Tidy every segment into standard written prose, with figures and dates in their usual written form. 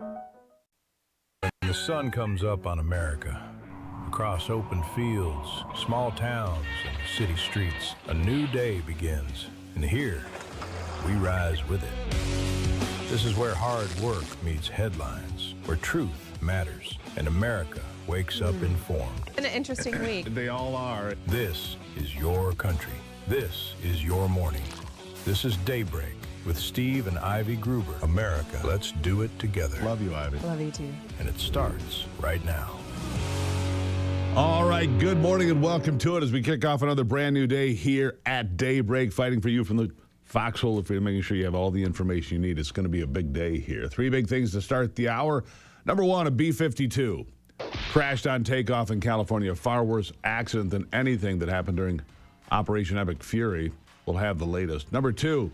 The sun comes up on America. Across open fields, small towns, and city streets, a new day begins. And here, we rise with it. This is where hard work meets headlines, where truth matters, and America wakes up informed. An interesting week. They all are. This is your country. This is your morning. This is Daybreak with Steve and Ivy Gruber. America, let's do it together. Love you, Ivy. Love you too. And it starts right now. All right, good morning and welcome to it as we kick off another brand new day here at Daybreak, fighting for you from the foxhole if you're making sure you have all the information you need. It's going to be a big day here. Three big things to start the hour. Number one, a B-52 crashed on takeoff in California. A far worse accident than anything that happened during Operation Epic Fury. We'll have the latest. Number two,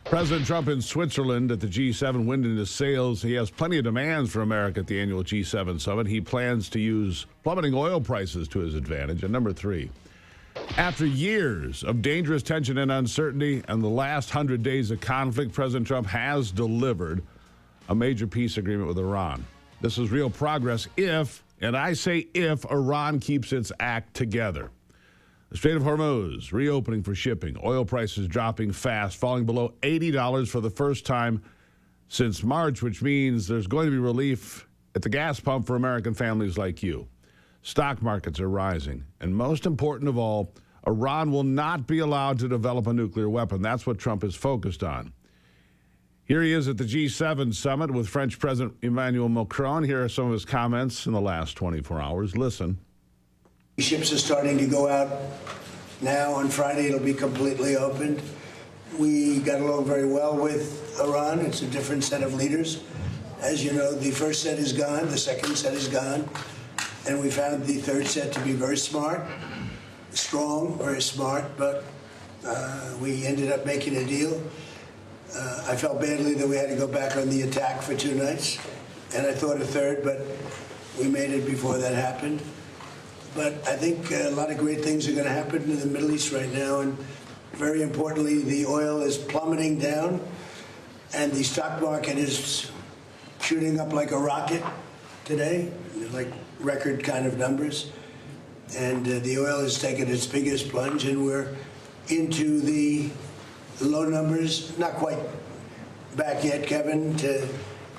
President Trump in Switzerland at the G7 wind in his sails. He has plenty of demands for America at the annual G7 summit. He plans to use plummeting oil prices to his advantage. And number three, after years of dangerous tension and uncertainty and the last 100 days of conflict, President Trump has delivered a major peace agreement with Iran. This is real progress if, and I say if, Iran keeps its act together. The Strait of Hormuz reopening for shipping. Oil prices dropping fast, falling below $80 for the first time since March, which means there's going to be relief at the gas pump for American families like you. Stock markets are rising. And most important of all, Iran will not be allowed to develop a nuclear weapon. That's what Trump is focused on. Here he is at the G7 summit with French President Emmanuel Macron. Here are some of his comments in the last 24 hours. Listen. Ships are starting to go out now. On Friday, it'll be completely opened. We got along very well with Iran. It's a different set of leaders. As you know, the first set is gone, the second set is gone, and we found the third set to be very smart, strong, very smart, but we ended up making a deal. I felt badly that we had to go back on the attack for 2 nights, and I thought a third, but we made it before that happened. But I think a lot of great things are going to happen in the Middle East right now. And very importantly, the oil is plummeting down and the stock market is shooting up like a rocket today, like record kind of numbers. And the oil has taken its biggest plunge and we're into the low numbers, not quite back yet, Kevin, to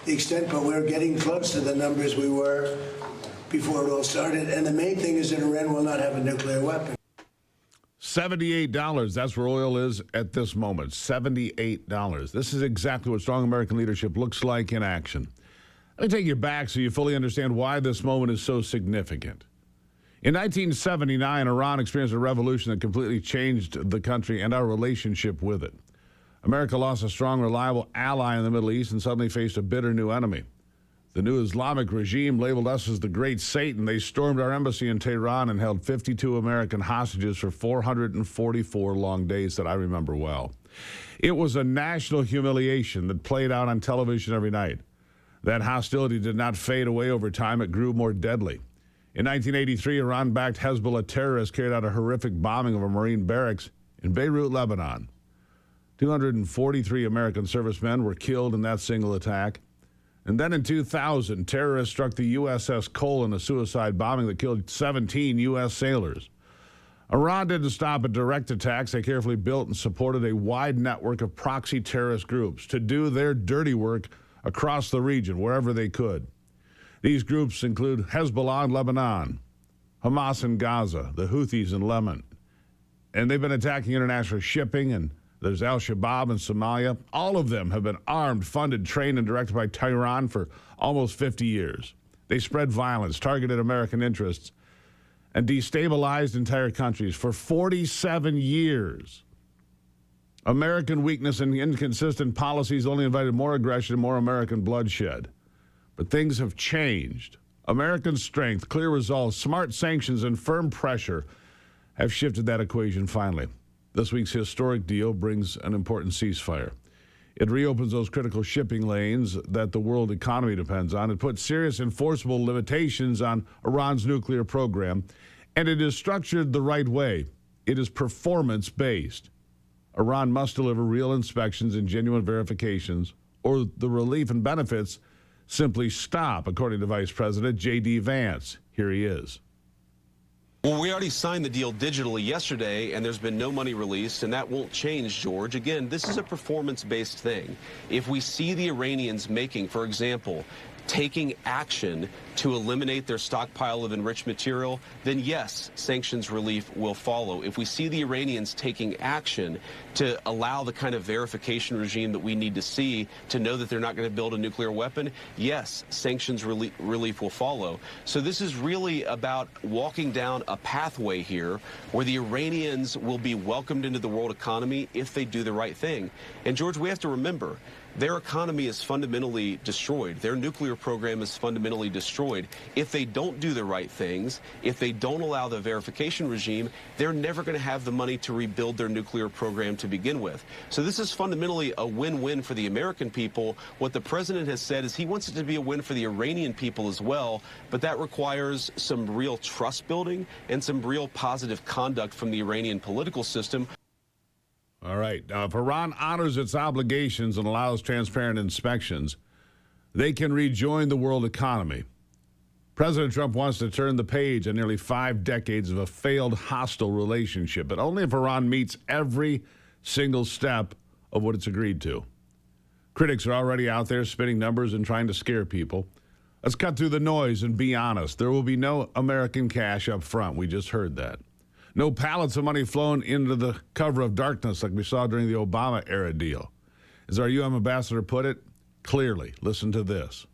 the extent, but we're getting close to the numbers we were before it all started. And the main thing is that Iran will not have a nuclear weapon. $78, that's where oil is at this moment, $78. This is exactly what strong American leadership looks like in action. Let me take you back so you fully understand why this moment is so significant. In 1979, Iran experienced a revolution that completely changed the country and our relationship with it. America lost a strong, reliable ally in the Middle East and suddenly faced a bitter new enemy. The new Islamic regime labeled us as the Great Satan. They stormed our embassy in Tehran and held 52 American hostages for 444 long days that I remember well. It was a national humiliation that played out on television every night. That hostility did not fade away over time. It grew more deadly. In 1983, Iran-backed Hezbollah terrorists carried out a horrific bombing of a Marine barracks in Beirut, Lebanon. 243 American servicemen were killed in that single attack. And then in 2000, terrorists struck the USS Cole in a suicide bombing that killed 17 U.S. sailors. Iran didn't stop at direct attacks. They carefully built and supported a wide network of proxy terrorist groups to do their dirty work across the region, wherever they could. These groups include Hezbollah in Lebanon, Hamas in Gaza, the Houthis in Yemen. And they've been attacking international shipping, and there's Al-Shabaab in Somalia. All of them have been armed, funded, trained, and directed by Tehran for almost 50 years. They spread violence, targeted American interests, and destabilized entire countries for 47 years. American weakness and inconsistent policies only invited more aggression and more American bloodshed. But things have changed. American strength, clear resolve, smart sanctions, and firm pressure have shifted that equation finally. This week's historic deal brings an important ceasefire. It reopens those critical shipping lanes that the world economy depends on. It puts serious enforceable limitations on Iran's nuclear program, and it is structured the right way. It is performance-based. Iran must deliver real inspections and genuine verifications, or the relief and benefits simply stop, according to Vice President J.D. Vance. Here he is. Well, we already signed the deal digitally yesterday, and there's been no money released, and that won't change, George. Again, this is a performance-based thing. If we see the Iranians making, for example, taking action to eliminate their stockpile of enriched material, then yes, sanctions relief will follow. If we see the Iranians taking action to allow the kind of verification regime that we need to see to know that they're not going to build a nuclear weapon, yes, sanctions relief will follow. So this is really about walking down a pathway here where the Iranians will be welcomed into the world economy if they do the right thing. And George, we have to remember, their economy is fundamentally destroyed. Their nuclear program is fundamentally destroyed. If they don't do the right things, if they don't allow the verification regime, they're never going to have the money to rebuild their nuclear program to begin with. So this is fundamentally a win-win for the American people. What the president has said is he wants it to be a win for the Iranian people as well, but that requires some real trust building and some real positive conduct from the Iranian political system. All right. Now, if Iran honors its obligations and allows transparent inspections, they can rejoin the world economy. President Trump wants to turn the page on nearly 5 decades of a failed hostile relationship, but only if Iran meets every single step of what it's agreed to. Critics are already out there spinning numbers and trying to scare people. Let's cut through the noise and be honest. There will be no American cash up front. We just heard that. No pallets of money flown into the cover of darkness like we saw during the Obama-era deal. As our UN ambassador put it, clearly, listen to this.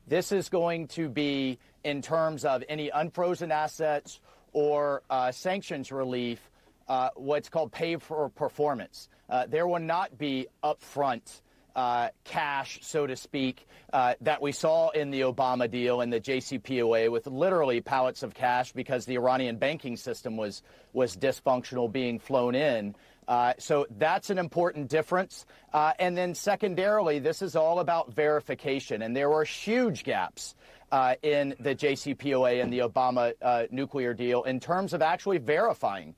This is going to be, in terms of any unfrozen assets or sanctions relief, what's called pay for performance. There will not be upfront cash, so to speak, that we saw in the Obama deal and the JCPOA with literally pallets of cash because the Iranian banking system was dysfunctional being flown in. So that's an important difference. And then secondarily, this is all about verification. And there were huge gaps in the JCPOA and the Obama nuclear deal in terms of actually verifying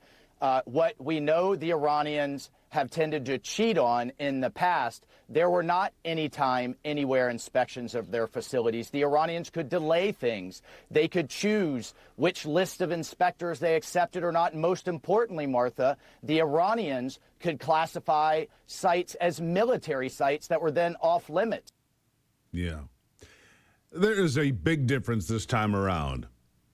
what we know the Iranians have tended to cheat on in the past. There were not anytime, anywhere inspections of their facilities. The Iranians could delay things. They could choose which list of inspectors they accepted or not. And most importantly, Martha, the Iranians could classify sites as military sites that were then off limits. Yeah. There is a big difference this time around.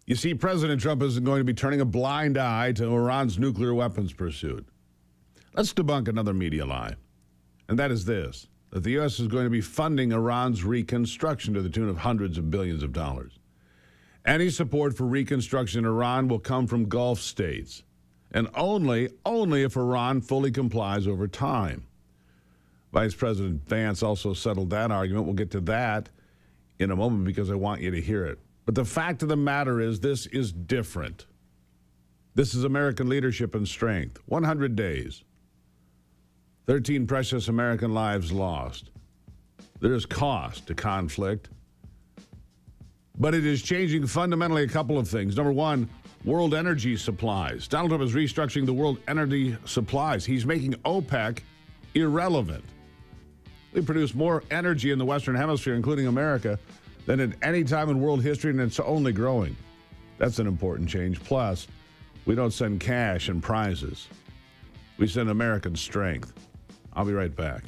You see, President Trump isn't going to be turning a blind eye to Iran's nuclear weapons pursuit. Let's debunk another media lie, and that is this, that the U.S. is going to be funding Iran's reconstruction to the tune of hundreds of billions of dollars. Any support for reconstruction in Iran will come from Gulf states, and only if Iran fully complies over time. Vice President Vance also settled that argument. We'll get to that in a moment because I want you to hear it. But the fact of the matter is this is different. This is American leadership and strength. 100 days. 13 precious American lives lost. There is cost to conflict. But it is changing fundamentally a couple of things. Number one, world energy supplies. Donald Trump is restructuring the world energy supplies. He's making OPEC irrelevant. We produce more energy in the Western Hemisphere, including America, than at any time in world history, and it's only growing. That's an important change. Plus, we don't send cash and prizes. We send American strength. I'll be right back.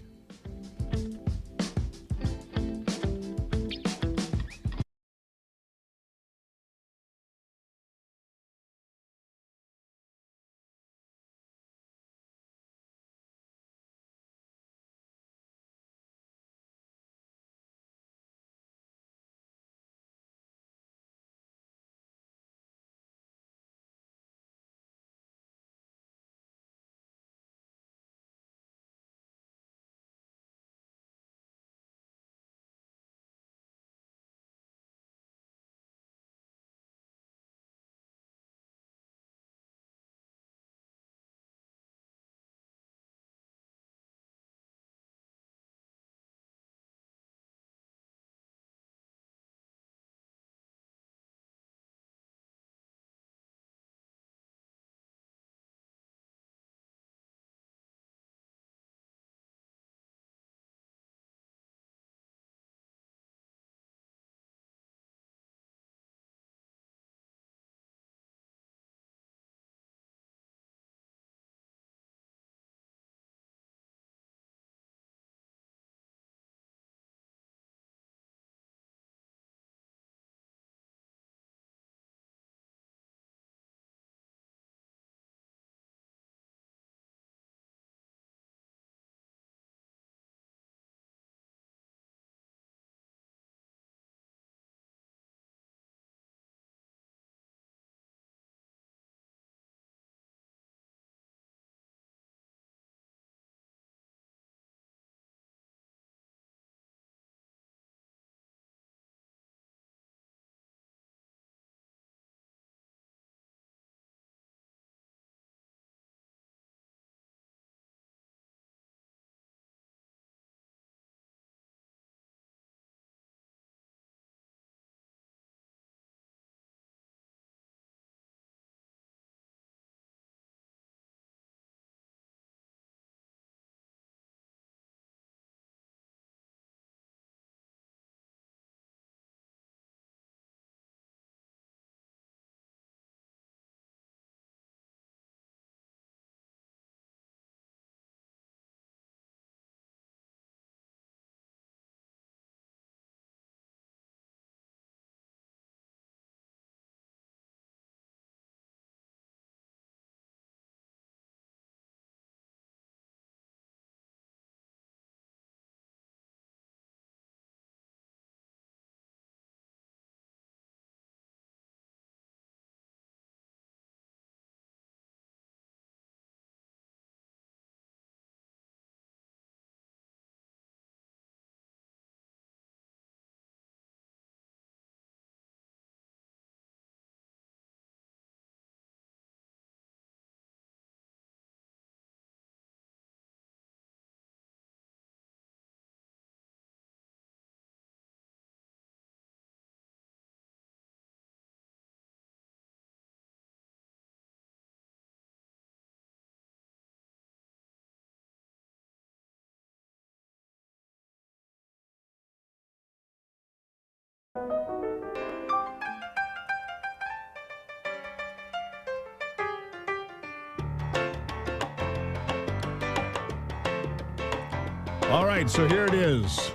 All right, so here it is.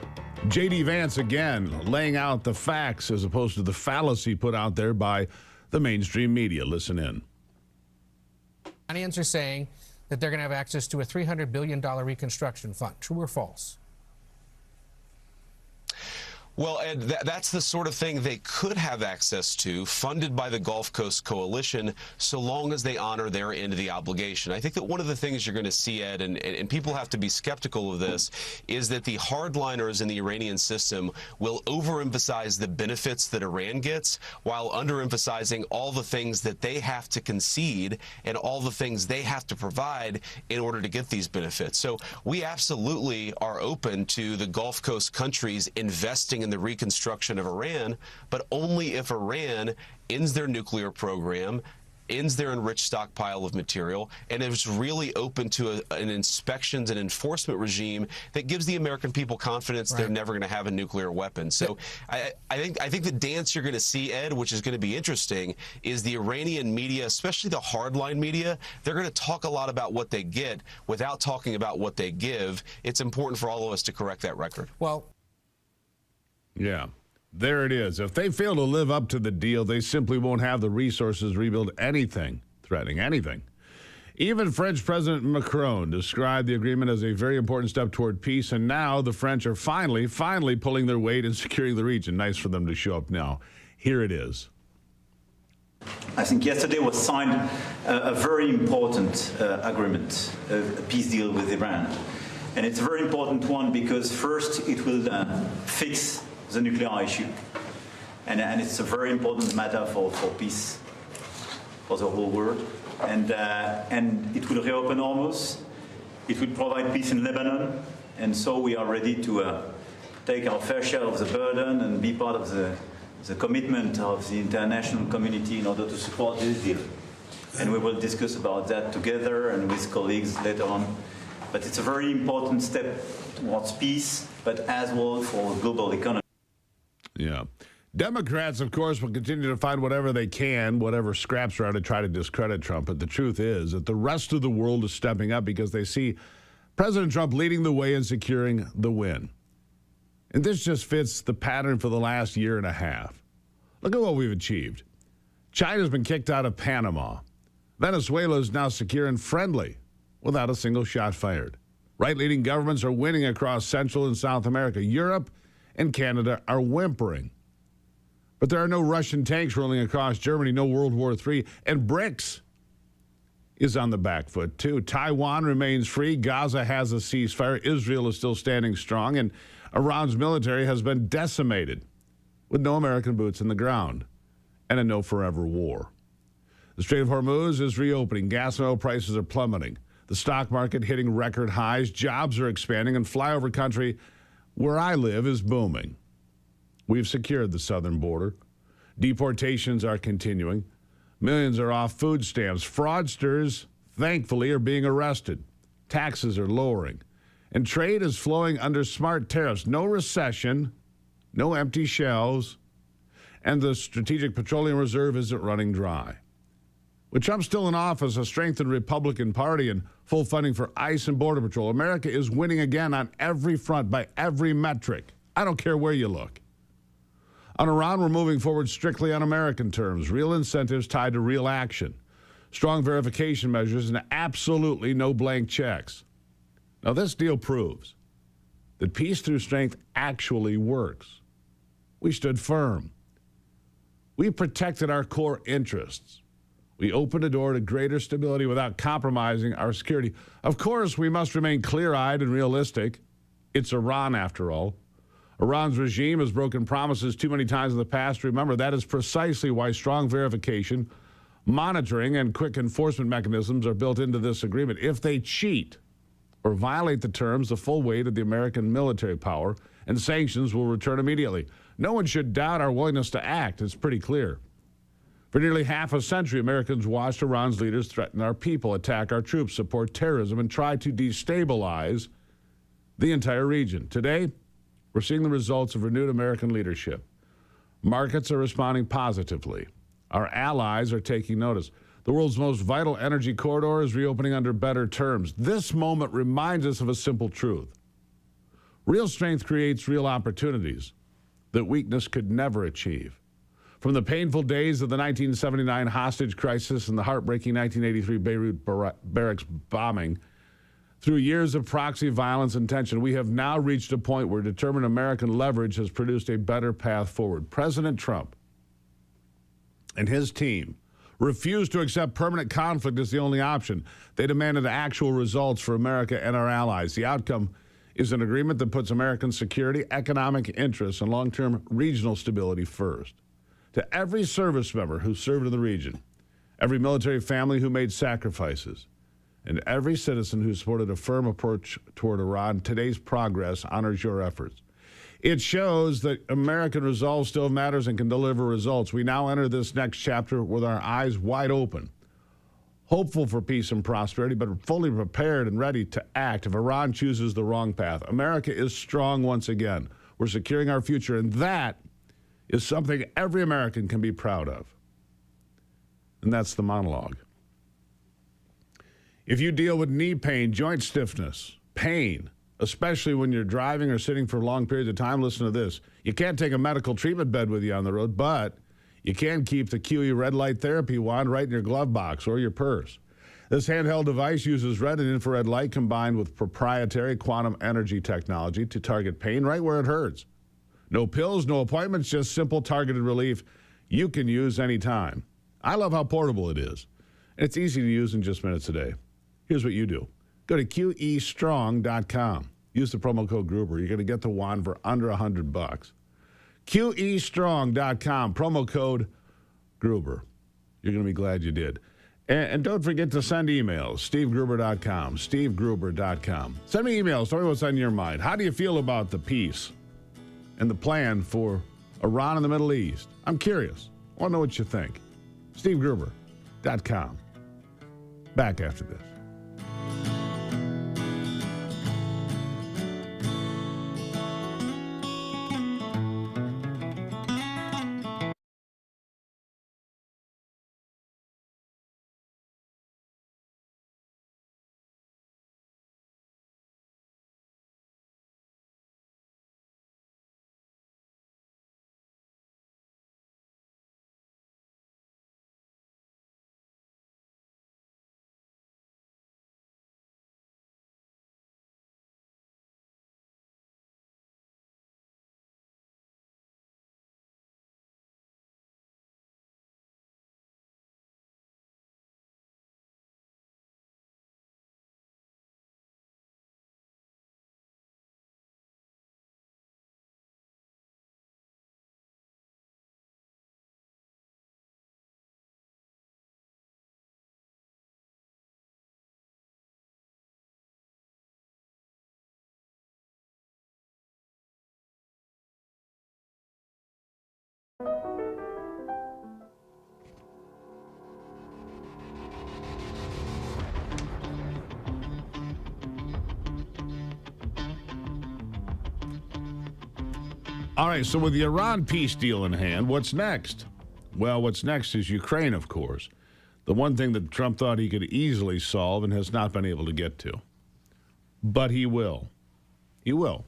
J.D. Vance again laying out the facts as opposed to the fallacy put out there by the mainstream media. Listen in. Iranians are saying that they're going to have access to a $300 billion reconstruction fund. True or false? Well, Ed, that's the sort of thing they could have access to, funded by the Gulf Coast Coalition, so long as they honor their end of the obligation. I think that one of the things you're going to see, Ed, and people have to be skeptical of this, is that the hardliners in the Iranian system will overemphasize the benefits that Iran gets while underemphasizing all the things that they have to concede and all the things they have to provide in order to get these benefits. So we absolutely are open to the Gulf Coast countries investing in the reconstruction of Iran, but only if Iran ends their nuclear program, ends their enriched stockpile of material, and is really open to an inspections and enforcement regime that gives the American people confidence they're never going to have a nuclear weapon. So I think the dance you're going to see, Ed, which is going to be interesting, is the Iranian media, especially the hardline media, they're going to talk a lot about what they get without talking about what they give. It's important for all of us to correct that record. Well, yeah, there it is. If they fail to live up to the deal, they simply won't have the resources to rebuild anything, threatening anything. Even French President Macron described the agreement as a very important step toward peace, and now the French are finally pulling their weight in securing the region. Nice for them to show up now. Here it is. I think yesterday was signed a very important agreement, a peace deal with Iran. And it's a very important one because first it will fix the nuclear issue. And it's a very important matter for peace for the whole world. And it will reopen Hormuz. It will provide peace in Lebanon. And so we are ready to take our fair share of the burden and be part of the commitment of the international community in order to support this deal. And we will discuss about that together and with colleagues later on. But it's a very important step towards peace, but as well for global economy. Yeah. Democrats, of course, will continue to find whatever they can, whatever scraps are to try to discredit Trump. But the truth is that the rest of the world is stepping up because they see President Trump leading the way in securing the win. And this just fits the pattern for the last year and a half. Look at what we've achieved. China's been kicked out of Panama. Venezuela is now secure and friendly without a single shot fired. Right-leaning governments are winning across Central and South America. Europe and Canada are whimpering. But there are no Russian tanks rolling across Germany, no World War III, and BRICS is on the back foot, too. Taiwan remains free. Gaza has a ceasefire. Israel is still standing strong, and Iran's military has been decimated with no American boots in the ground and a no forever war. The Strait of Hormuz is reopening. Gas and oil prices are plummeting. The stock market hitting record highs. Jobs are expanding, and flyover country where I live is booming. We've secured the southern border. Deportations are continuing. Millions are off food stamps. Fraudsters, thankfully, are being arrested. Taxes are lowering. And trade is flowing under smart tariffs. No recession, no empty shelves, and the Strategic Petroleum Reserve isn't running dry. With Trump still in office, a strengthened Republican Party, and full funding for ICE and Border Patrol, America is winning again on every front by every metric. I don't care where you look. On Iran, we're moving forward strictly on American terms, real incentives tied to real action, strong verification measures, and absolutely no blank checks. Now, this deal proves that peace through strength actually works. We stood firm. We protected our core interests. We opened a door to greater stability without compromising our security. Of course, we must remain clear-eyed and realistic. It's Iran, after all. Iran's regime has broken promises too many times in the past. Remember, that is precisely why strong verification, monitoring, and quick enforcement mechanisms are built into this agreement. If they cheat or violate the terms, the full weight of the American military power and sanctions will return immediately. No one should doubt our willingness to act. It's pretty clear. For nearly half a century, Americans watched Iran's leaders threaten our people, attack our troops, support terrorism, and try to destabilize the entire region. Today, we're seeing the results of renewed American leadership. Markets are responding positively. Our allies are taking notice. The world's most vital energy corridor is reopening under better terms. This moment reminds us of a simple truth. Real strength creates real opportunities that weakness could never achieve. From the painful days of the 1979 hostage crisis and the heartbreaking 1983 Beirut barracks bombing, through years of proxy violence and tension, we have now reached a point where determined American leverage has produced a better path forward. President Trump and his team refused to accept permanent conflict as the only option. They demanded actual results for America and our allies. The outcome is an agreement that puts American security, economic interests, and long-term regional stability first. To every service member who served in the region, every military family who made sacrifices, and every citizen who supported a firm approach toward Iran, today's progress honors your efforts. It shows that American resolve still matters and can deliver results. We now enter this next chapter with our eyes wide open, hopeful for peace and prosperity, but fully prepared and ready to act if Iran chooses the wrong path. America is strong once again. We're securing our future, and that is something every American can be proud of. And that's the monologue. If you deal with knee pain, joint stiffness, pain, especially when you're driving or sitting for long periods of time, listen to this. You can't take a medical treatment bed with you on the road, but you can keep the QE red light therapy wand right in your glove box or your purse. This handheld device uses red and infrared light combined with proprietary quantum energy technology to target pain right where it hurts. No pills, no appointments, just simple targeted relief you can use anytime. I love how portable it is. It's easy to use in just minutes a day. Here's what you do. Go to QEstrong.com. Use the promo code Gruber. You're going to get the wand for under $100. QEstrong.com. Promo code Gruber. You're going to be glad you did. And don't forget to send emails. SteveGruber.com. SteveGruber.com. Send me emails. Tell me what's on your mind. How do you feel about the peace and the plan for Iran and the Middle East? I'm curious. I want to know what you think. SteveGruber.com. Back after this. All right, so with the Iran peace deal in hand, what's next? Well, what's next is Ukraine, of course. The one thing that Trump thought he could easily solve and has not been able to get to. But he will. He will.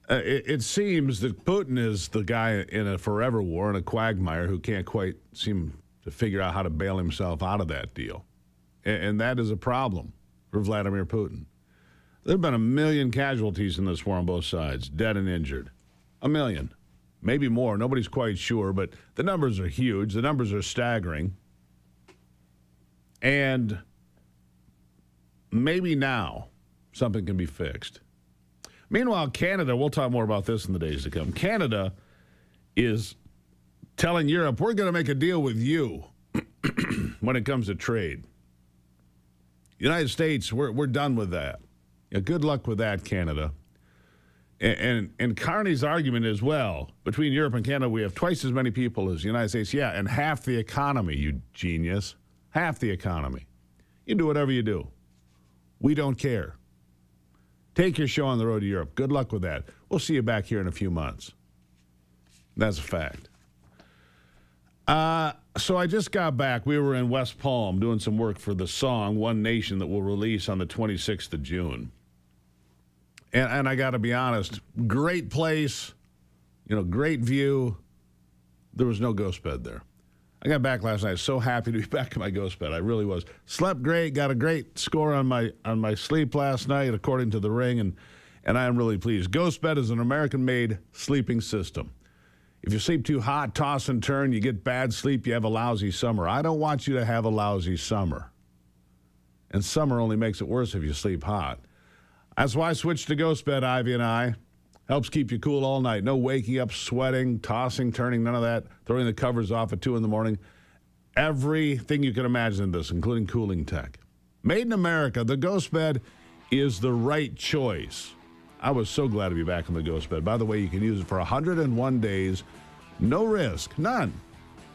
It seems that Putin is the guy in a forever war and a quagmire who can't quite seem to figure out how to bail himself out of that deal. And that is a problem for Vladimir Putin. There have been 1 million casualties in this war on both sides, dead and injured. 1 million. Maybe more. Nobody's quite sure, but the numbers are huge. The numbers are staggering. And maybe now something can be fixed. Meanwhile, Canada, we'll talk more about this in the days to come. Canada is telling Europe, we're going to make a deal with you when it comes to trade. United States, we're done with that. Yeah, good luck with that, Canada. And Carney's argument is, well, between Europe and Canada, we have twice as many people as the United States. Yeah, and half the economy, you genius. Half the economy. You do whatever you do. We don't care. Take your show on the road to Europe. Good luck with that. We'll see you back here in a few months. That's a fact. So I just got back. We were in West Palm doing some work for the song One Nation that will release on the 26th of June. And I got to be honest, great place, great view. There was no ghost bed there. I got back last night. So happy to be back in my ghost bed. I really was. Slept great. Got a great score on my sleep last night, according to the Ring, and I am really pleased. Ghost bed is an American-made sleeping system. If you sleep too hot, toss and turn, you get bad sleep, you have a lousy summer. I don't want you to have a lousy summer. And summer only makes it worse if you sleep hot. That's why I switched to Ghost Bed, Ivy and I. Helps keep you cool all night. No waking up, sweating, tossing, turning, none of that. Throwing the covers off at 2 in the morning. Everything you can imagine in this, including cooling tech. Made in America, the Ghost Bed is the right choice. I was so glad to be back in the Ghost Bed. By the way, you can use it for 101 days. No risk, none.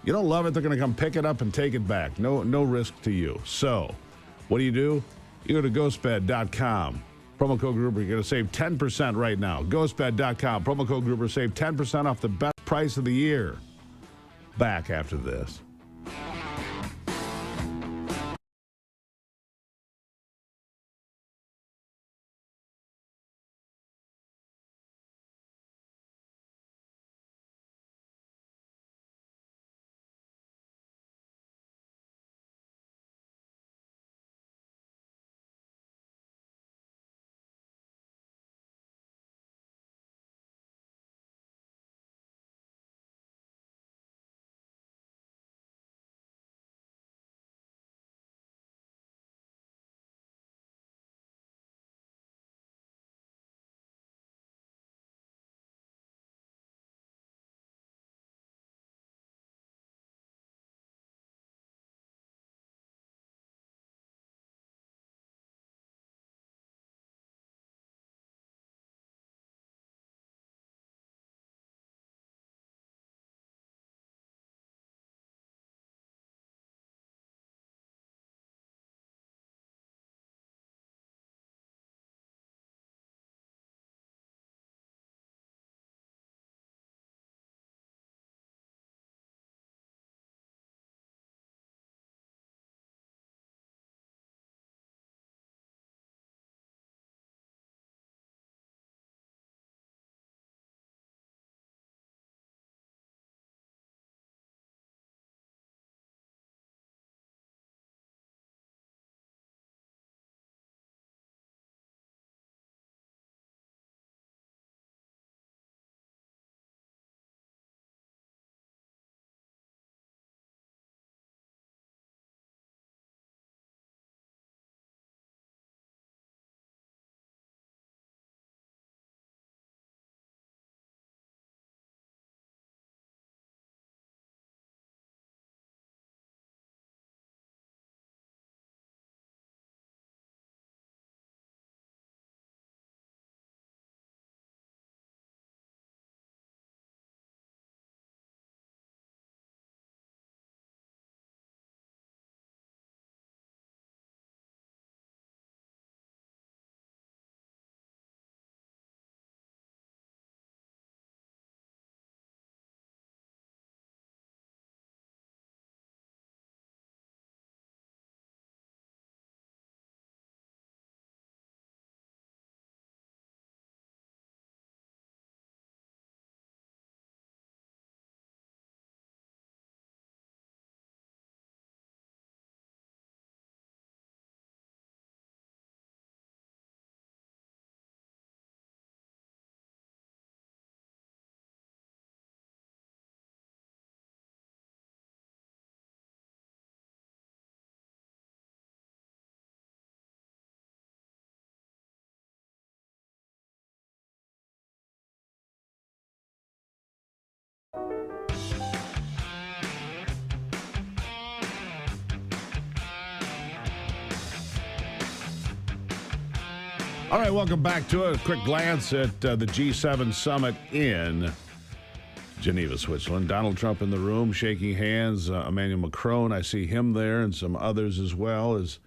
You don't love it, they're going to come pick it up and take it back. No risk to you. So, what do? You go to ghostbed.com. Promo code Gruber, you're going to save 10% right now. Ghostbed.com. Promo code Gruber, save 10% off the best price of the year. Back after this. All right, welcome back to it. A quick glance at the G7 summit in Geneva, Switzerland. Donald Trump in the room, shaking hands. Emmanuel Macron, I see him there, and some others as well, as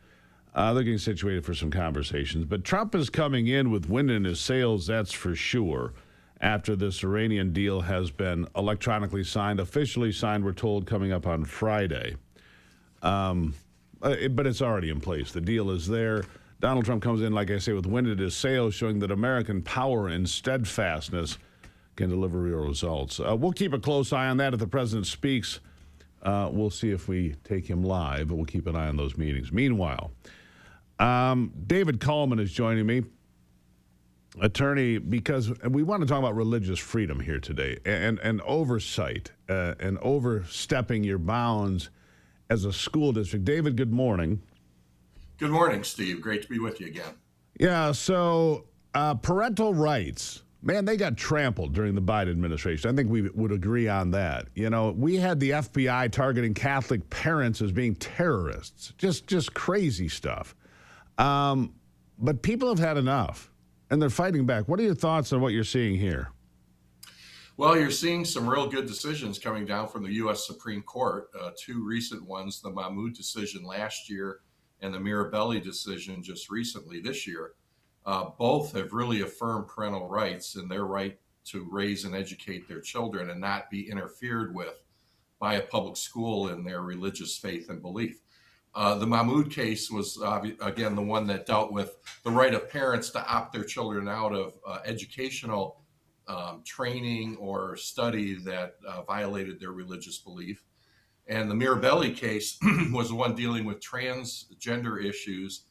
they're getting situated for some conversations. But Trump is coming in with wind in his sails, that's for sure. after this Iranian deal has been electronically signed, officially signed, we're told, coming up on Friday. But it's already in place. The deal is there. Donald Trump comes in, like I say, with wind at his sails, showing that American power and steadfastness can deliver real results. We'll keep a close eye on that if the president speaks. We'll see if we take him live, but we'll keep an eye on those meetings. Meanwhile, David Coleman is joining me, attorney, because we want to talk about religious freedom here today and oversight and overstepping your bounds as a school district. David, good morning. Good morning, Steve. Great to be with you again. Yeah, so parental rights, man, they got trampled during the Biden administration. I think we would agree on that. You know, we had the FBI targeting Catholic parents as being terrorists, just crazy stuff. But people have had enough, and they're fighting back. What are your thoughts on what you're seeing here? Well, you're seeing some real good decisions coming down from the U.S. Supreme Court. Two recent ones, the Mahmoud decision last year and the Mirabelli decision just recently this year. Both have really affirmed parental rights and their right to raise and educate their children and not be interfered with by a public school in their religious faith and belief. The Mahmoud case was, again, the one that dealt with the right of parents to opt their children out of educational training or study that violated their religious belief. And the Mirabelli case was the one dealing with transgender issues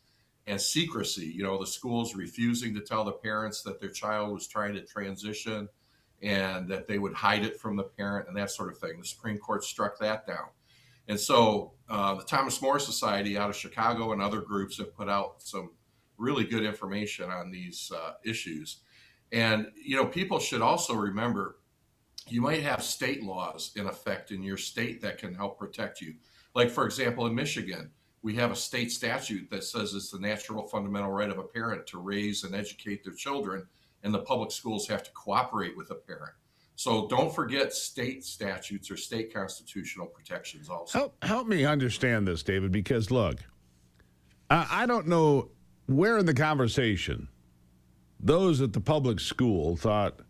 and secrecy. You know, the schools refusing to tell the parents that their child was trying to transition and that they would hide it from the parent and that sort of thing. The Supreme Court struck that down. And so the Thomas More Society out of Chicago and other groups have put out some really good information on these issues. And, you know, people should also remember you might have state laws in effect in your state that can help protect you. Like, for example, in Michigan, we have a state statute that says it's the natural fundamental right of a parent to raise and educate their children, and the public schools have to cooperate with a parent. So don't forget state statutes or state constitutional protections also. Help me understand this, David, because, look, I don't know where in the conversation those at the public school thought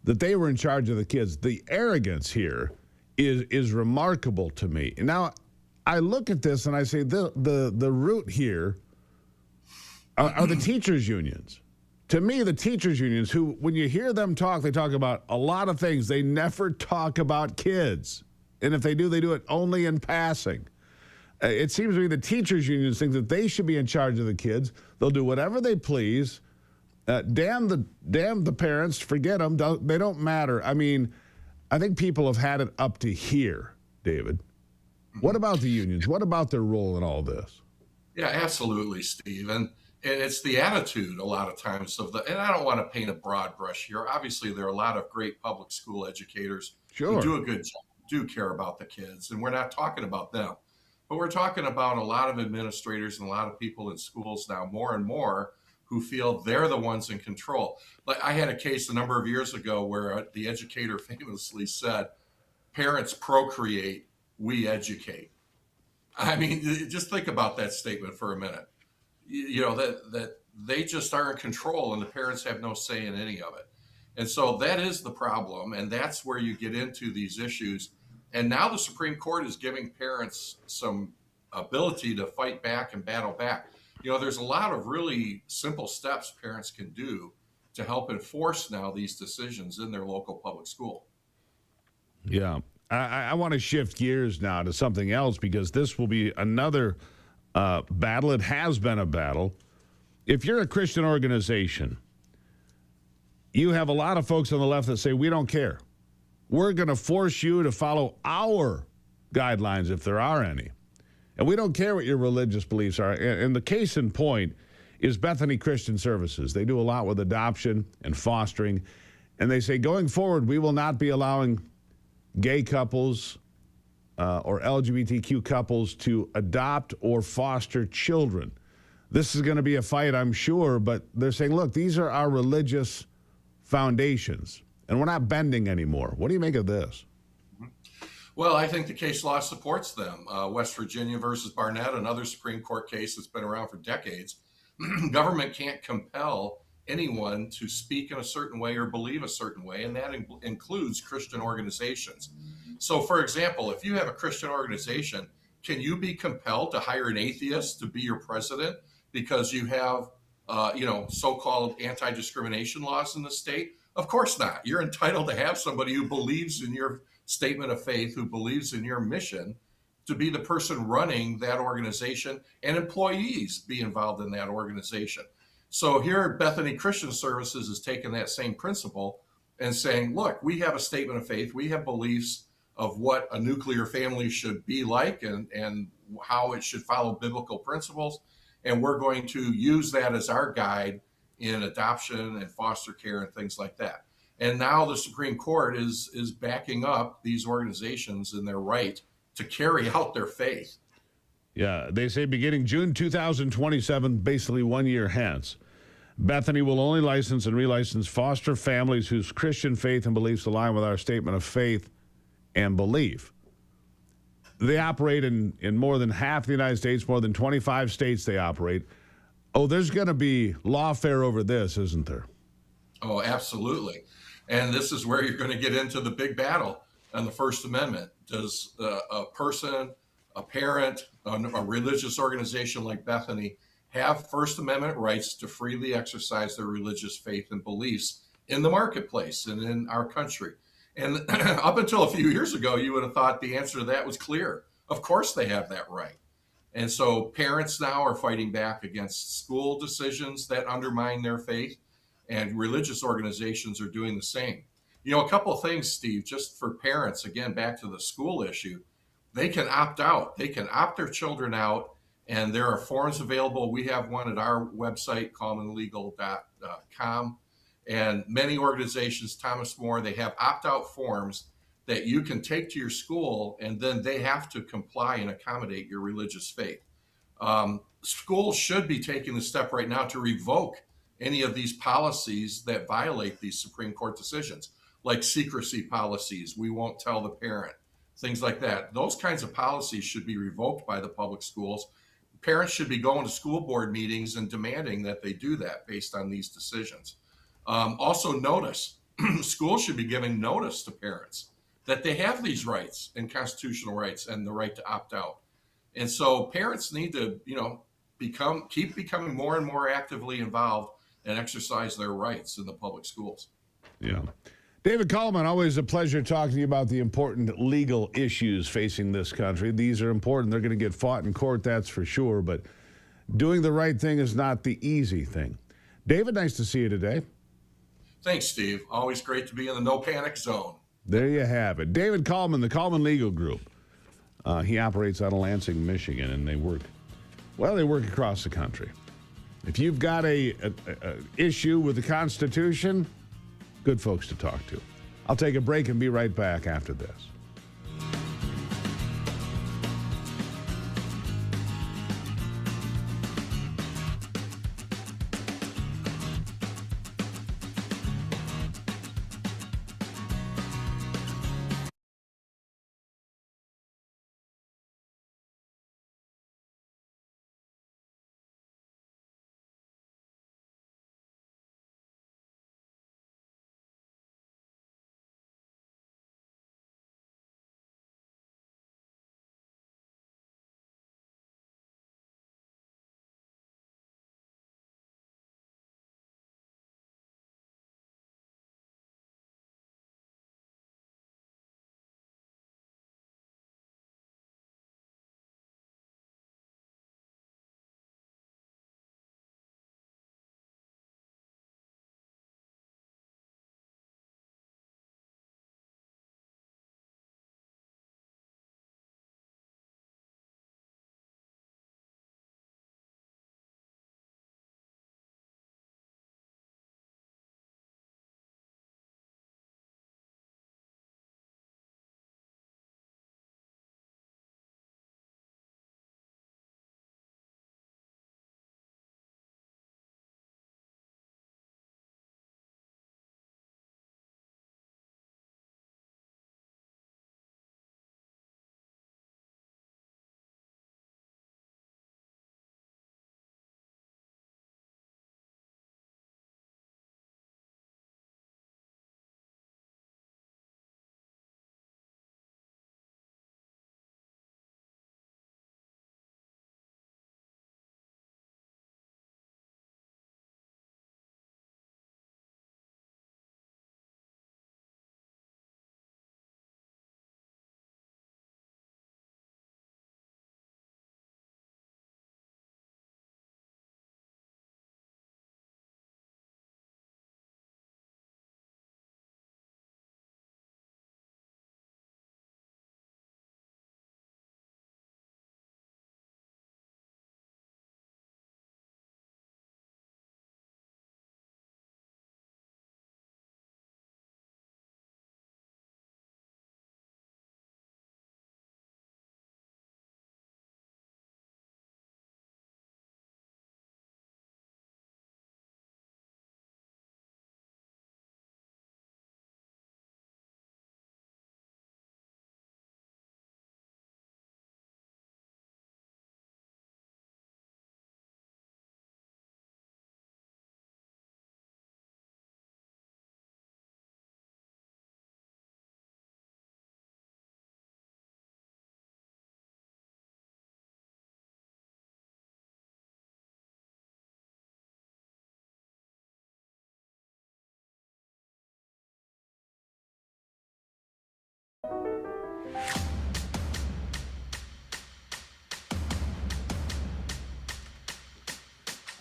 that they were in charge of the kids. The arrogance here is remarkable to me. Now, I look at this and I say the root here are the teachers' unions. To me, the teachers' unions, who, when you hear them talk, they talk about a lot of things. They never talk about kids. And if they do it only in passing. It seems to me the teachers' unions think that they should be in charge of the kids. They'll do whatever they please. Damn the parents, forget them. They don't matter. I mean, I think people have had it up to here, David. What about the unions? What about their role in all this? Yeah, absolutely, Steve. And it's the attitude a lot of times and I don't want to paint a broad brush here. Obviously, there are a lot of great public school educators who do a good job, do care about the kids, and we're not talking about them. But we're talking about a lot of administrators and a lot of people in schools now, more and more, who feel they're the ones in control. Like, I had a case a number of years ago where the educator famously said, "Parents procreate, we educate." I mean, just think about that statement for a minute. You know, that they just are in control and the parents have no say in any of it. And so that is the problem. And that's where you get into these issues. And now the Supreme Court is giving parents some ability to fight back and battle back. You know, there's a lot of really simple steps parents can do to help enforce now these decisions in their local public school. Yeah. I want to shift gears now to something else, because this will be another battle. It has been a battle. If you're a Christian organization, you have a lot of folks on the left that say, we don't care. We're going to force you to follow our guidelines, if there are any. And we don't care what your religious beliefs are. And the case in point is Bethany Christian Services. They do a lot with adoption and fostering. And they say, going forward, we will not be allowing gay couples or LGBTQ couples to adopt or foster children. This is going to be a fight, I'm sure, but they're saying, look, these are our religious foundations, and we're not bending anymore. What do you make of this? Well, I think the case law supports them. West Virginia versus Barnett, another Supreme Court case that's been around for decades. Government can't compel anyone to speak in a certain way or believe a certain way, and that includes Christian organizations. So, for example, if you have a Christian organization, can you be compelled to hire an atheist to be your president because you have, so-called anti-discrimination laws in the state? Of course not. You're entitled to have somebody who believes in your statement of faith, who believes in your mission, to be the person running that organization, and employees be involved in that organization. So here, Bethany Christian Services is taking that same principle and saying, look, we have a statement of faith, we have beliefs of what a nuclear family should be like and how it should follow biblical principles, and we're going to use that as our guide in adoption and foster care and things like that. And now the Supreme Court is backing up these organizations in their right to carry out their faith. Yeah, they say beginning June 2027, basically 1 year hence, Bethany will only license and relicense foster families whose Christian faith and beliefs align with our statement of faith and belief. They operate in more than half the United States, more than 25 states they operate. Oh, there's going to be lawfare over this, isn't there? Oh, absolutely. And this is where you're going to get into the big battle on the First Amendment. Does a person, a parent, a religious organization like Bethany have First Amendment rights to freely exercise their religious faith and beliefs in the marketplace and in our country? And up until a few years ago, you would have thought the answer to that was clear. Of course they have that right. And so parents now are fighting back against school decisions that undermine their faith, and religious organizations are doing the same. A couple of things, Steve, just for parents, again, back to the school issue, they can opt out. They can opt their children out, and there are forms available. We have one at our website, colemanlegal.com, and many organizations, Thomas More, they have opt-out forms that you can take to your school, and then they have to comply and accommodate your religious faith. Schools should be taking the step right now to revoke any of these policies that violate these Supreme Court decisions, like secrecy policies, we won't tell the parent, things like that. Those kinds of policies should be revoked by the public schools. Parents should be going to school board meetings and demanding that they do that based on these decisions. Also, notice, schools should be giving notice to parents that they have these rights and constitutional rights and the right to opt out. And so parents need to, keep becoming more and more actively involved and exercise their rights in the public schools. Yeah. David Coleman, always a pleasure talking to you about the important legal issues facing this country. These are important. They're going to get fought in court, that's for sure. But doing the right thing is not the easy thing. David, nice to see you today. Thanks, Steve. Always great to be in the no panic zone. There you have it. David Coleman, the Coleman Legal Group. He operates out of Lansing, Michigan, and they work across the country. If you've got a issue with the Constitution, good folks to talk to. I'll take a break and be right back after this.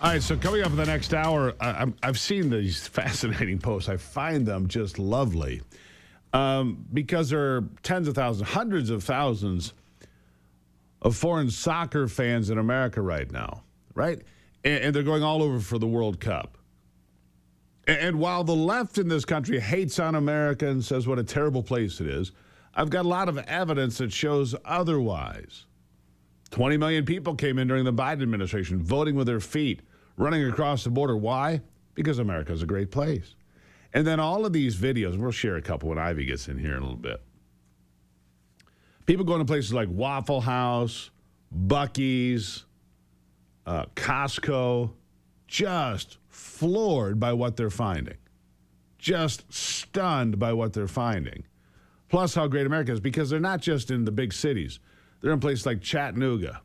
All right, so coming up in the next hour, I've seen these fascinating posts. I find them just lovely because there are tens of thousands, hundreds of thousands of foreign soccer fans in America right now, right? And they're going all over for the World Cup. And while the left in this country hates on America and says what a terrible place it is, I've got a lot of evidence that shows otherwise. 20 million people came in during the Biden administration, voting with their feet, running across the border. Why? Because America's a great place. And then all of these videos, we'll share a couple when Ivy gets in here in a little bit. People going to places like Waffle House, Buc-ee's, Costco, just floored by what they're finding. Just stunned by what they're finding. Plus how great America is, because they're not just in the big cities. They're in places like Chattanooga,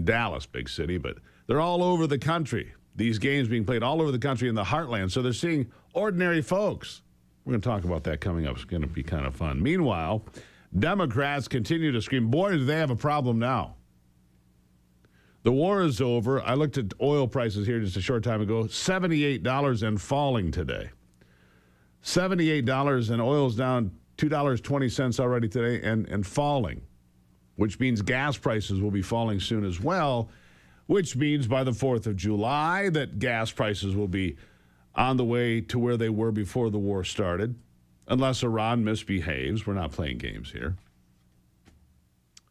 Dallas, big city, but they're all over the country. These games being played all over the country in the heartland. So they're seeing ordinary folks. We're going to talk about that coming up. It's going to be kind of fun. Meanwhile, Democrats continue to scream, boy, do they have a problem now. The war is over. I looked at oil prices here just a short time ago, $78 and falling today. $78 and oil's down $2.20 already today and falling, which means gas prices will be falling soon as well, which means by the 4th of July that gas prices will be on the way to where they were before the war started, unless Iran misbehaves. We're not playing games here.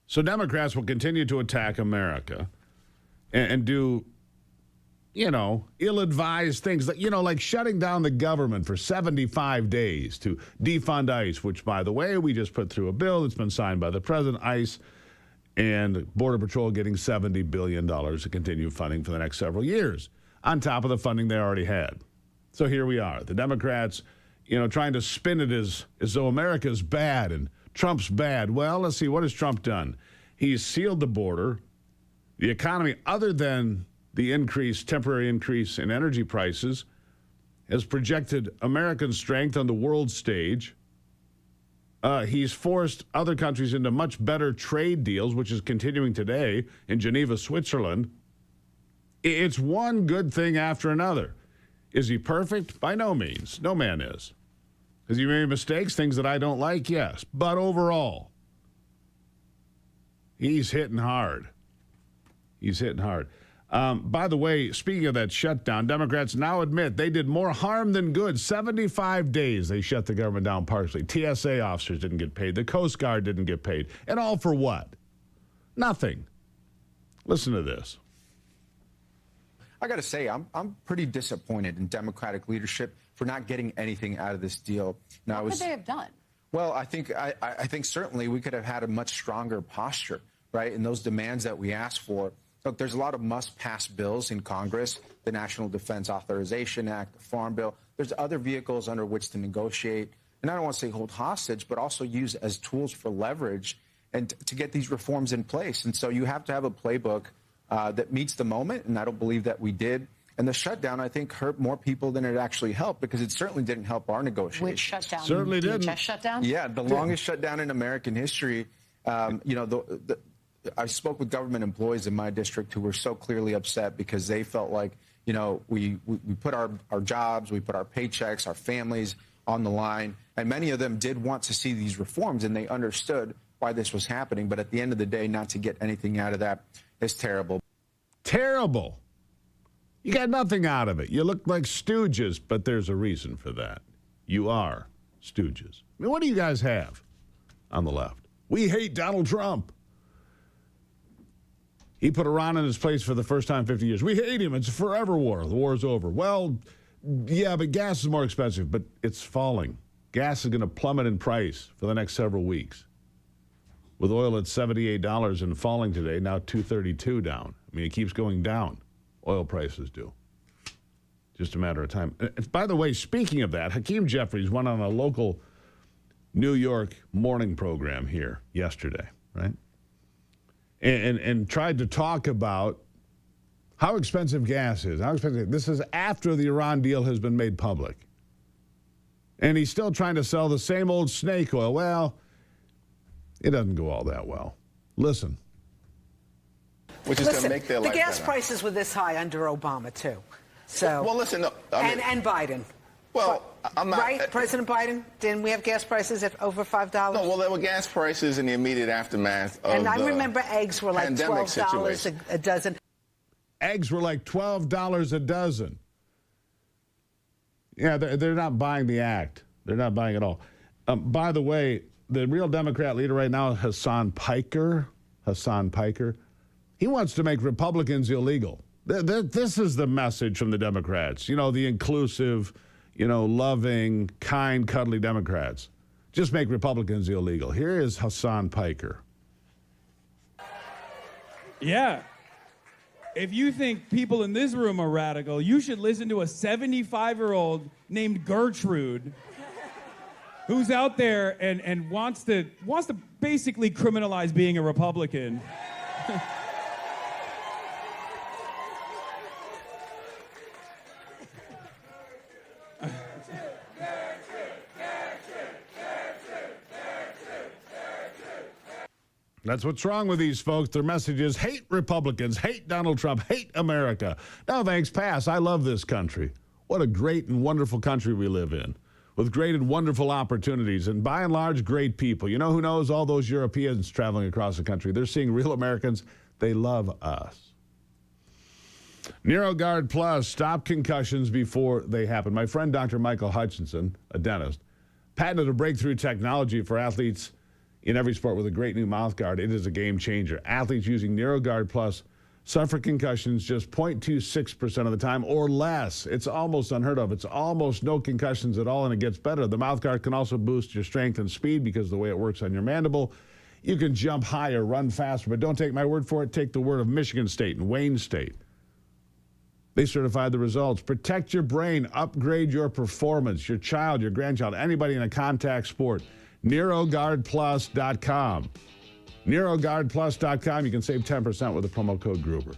So Democrats will continue to attack America and do, ill-advised things, like shutting down the government for 75 days to defund ICE, which, by the way, we just put through a bill that's been signed by the president. ICE and Border Patrol getting $70 billion to continue funding for the next several years, on top of the funding they already had. So here we are. The Democrats, trying to spin it as though America's bad and Trump's bad. Well, let's see. What has Trump done? He's sealed the border. The economy, other than the temporary increase in energy prices, has projected American strength on the world stage. He's forced other countries into much better trade deals, which is continuing today in Geneva, Switzerland. It's one good thing after another. Is he perfect? By no means. No man is. Has he made mistakes, things that I don't like? Yes. But overall, he's hitting hard. He's hitting hard. By the way, speaking of that shutdown, Democrats now admit they did more harm than good. 75 days they shut the government down partially. TSA officers didn't get paid. The Coast Guard didn't get paid. And all for what? Nothing. Listen to this. I got to say, I'm pretty disappointed in Democratic leadership for not getting anything out of this deal. Now, what could they have done? Well, I think certainly we could have had a much stronger posture, right, in those demands that we asked for. Look, there's a lot of must-pass bills in Congress, the National Defense Authorization Act, the Farm Bill. There's other vehicles under which to negotiate, and I don't want to say hold hostage, but also use as tools for leverage and to get these reforms in place. And so you have to have a playbook that meets the moment, and I don't believe that we did. And the shutdown, I think, hurt more people than it actually helped, because it certainly didn't help our negotiations. Which shutdown? Certainly didn't. DHS shutdown? Yeah, the longest shutdown in American history. I spoke with government employees in my district who were so clearly upset because they felt like, we put our jobs, we put our paychecks, our families on the line. And many of them did want to see these reforms, and they understood why this was happening. But at the end of the day, not to get anything out of that is terrible. Terrible. You got nothing out of it. You look like stooges, but there's a reason for that. You are stooges. I mean, what do you guys have on the left? We hate Donald Trump. He put Iran in his place for the first time in 50 years. We hate him. It's a forever war. The war's over. Well, yeah, but gas is more expensive, but it's falling. Gas is going to plummet in price for the next several weeks. With oil at $78 and falling today, now $2.32 down. I mean, it keeps going down. Oil prices do. Just a matter of time. By the way, speaking of that, Hakeem Jeffries went on a local New York morning program here yesterday, right? And tried to talk about how expensive gas is. How expensive. This is after the Iran deal has been made public. And he's still trying to sell the same old snake oil. Well, it doesn't go all that well. Listen. which is going to make their life the gas better. prices were this high under Obama, too. So, well, listen, no, I mean, and Biden. Well, I'm not... Right, President Biden? Didn't we have gas prices at over $5? No, well, there were gas prices in the immediate aftermath of and I remember eggs were like $12 a dozen. Eggs were like $12 a dozen. Yeah, they're not buying the act. They're not buying it all. By the way, the real Democrat leader right now, Hassan Piker, he wants to make Republicans illegal. This is the message from the Democrats. You know, the inclusive, loving, kind, cuddly Democrats. Just make Republicans illegal. Here is Hassan Piker. Yeah. If you think people in this room are radical, you should listen to a 75-year-old named Gertrude who's out there and wants to basically criminalize being a Republican. That's what's wrong with these folks. Their message is hate Republicans, hate Donald Trump, hate America. No thanks, pass. I love this country. What a great and wonderful country we live in, with great and wonderful opportunities, and by and large, great people. You know who knows? All those Europeans traveling across the country. They're seeing real Americans. They love us. NeuroGuard Plus, stop concussions before they happen. My friend Dr. Michael Hutchinson, a dentist, patented a breakthrough technology for athletes in every sport with a great new mouth guard. It is a game changer. Athletes using NeuroGuard Plus suffer concussions just 0.26% of the time or less. It's almost unheard of. It's almost no concussions at all, and it gets better. The mouth guard can also boost your strength and speed because of the way it works on your mandible. You can jump higher, run faster, but don't take my word for it. Take the word of Michigan State and Wayne State. They certified the results. Protect your brain. Upgrade your performance. Your child, your grandchild, anybody in a contact sport. NeuroGuardPlus.com. NeuroGuardPlus.com. You can save 10% with the promo code Gruber.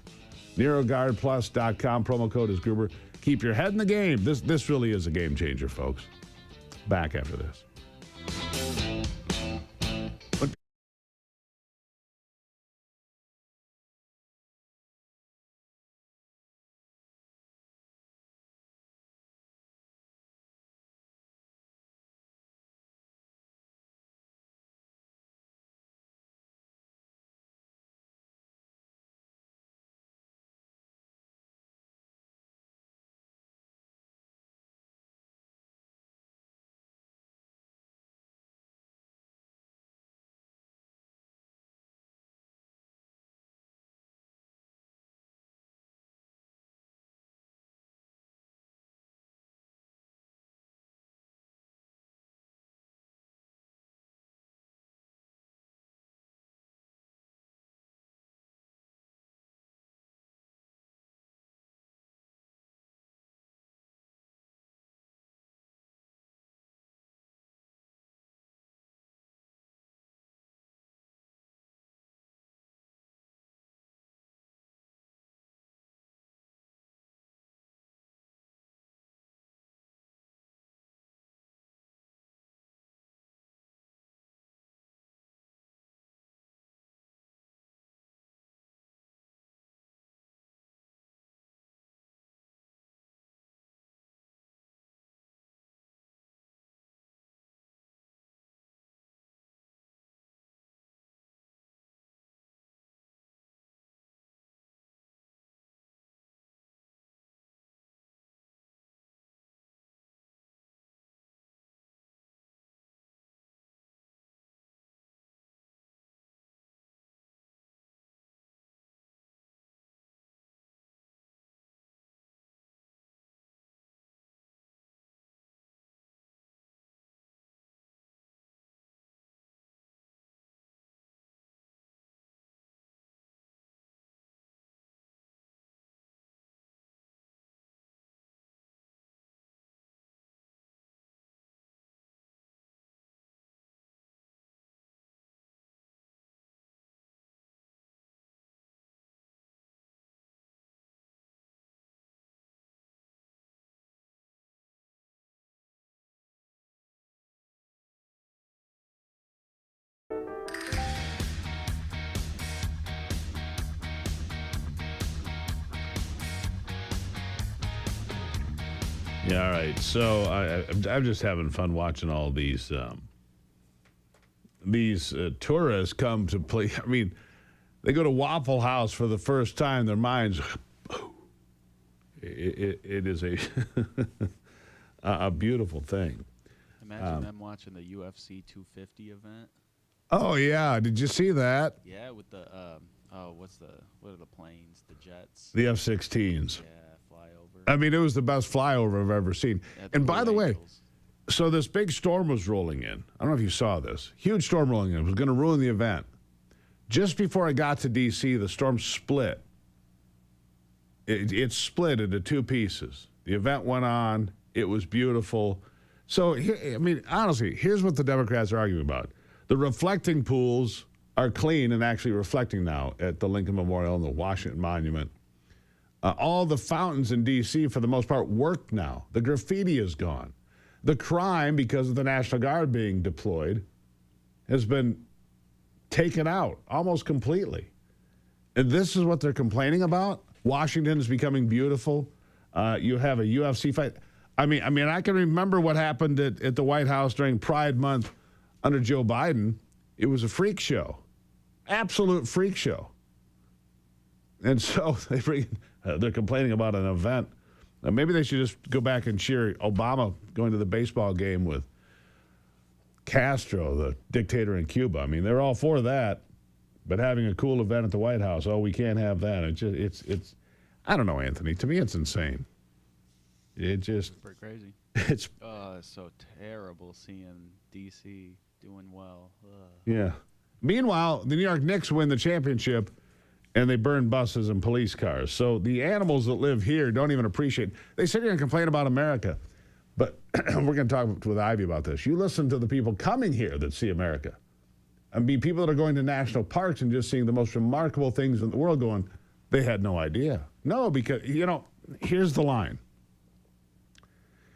NeuroGuardPlus.com. Promo code is Gruber. Keep your head in the game. This really is a game changer, folks. Back after this. Yeah, all right. So I'm just having fun watching all these tourists come to play. I mean, they go to Waffle House for the first time. Their minds, it is a a beautiful thing. Imagine them watching the UFC 250 event. Oh yeah, did you see that? Yeah, with the what are the planes? The jets. The F-16s. Yeah, flyover. I mean, it was the best flyover I've ever seen. Yeah, And by the way, Angels. so this big storm was rolling in. I don't know if you saw this. Huge storm rolling in. It was going to ruin the event. Just before I got to D.C., the storm split. It split into two pieces. The event went on. It was beautiful. So, I mean, honestly, here's what the Democrats are arguing about. The reflecting pools are clean and actually reflecting now at the Lincoln Memorial and the Washington Monument. All the fountains in D.C., for the most part, work now. The graffiti is gone. The crime, because of the National Guard being deployed, has been taken out almost completely. And this is what they're complaining about? Washington is becoming beautiful. You have a UFC fight. I mean, I can remember what happened at the White House during Pride Month under Joe Biden. It was a freak show. Absolute freak show. And so they're complaining about an event. Maybe they should just go back and cheer Obama going to the baseball game with Castro, the dictator in Cuba. I mean, they're all for that. But having a cool event at the White House, we can't have that. It's I don't know, Anthony. To me, it's insane. It just Pretty crazy. It's so terrible seeing DC doing well. yeah. Meanwhile, the New York Knicks win the championship, and they burn buses and police cars. So the animals that live here don't even appreciate. They sit here and complain about America, but we're going to talk with Ivy about this. You listen to the people coming here that see America. I mean, people that are going to national parks and just seeing the most remarkable things in the world going, they had no idea. No, because, here's the line.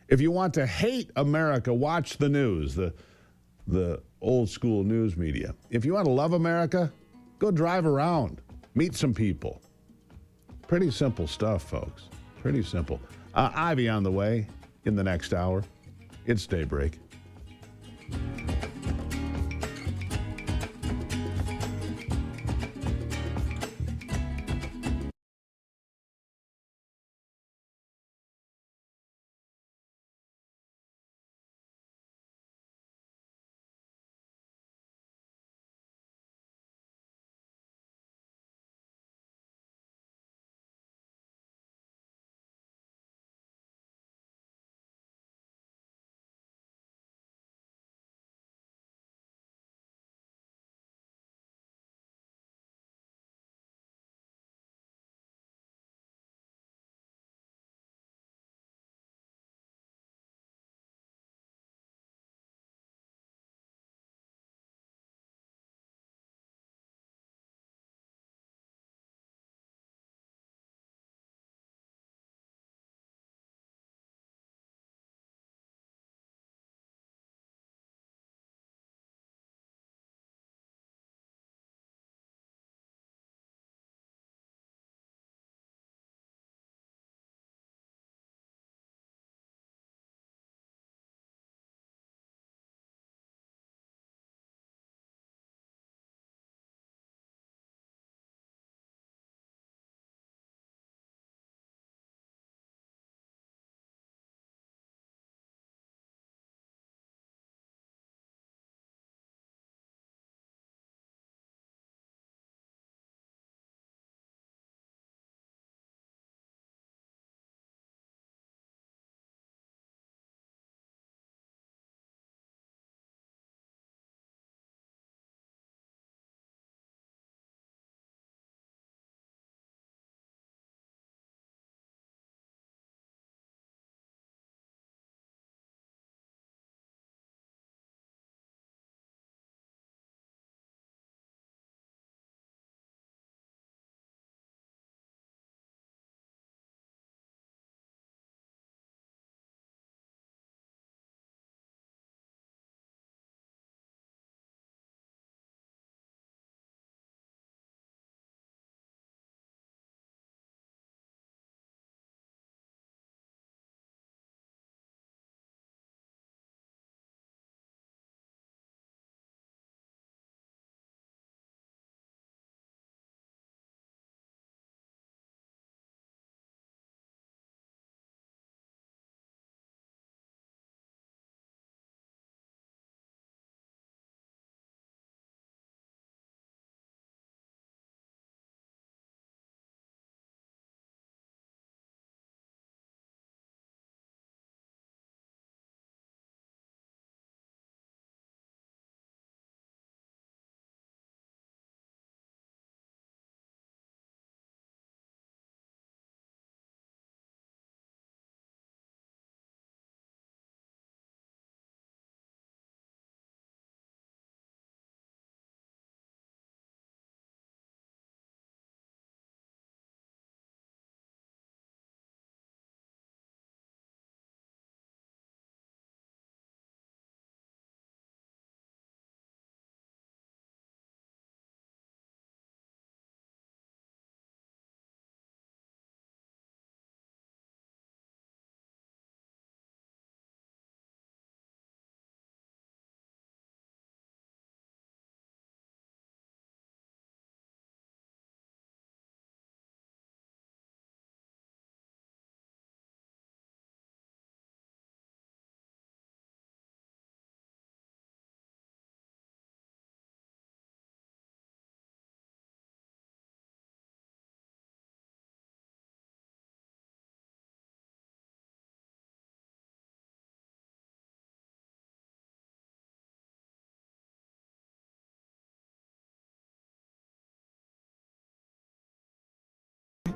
If you want to hate America, watch the news, the old school news media. If you want to love America, go drive around, meet some people. Pretty simple stuff, folks. Pretty simple. Ivy on the way in the next hour. It's Daybreak.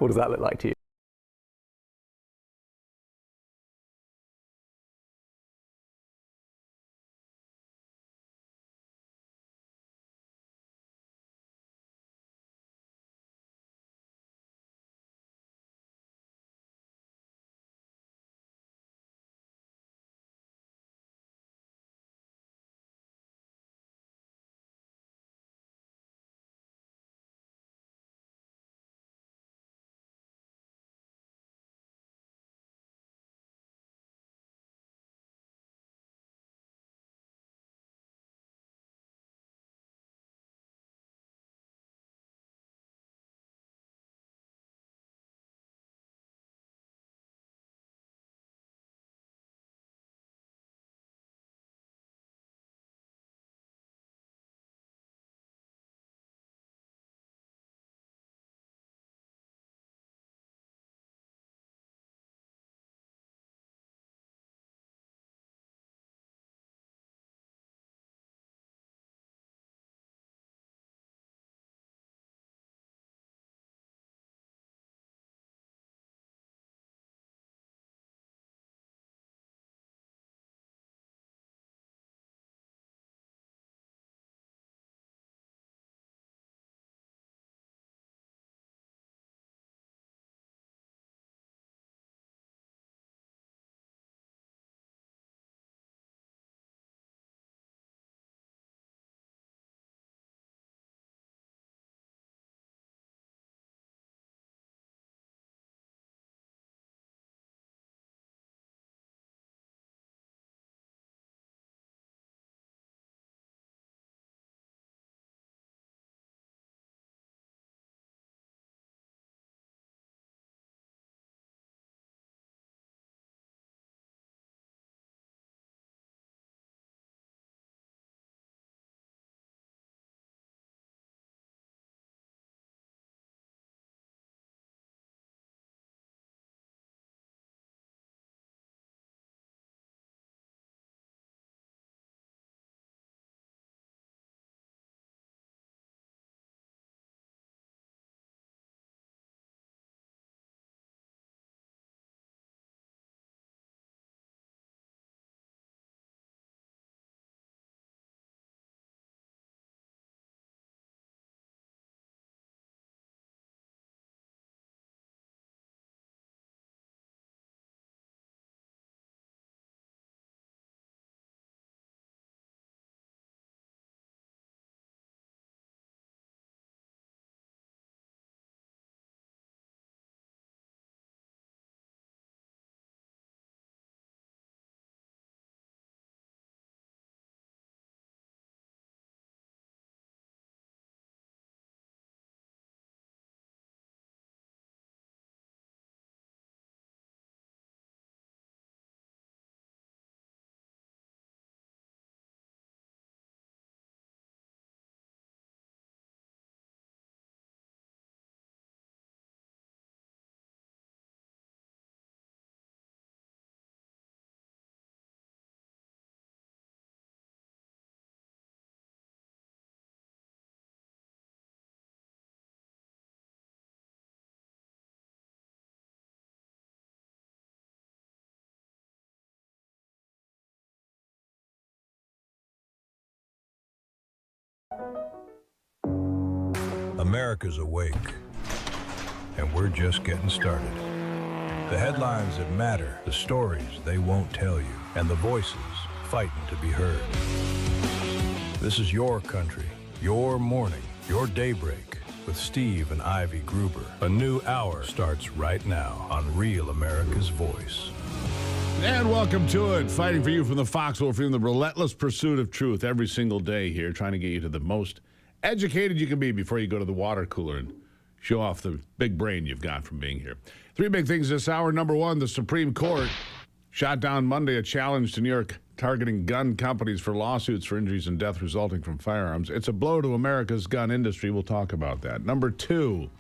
What does that look like to you? America's awake, and we're just getting started. The headlines that matter, the stories they won't tell you, and the voices fighting to be heard. This is your country, your morning, your daybreak with Steve and Ivy Gruber. A new hour starts right now on Real America's Voice. And welcome to it. Fighting for you from the Foxhole, from the relentless pursuit of truth every single day here, trying to get you to the most educated you can be before you go to the water cooler and show off the big brain you've got from being here. Three big things this hour. Number one, the Supreme Court shot down Monday a challenge to New York targeting gun companies for lawsuits for injuries and death resulting from firearms. It's a blow to America's gun industry. We'll talk about that. Number two,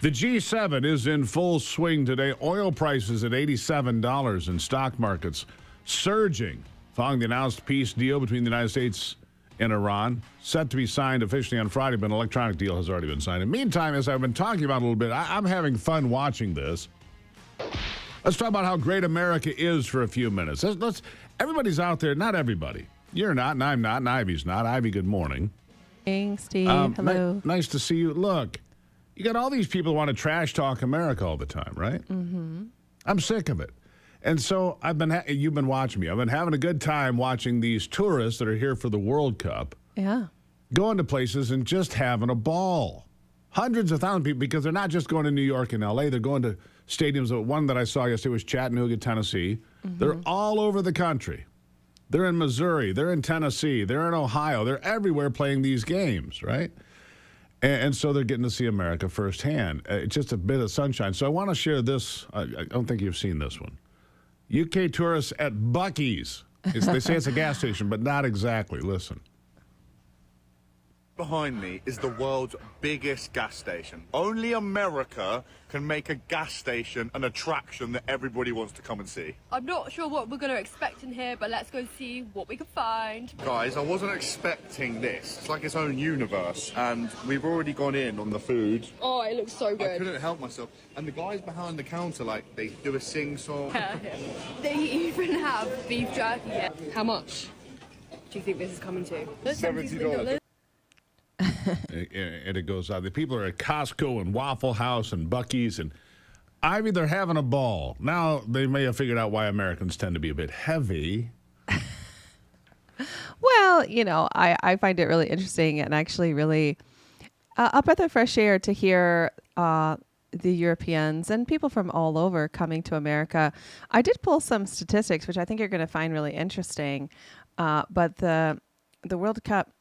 the G7 is in full swing today. Oil prices at $87 and stock markets surging following the announced peace deal between the United States in Iran, set to be signed officially on Friday, but an electronic deal has already been signed. In the meantime, as I've been talking about a little bit, I'm having fun watching this. Let's talk about how great America is for a few minutes. Everybody's out there. Not everybody. You're not, and I'm not, and Ivy's not. Ivy, good morning. Hey, Steve. Hello. Nice to see you. Look, you got all these people who want to trash talk America all the time, right? Mm-hmm. I'm sick of it. And so you've been watching me. I've been having a good time watching these tourists that are here for the World Cup. Yeah. Going to places and just having a ball. Hundreds of thousands of people, because they're not just going to New York and L.A. They're going to stadiums. One that I saw yesterday was Chattanooga, Tennessee. Mm-hmm. They're all over the country. They're in Missouri. They're in Tennessee. They're in Ohio. They're everywhere playing these games, right? And so they're getting to see America firsthand. It's just a bit of sunshine. So I want to share this. I don't think you've seen this one. UK tourists at Buc-ee's. They say it's a gas station, but not exactly. Listen. Behind me is the world's biggest gas station. Only America can make a gas station an attraction that everybody wants to come and see. I'm not sure what we're going to expect in here, but let's go see what we can find. Guys, I wasn't expecting this. It's like its own universe, and we've already gone in on the food. Oh, it looks so good. I couldn't help myself. And the guys behind the counter, like, they do a sing-song. They even have beef jerky here. How much do you think this is coming to? $70. And it goes out. The people are at Costco and Waffle House and Buc-ee's, and Ivy, they're having a ball. Now they may have figured out why Americans tend to be a bit heavy. Well, I find it really interesting and actually really a breath of fresh air to hear the Europeans and people from all over coming to America. I did pull some statistics, which I think you're going to find really interesting. But the World Cup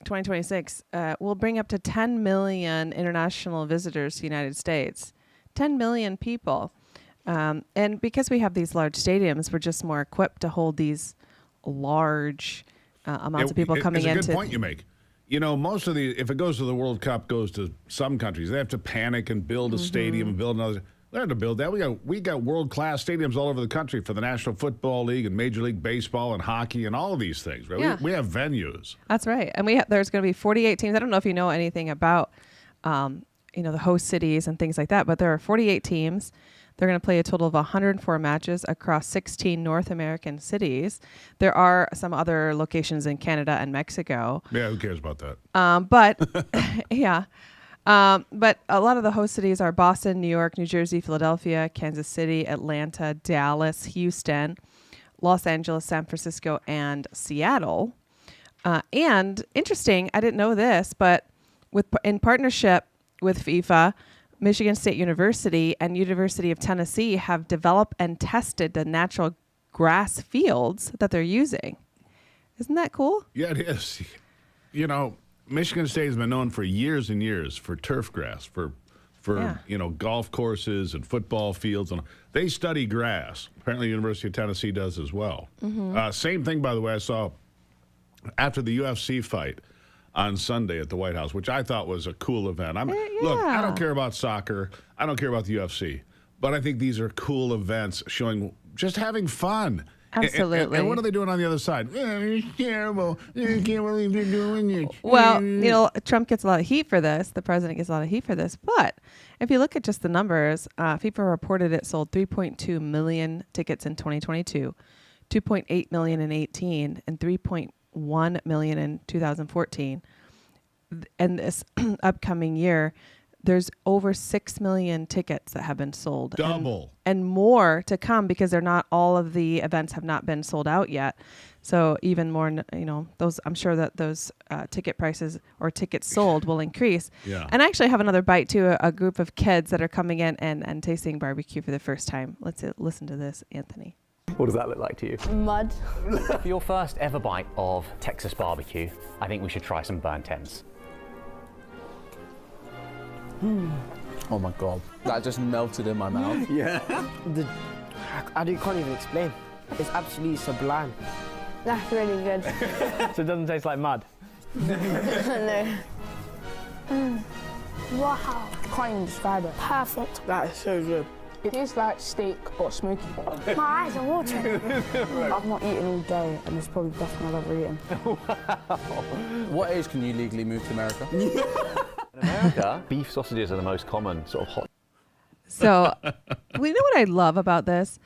2026 will bring up to 10 million international visitors to the United States. 10 million people. And because we have these large stadiums, we're just more equipped to hold these large amounts of people coming in. It's a good point you make. Most of if it goes to the World Cup, goes to some countries. They have to panic and build a stadium and build another. They have to build that. We got world-class stadiums all over the country for the National Football League and Major League Baseball and hockey and all of these things, right? Yeah. We have venues. That's right. And there's going to be 48 teams. I don't know if you know anything about, the host cities and things like that, but there are 48 teams. They're going to play a total of 104 matches across 16 North American cities. There are some other locations in Canada and Mexico. Yeah, who cares about that? But, yeah. But a lot of the host cities are Boston, New York, New Jersey, Philadelphia, Kansas City, Atlanta, Dallas, Houston, Los Angeles, San Francisco, and Seattle. And interesting, I didn't know this, but in partnership with FIFA, Michigan State University and University of Tennessee have developed and tested the natural grass fields that they're using. Isn't that cool? Yeah, it is. Michigan State has been known for years and years for turf grass, for golf courses and football fields. And they study grass. Apparently, University of Tennessee does as well. Mm-hmm. Same thing, by the way, I saw after the UFC fight on Sunday at the White House, which I thought was a cool event. Look, I don't care about soccer. I don't care about the UFC. But I think these are cool events showing just having fun. Absolutely. And what are they doing on the other side? It's terrible. I can't believe they're doing it. Well, Trump gets a lot of heat for this. The president gets a lot of heat for this. But if you look at just the numbers, FIFA reported it sold 3.2 million tickets in 2022, 2.8 million in 18, and 3.1 million in 2014. And this upcoming year, there's over 6 million tickets that have been sold. Double. And more to come because all of the events have not been sold out yet. So even more, I'm sure that those ticket prices or tickets sold will increase. Yeah. And I actually have another bite to a group of kids that are coming in and tasting barbecue for the first time. Let's listen to this, Anthony. What does that look like to you? Mud. For your first ever bite of Texas barbecue, I think we should try some burnt ends. Oh my God, that just melted in my mouth. Yeah. I can't even explain. It's absolutely sublime. That's really good. So it doesn't taste like mud? No. Wow. Can't even describe it. Perfect. That is so good. It tastes like steak but smoky. My eyes are watering. I've not eaten all day, and it's probably the best thing I've ever eaten. What age can you legally move to America? In America, beef sausages are the most common sort of hot. So, we know what I love about this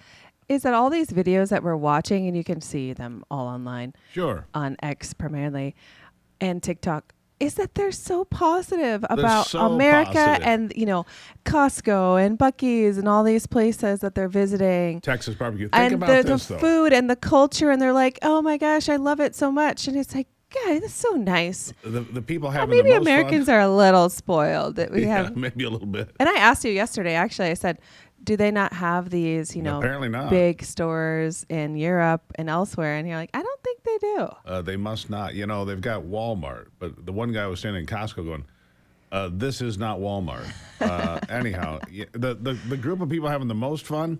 is that all these videos that we're watching, and you can see them all online. Sure. On X primarily and TikTok, is that they're so positive about so America positive. and, you know, Costco and Buc-ee's and all these places that they're visiting. Texas barbecue. Think And about the this, though. food and the culture, and they're like, oh my gosh, I love it so much. And it's like, God, that's so nice. The people having Maybe the most Americans fun. are a little spoiled that we Yeah, have. maybe a little bit. And I asked you yesterday, actually, I said, do they not have these, you know, Apparently not. big stores in Europe and elsewhere? And you're like, I don't think they do. They must not. You know, they've got Walmart, but the one guy was standing in Costco going, this is not Walmart. Anyhow, the group of people having the most fun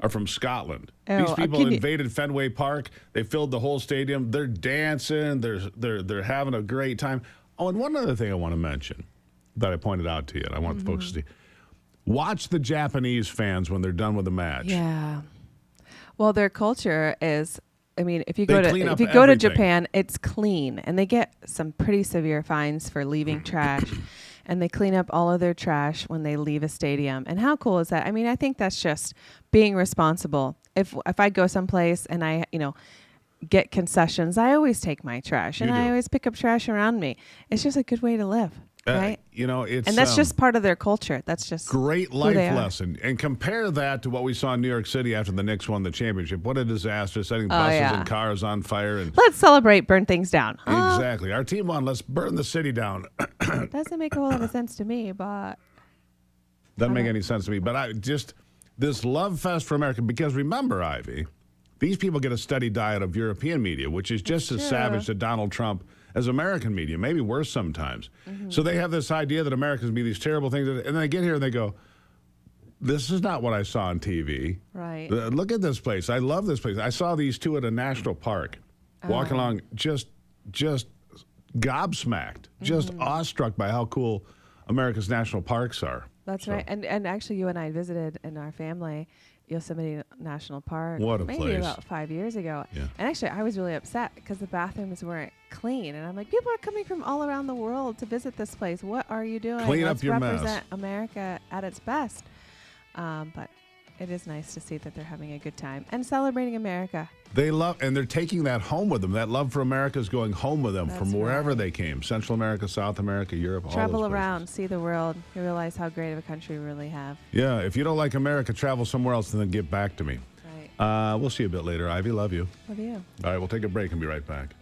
are from Scotland. Oh, These people can you- invaded Fenway Park. They filled the whole stadium. They're dancing. They're having a great time. Oh, and one other thing I want to mention that I pointed out to you, and I want the folks to see. Watch the Japanese fans when they're done with the match. Yeah. Well, their culture is, I mean, if you They go to clean up if you go to everything. Japan, it's clean, and they get some pretty severe fines for leaving trash, and they clean up all of their trash when they leave a stadium. And how cool is that? I mean, I think that's just being responsible. If I go someplace and I, you know, get concessions, I always take my trash, and You I do. always pick up trash around me. It's just a good way to live, right? You know, it's And that's just part of their culture. That's just great who life they are. lesson. And compare that to what we saw in New York City after the Knicks won the championship. What a disaster, setting buses yeah. and cars on fire. And Let's celebrate, burn things down. Huh? exactly. Our team won. Let's burn the city down. Doesn't make a whole lot of sense to me, but Doesn't make any sense to me. But I just, this love fest for America, because remember, Ivy, these people get a steady diet of European media, which is just as true. savage to Donald Trump as American media, maybe worse sometimes. So they have this idea that Americans be these terrible things, and then they get here and they go, this is not what I saw on TV. Right. Look at this place. I love this place. I saw these two at a national park, walking along, just gobsmacked, just awestruck by how cool America's national parks are. that's right. And actually, you and I visited in our family Yosemite National Park. What a maybe place. about 5 years ago. Yeah. And actually, I was really upset because the bathrooms weren't clean. And I'm like, people are coming from all around the world to visit this place. What are you doing? Clean up Let's your mess. represent America at its best. But it is nice to see that they're having a good time and celebrating America. They love, and they're taking that home with them. That love for America is going home with them That's from wherever right. they came. Central America, South America, Europe, all Travel those places. around, see the world. You realize how great of a country we really have. Yeah, if you don't like America, travel somewhere else and then get back to me. Right. We'll see you a bit later, Ivy. Love you. Love you. All right, we'll take a break and be right back.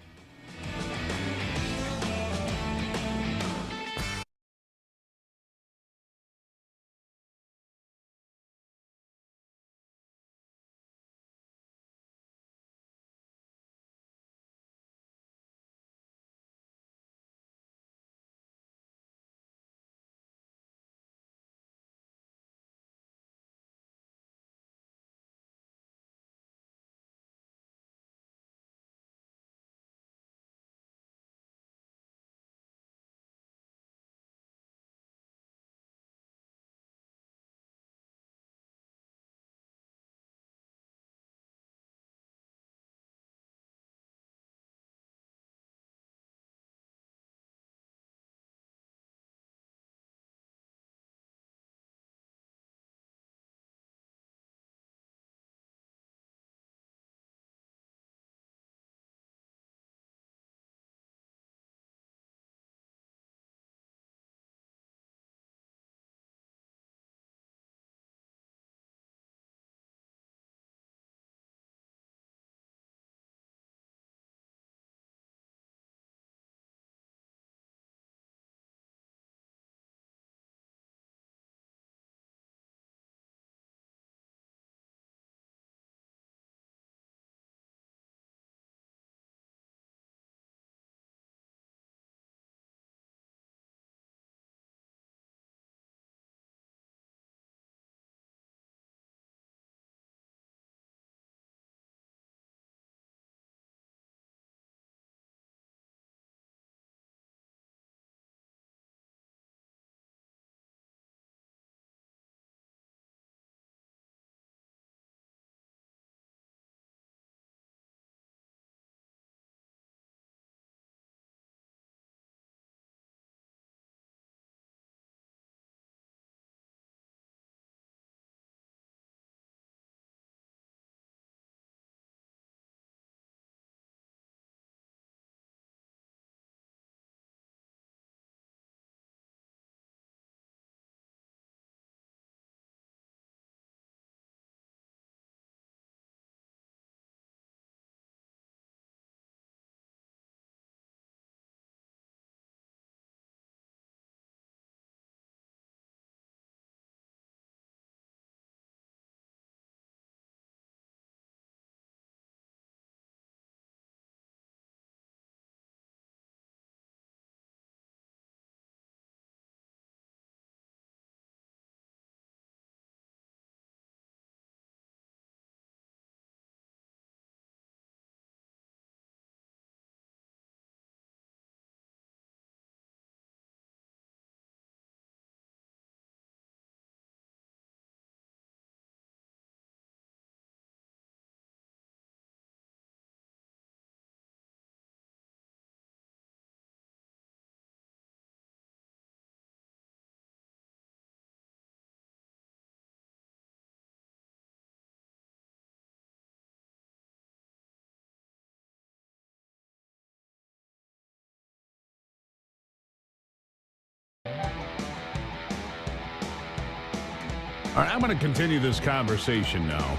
All right, I'm going to continue this conversation now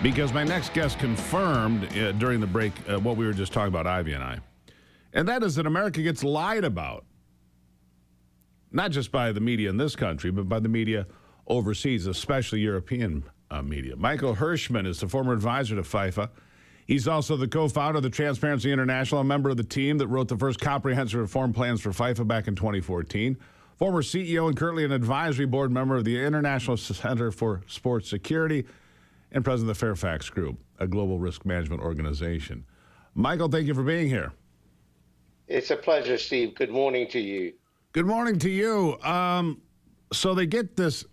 because my next guest confirmed during the break what we were just talking about, Ivy and I. And that is that America gets lied about. Not just by the media in this country, but by the media overseas, especially European media. Michael Hirschman is the former advisor to FIFA. He's also the co-founder of the Transparency International, a member of the team that wrote the first comprehensive reform plans for FIFA back in 2014. Former CEO and currently an advisory board member of the International Center for Sports Security and president of the Fairfax Group, a global risk management organization. Michael, thank you for being here. It's a pleasure, Steve. Good morning to you. Good morning to you. So they get this,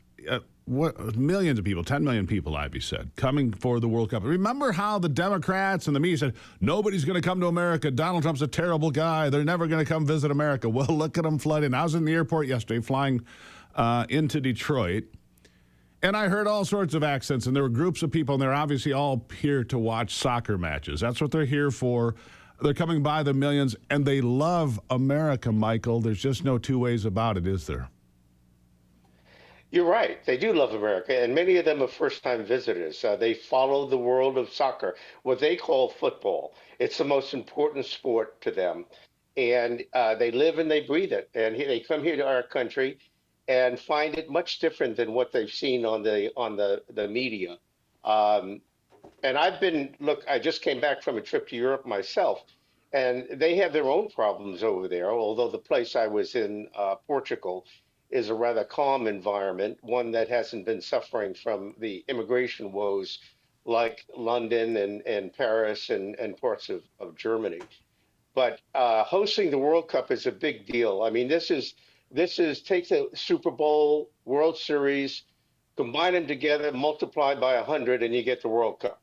millions of people, 10 million people, Ivy said, coming for the World Cup. Remember how the Democrats and the media said, nobody's going to come to America. Donald Trump's a terrible guy. They're never going to come visit America. Well, look at them flooding. I was in the airport yesterday flying into Detroit, and I heard all sorts of accents, and there were groups of people, and they're obviously all here to watch soccer matches. That's what they're here for. They're coming by the millions, and they love America, Michael. There's just no two ways about it, is there? You're right. They do love America, and many of them are first-time visitors. They follow the world of soccer, what they call football. It's the most important sport to them, and they live and they breathe it. And they come here to our country and find it much different than what they've seen on the media. And I just came back from a trip to Europe myself, and they have their own problems over there, although the place I was in, Portugal, is a rather calm environment, one that hasn't been suffering from the immigration woes like London and Paris and parts of Germany. But hosting the World Cup is a big deal. I mean, this is take the Super Bowl, World Series, combine them together, multiply by 100, and you get the World Cup.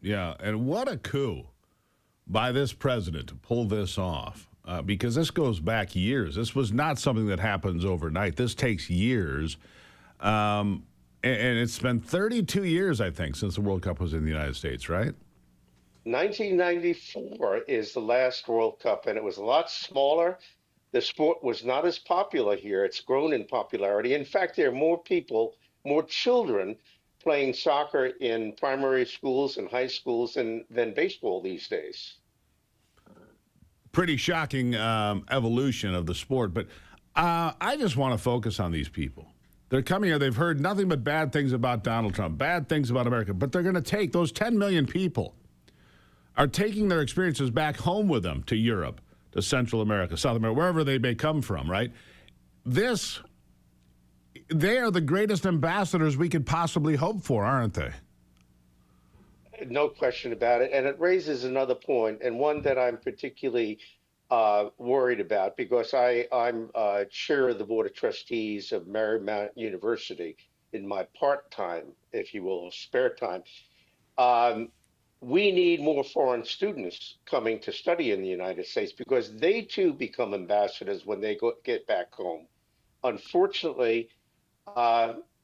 Yeah, and what a coup by this president to pull this off, because this goes back years. This was not something that happens overnight. This takes years, and it's been 32 years, I think, since the World Cup was in the United States, right? 1994 is the last World Cup, and it was a lot smaller. The sport was not as popular here. It's grown in popularity. In fact, there are more people, more children playing soccer in primary schools and high schools than baseball these days. Pretty shocking evolution of the sport. But I just want to focus on these people. They're coming here. They've heard nothing but bad things about Donald Trump, bad things about America. But they're going to take those 10 million people are taking their experiences back home with them to Europe, to Central America, South America, wherever they may come from, right? They are the greatest ambassadors we could possibly hope for, aren't they? No question about it. And it raises another point, and one that I'm particularly worried about, because I'm chair of the Board of Trustees of Marymount University in my part-time, if you will, spare time. We need more foreign students coming to study in the United States because they too become ambassadors when they get back home. Unfortunately,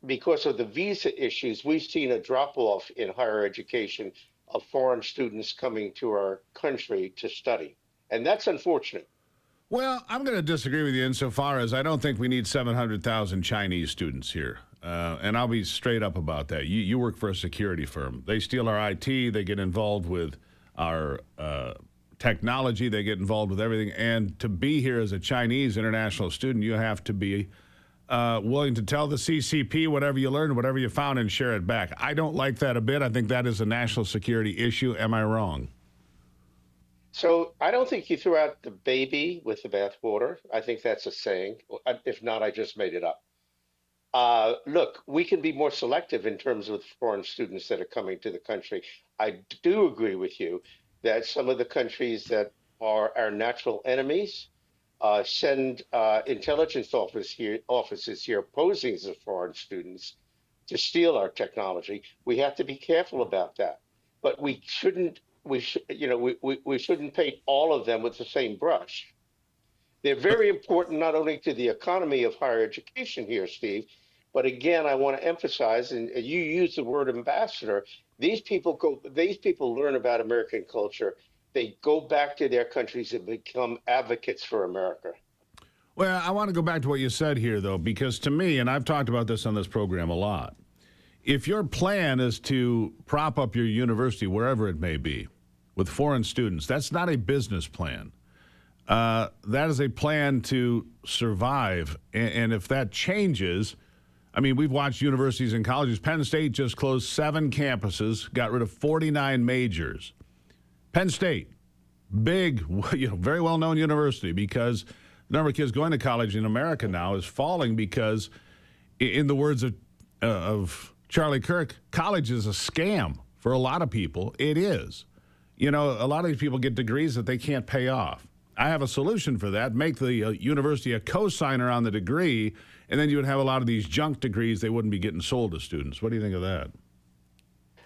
because of the visa issues, we've seen a drop-off in higher education of foreign students coming to our country to study. And that's unfortunate. Well, I'm going to disagree with you insofar as I don't think we need 700,000 Chinese students here. And I'll be straight up about that. You work for a security firm. They steal our IT. They get involved with our technology. They get involved with everything. And to be here as a Chinese international student, you have to be willing to tell the CCP whatever you learned, whatever you found, and share it back. I don't like that a bit. I think that is a national security issue. Am I wrong? So I don't think you threw out the baby with the bathwater. I think that's a saying. If not, I just made it up. Look, we can be more selective in terms of foreign students that are coming to the country. I do agree with you that some of the countries that are our natural enemies send intelligence offices here posing as foreign students to steal our technology. We have to be careful about that. But we shouldn't paint all of them with the same brush. They're very important not only to the economy of higher education here, Steve, but again, I want to emphasize, and you use the word ambassador, these people learn about American culture. They go back to their countries and become advocates for America. Well, I want to go back to what you said here, though, because to me, and I've talked about this on this program a lot, If your plan is to prop up your university, wherever it may be, with foreign students, that's not a business plan. That is a plan to survive. And if that changes, I mean, we've watched universities and colleges. Penn State just closed 7 campuses, got rid of 49 majors. Penn State, big, very well-known university, because the number of kids going to college in America now is falling because, in the words of Charlie Kirk, college is a scam for a lot of people. It is. A lot of these people get degrees that they can't pay off. I have a solution for that. Make the university a co-signer on the degree, and then you would have a lot of these junk degrees. They wouldn't be getting sold to students. What do you think of that?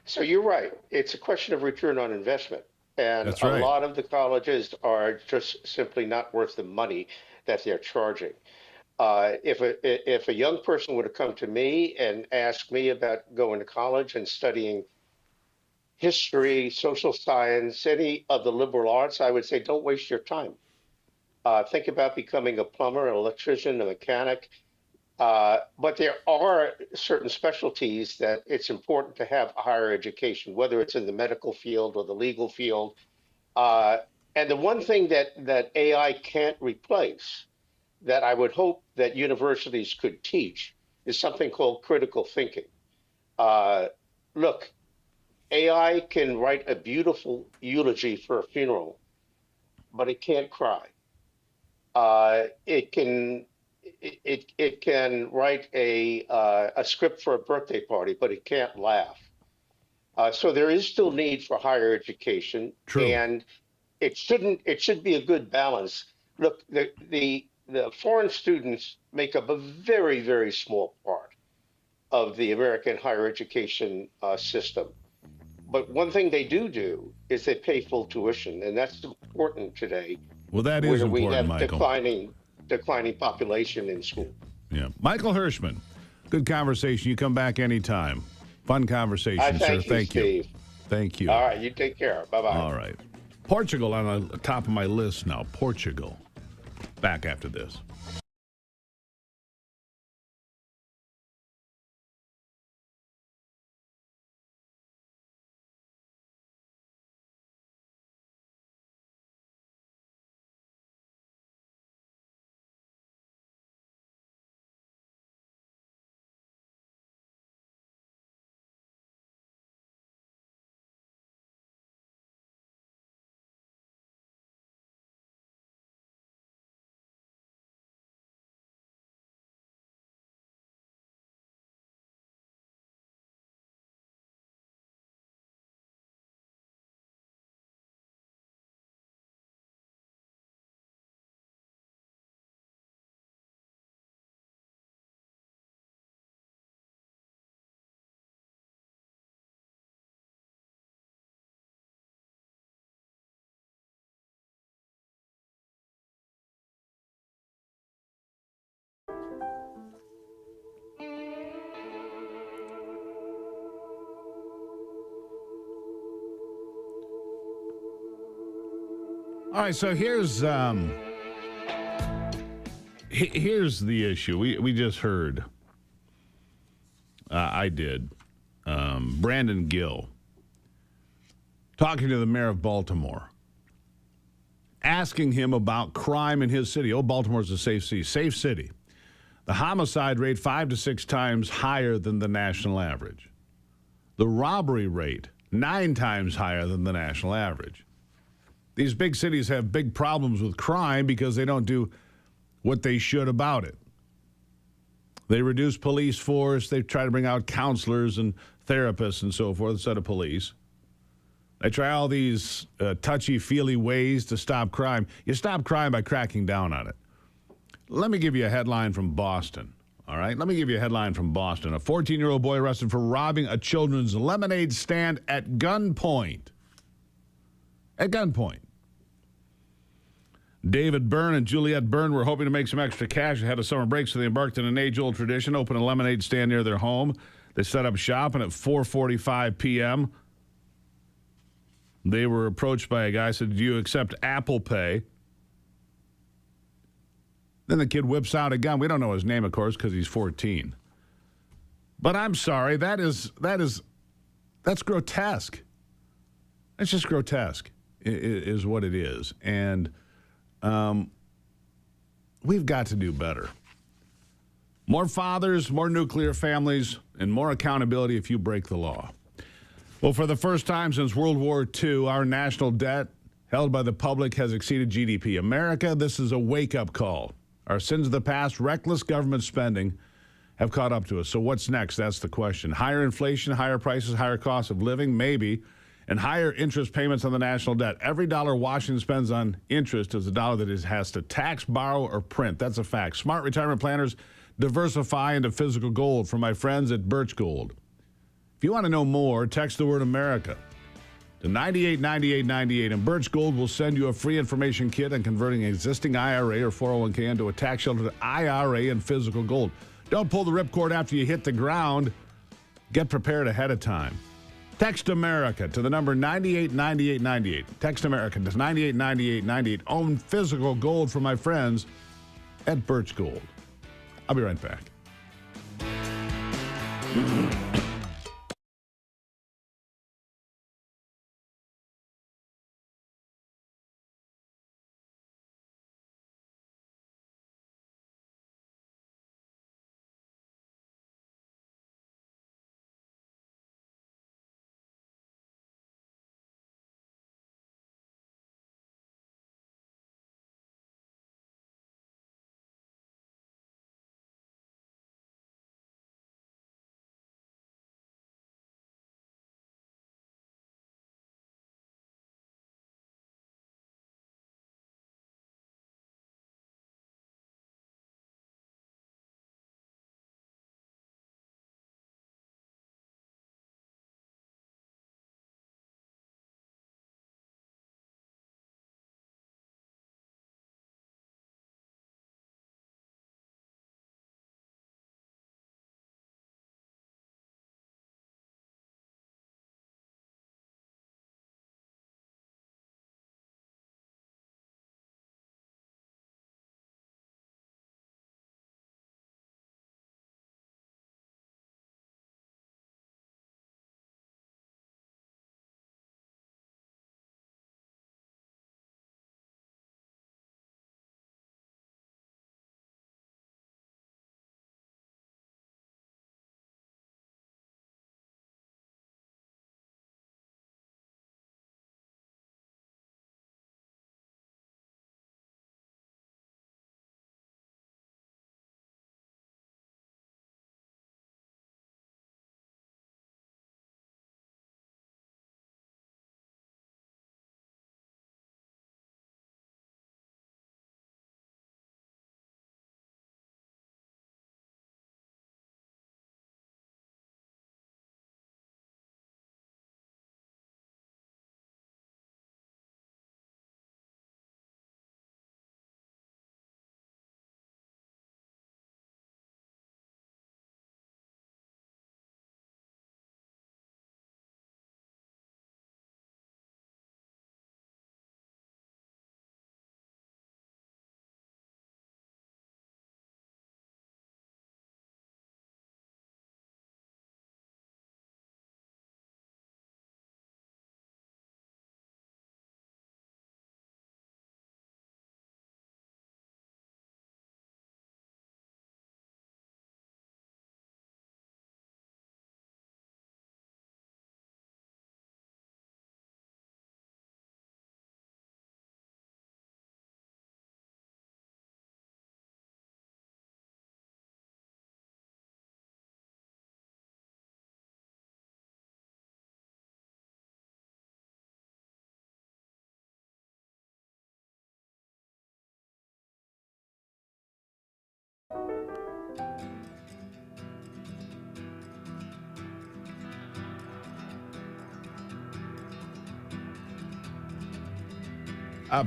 So you're right. It's a question of return on investment. And That's right. A lot of the colleges are just simply not worth the money that they're charging. If a young person were to come to me and ask me about going to college and studying history, social science, any of the liberal arts, I would say don't waste your time. Think about becoming a plumber, an electrician, a mechanic. But there are certain specialties that it's important to have higher education, whether it's in the medical field or the legal field. And the one thing that AI can't replace, that I would hope that universities could teach, is something called critical thinking. Look, AI can write a beautiful eulogy for a funeral, but it can't cry. It can write a script for a birthday party, but it can't laugh. So there is still need for higher education. True. And it should be a good balance. Look, the foreign students make up a very, very small part of the American higher education system. But one thing they do is they pay full tuition, and that's important today. Well, that is important, we have Michael. declining population in school. Yeah. Michael Hirschman, good conversation. You come back anytime. Fun conversation, sir. Thank you, Steve. Thank you. All right, you take care. Bye-bye. All right. Portugal on the top of my list now. Portugal. Back after this. All right, so here's the issue. We just heard. I did. Brandon Gill talking to the mayor of Baltimore, asking him about crime in his city. Oh, Baltimore's a safe city. Safe city. The homicide rate 5 to 6 times higher than the national average. The robbery rate 9 times higher than the national average. These big cities have big problems with crime because they don't do what they should about it. They reduce police force. They try to bring out counselors and therapists and so forth instead of police. They try all these touchy-feely ways to stop crime. You stop crime by cracking down on it. Let me give you a headline from Boston. All right? Let me give you a headline from Boston. A 14-year-old boy arrested for robbing a children's lemonade stand at gunpoint. At gunpoint. David Byrne and Juliette Byrne were hoping to make some extra cash ahead of summer break, so they embarked on an age-old tradition, opened a lemonade stand near their home. They set up shop, and at 4:45 p.m., they were approached by a guy who said, "Do you accept Apple Pay?" Then the kid whips out a gun. We don't know his name, of course, because he's 14. But I'm sorry, that's grotesque. That's just grotesque, is what it is. And we've got to do better. More fathers, more nuclear families, and more accountability if you break the law. Well, for the first time since World War II, our national debt held by the public has exceeded GDP. America, this is a wake-up call. Our sins of the past, reckless government spending, have caught up to us. So what's next? That's the question. Higher inflation, higher prices, higher cost of living, maybe, and higher interest payments on the national debt. Every dollar Washington spends on interest is a dollar that it has to tax, borrow, or print. That's a fact. Smart retirement planners diversify into physical gold from my friends at Birch Gold. If you want to know more, text the word America to 989898, and Birch Gold will send you a free information kit on converting an existing IRA or 401k into a tax-sheltered IRA and physical gold. Don't pull the ripcord after you hit the ground. Get prepared ahead of time. Text America to the number 989898. Text America to 989898. Own physical gold from my friends at Birch Gold. I'll be right back.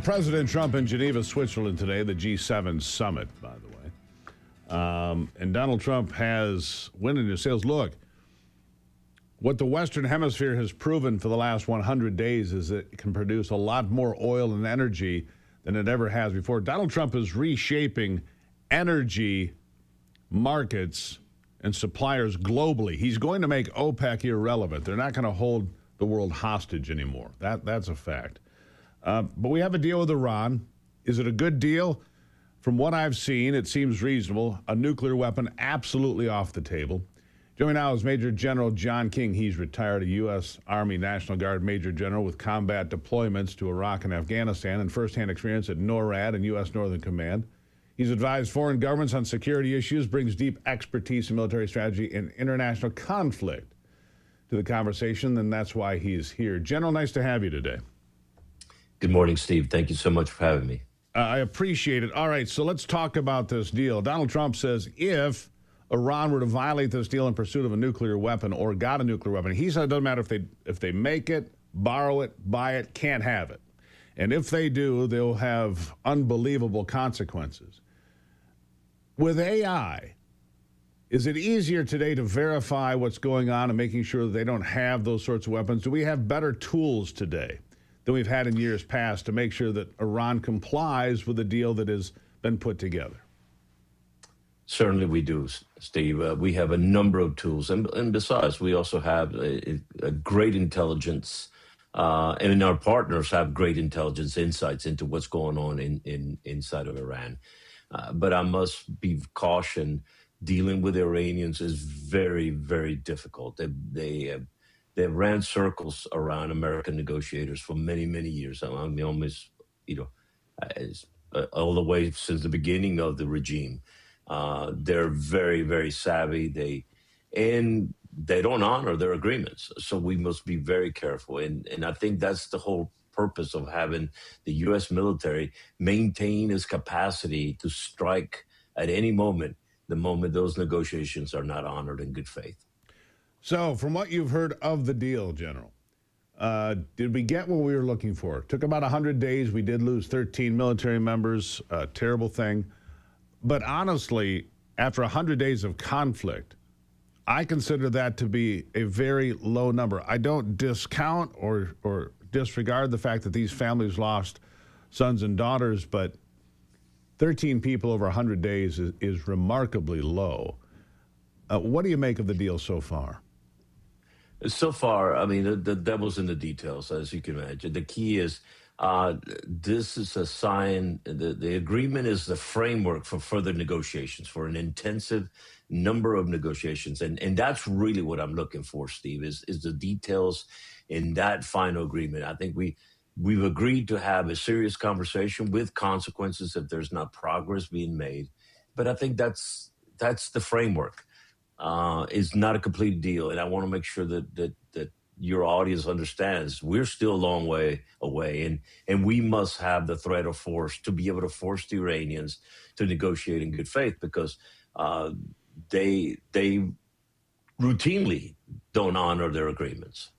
President Trump in Geneva, Switzerland today, the G7 summit, by the way. And Donald Trump has winning his sales. Look, what the Western Hemisphere has proven for the last 100 days is that it can produce a lot more oil and energy than it ever has before. Donald Trump is reshaping energy markets and suppliers globally. He's going to make OPEC irrelevant. They're not going to hold the world hostage anymore. That's a fact. But we have a deal with Iran. Is it a good deal? From what I've seen, it seems reasonable. A nuclear weapon absolutely off the table. Joining me now is Major General John King. He's retired, a U.S. Army National Guard Major General with combat deployments to Iraq and Afghanistan and firsthand experience at NORAD and U.S. Northern Command. He's advised foreign governments on security issues, brings deep expertise in military strategy and international conflict to the conversation, and that's why he's here. General, nice to have you today. Good morning, Steve. Thank you so much for having me. I appreciate it. All right, so let's talk about this deal. Donald Trump says if Iran were to violate this deal in pursuit of a nuclear weapon or got a nuclear weapon, he said it doesn't matter if they make it, borrow it, buy it, can't have it. And if they do, they'll have unbelievable consequences. With AI, is it easier today to verify what's going on and making sure that they don't have those sorts of weapons? Do we have better tools today than we've had in years past to make sure that Iran complies with the deal that has been put together? Certainly we do, Steve. We have a number of tools. And besides, we also have a great intelligence, and our partners have great intelligence insights into what's going on inside of Iran. But I must be cautioned, dealing with Iranians is very, very difficult. They ran circles around American negotiators for many, many years. I mean, almost, all the way since the beginning of the regime. They're very, very savvy. They don't honor their agreements. So we must be very careful. And I think that's the whole purpose of having the U.S. military maintain its capacity to strike at any moment, the moment those negotiations are not honored in good faith. So from what you've heard of the deal, General, did we get what we were looking for? It took about 100 days. We did lose 13 military members, a terrible thing. But honestly, after 100 days of conflict, I consider that to be a very low number. I don't discount or disregard the fact that these families lost sons and daughters, but 13 people over 100 days is remarkably low. What do you make of the deal so far? So far, I mean, the devil's in the details, as you can imagine. The key is this is a sign, the agreement is the framework for further negotiations, for an intensive number of negotiations. And that's really what I'm looking for, Steve, is the details in that final agreement. I think we've agreed to have a serious conversation with consequences if there's not progress being made. But I think that's the framework. It's not a complete deal. And I want to make sure that your audience understands we're still a long way away, and we must have the threat of force to be able to force the Iranians to negotiate in good faith, because they routinely don't honor their agreements.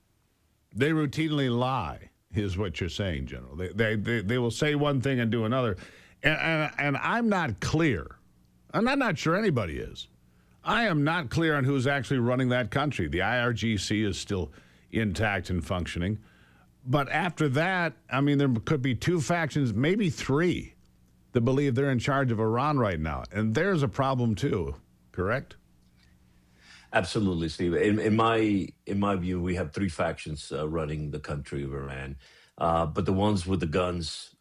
They routinely lie, is what you're saying, General. They will say one thing and do another, and I'm not clear. I'm not sure anybody is. I am not clear on who's actually running that country. The IRGC is still intact and functioning. But after that, I mean, there could be two factions, maybe three, that believe they're in charge of Iran right now. And there's a problem too, correct? Absolutely, Steve. In my view, we have three factions running the country of Iran. But the ones with the guns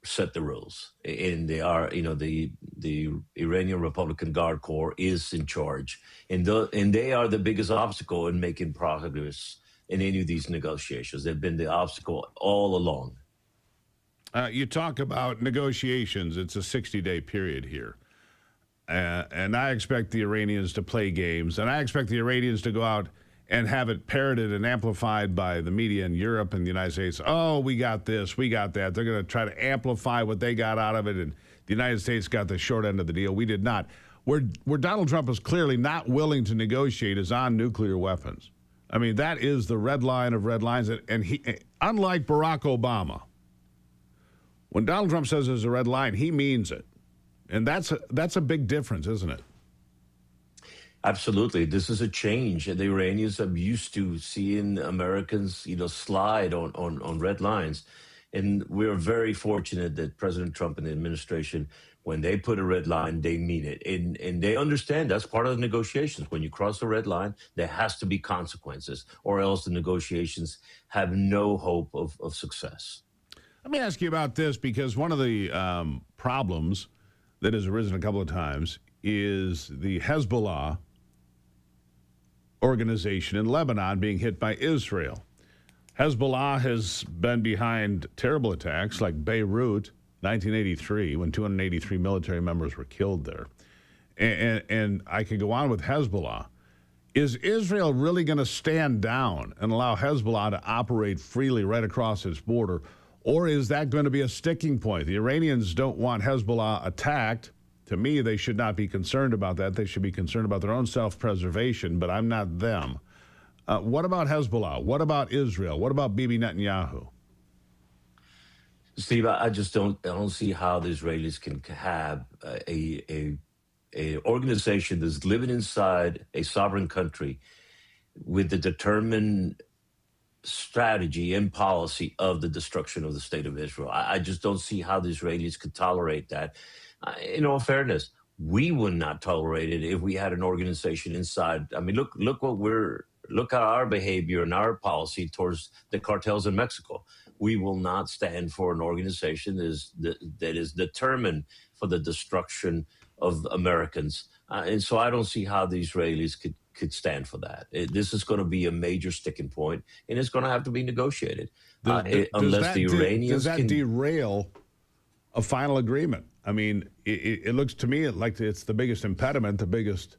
set the rules. And they are, the Iranian Republican Guard Corps is in charge. And they are the biggest obstacle in making progress in any of these negotiations. They've been the obstacle all along. You talk about negotiations. It's a 60-day period here. And I expect the Iranians to play games. And I expect the Iranians to go out and have it parroted and amplified by the media in Europe and the United States. Oh, we got this, we got that. They're going to try to amplify what they got out of it. And the United States got the short end of the deal. We did not. Where Donald Trump is clearly not willing to negotiate is on nuclear weapons. I mean, that is the red line of red lines. And he, unlike Barack Obama, when Donald Trump says there's a red line, he means it. And that's a big difference, isn't it? Absolutely. This is a change. The Iranians are used to seeing Americans, slide on red lines. And we're very fortunate that President Trump and the administration, when they put a red line, they mean it. And they understand that's part of the negotiations. When you cross the red line, there has to be consequences, or else the negotiations have no hope of success. Let me ask you about this, because one of the problems that has arisen a couple of times is the Hezbollah organization in Lebanon being hit by Israel. Hezbollah has been behind terrible attacks like Beirut, 1983, when 283 military members were killed there. And I could go on with Hezbollah. Is Israel really going to stand down and allow Hezbollah to operate freely right across its border? Or is that going to be a sticking point? The Iranians don't want Hezbollah attacked. To me, they should not be concerned about that. They should be concerned about their own self-preservation, but I'm not them. What about Hezbollah? What about Israel? What about Bibi Netanyahu? Steve, I just don't see how the Israelis can have a organization that's living inside a sovereign country with the determined strategy and policy of the destruction of the state of Israel. I just don't see how the Israelis could tolerate that. In all fairness, we would not tolerate it if we had an organization inside. I mean, look at our behavior and our policy towards the cartels in Mexico. We will not stand for an organization that is determined for the destruction of Americans. And so I don't see how the Israelis could stand for that. This is going to be a major sticking point, and it's going to have to be negotiated. Unless the Iranians does that derail a final agreement? I mean, it looks to me like it's the biggest impediment, the biggest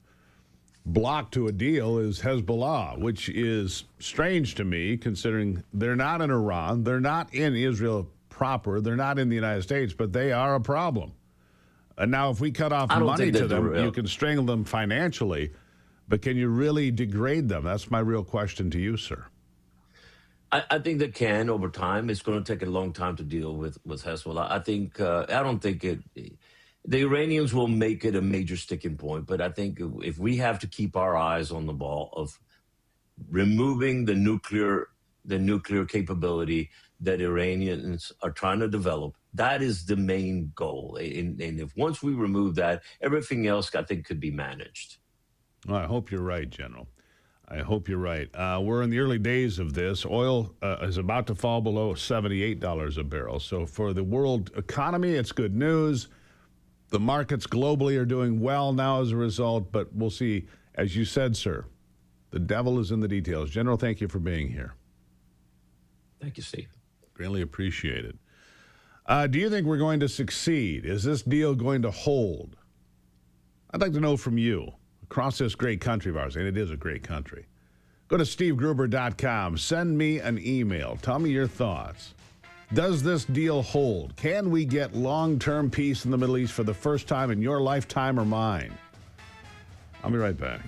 block to a deal is Hezbollah, which is strange to me considering they're not in Iran, they're not in Israel proper, they're not in the United States, but they are a problem. And now if we cut off money to them, you can strangle them financially, but can you really degrade them? That's my real question to you, sir. I think they can over time. It's going to take a long time to deal with Hezbollah. I don't think the Iranians will make it a major sticking point, but I think if we have to keep our eyes on the ball of removing the nuclear capability that Iranians are trying to develop, that is the main goal. And if once we remove that, everything else I think could be managed. Well, I hope you're right, General. I hope you're right. We're in the early days of this. Oil is about to fall below $78 a barrel. So for the world economy, it's good news. The markets globally are doing well now as a result, but we'll see. As you said, sir, the devil is in the details. General, thank you for being here. Thank you, Steve. Really appreciate it. Do you think we're going to succeed? Is this deal going to hold? I'd like to know from you across this great country of ours, and it is a great country. Go to stevegruber.com. Send me an email. Tell me your thoughts. Does this deal hold? Can we get long-term peace in the Middle East for the first time in your lifetime or mine? I'll be right back.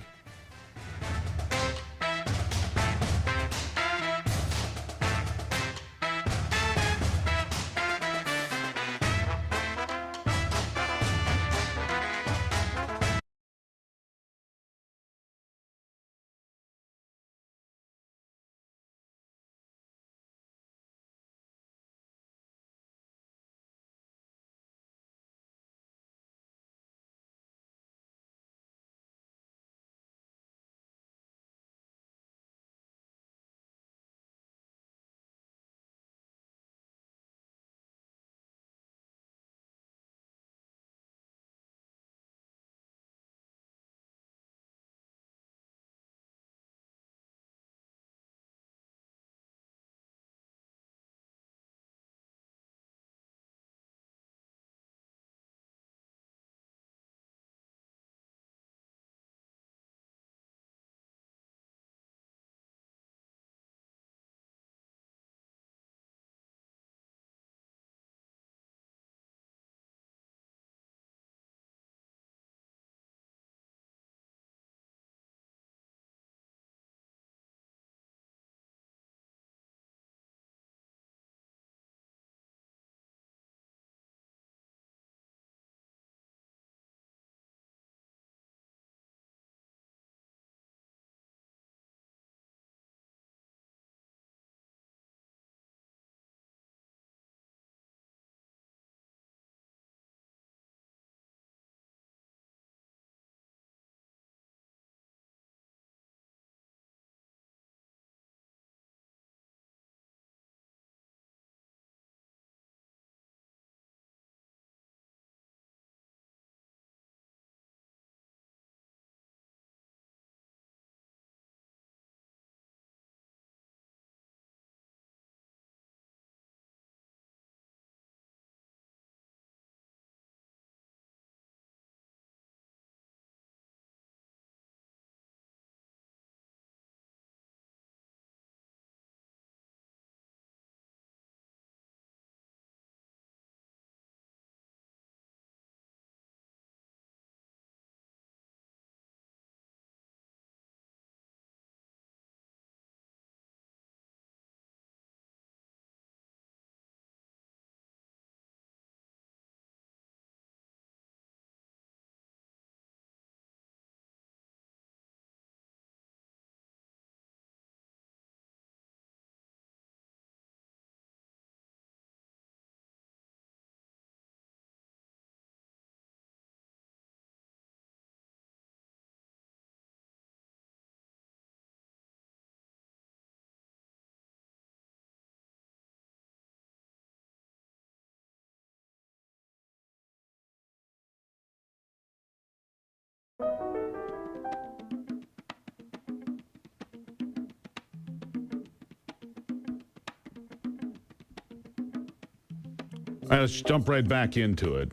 right, let's jump right back into it.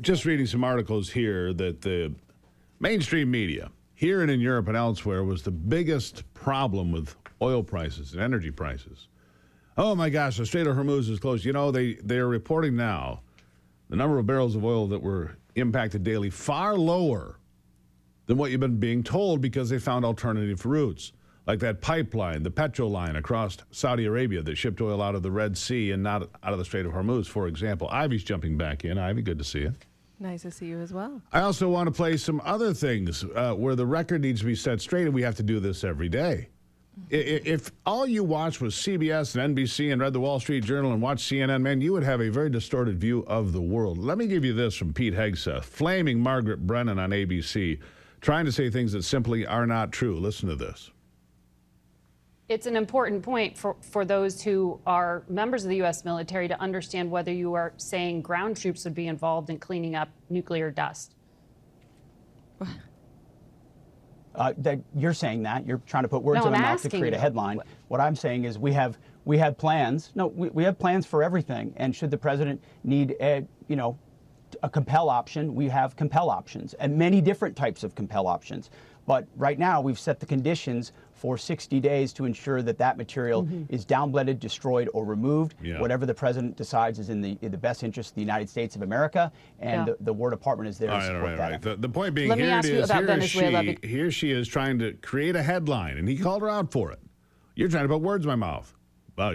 Just reading some articles here that the mainstream media here and in Europe and elsewhere was the biggest problem with oil prices and energy prices. Oh my gosh, the Strait of Hormuz is closed. You know, they are reporting now the number of barrels of oil that were impacted daily far lower than what you've been being told because they found alternative routes, like that pipeline, the Petro line across Saudi Arabia that shipped oil out of the Red Sea and not out of the Strait of Hormuz, for example. Ivy's jumping back in. Ivy, good to see you. Nice to see you as well. I also want to play some other things where the record needs to be set straight, and we have to do this every day. If all you watched was CBS and NBC and read the Wall Street Journal and watched CNN, man, you would have a very distorted view of the world. Let me give you this from Pete Hegseth, flaming Margaret Brennan on ABC, trying to say things that simply are not true. Listen to this. It's an important point for those who are members of the U.S. military to understand whether you are saying ground troops would be involved in cleaning up nuclear dust. That you're saying that. You're trying to put words in my mouth to create a headline. What I'm saying is we have plans. No, we have plans for everything. And should the president need a compel option, we have compel options and many different types of compel options. But right now, we've set the conditions for 60 days to ensure that material is downblended, destroyed, or removed. Yeah. Whatever the president decides is in the best interest of the United States of America, and the War Department is there to support that. The point being, here she is trying to create a headline, and he called her out for it. You're trying to put words in my mouth.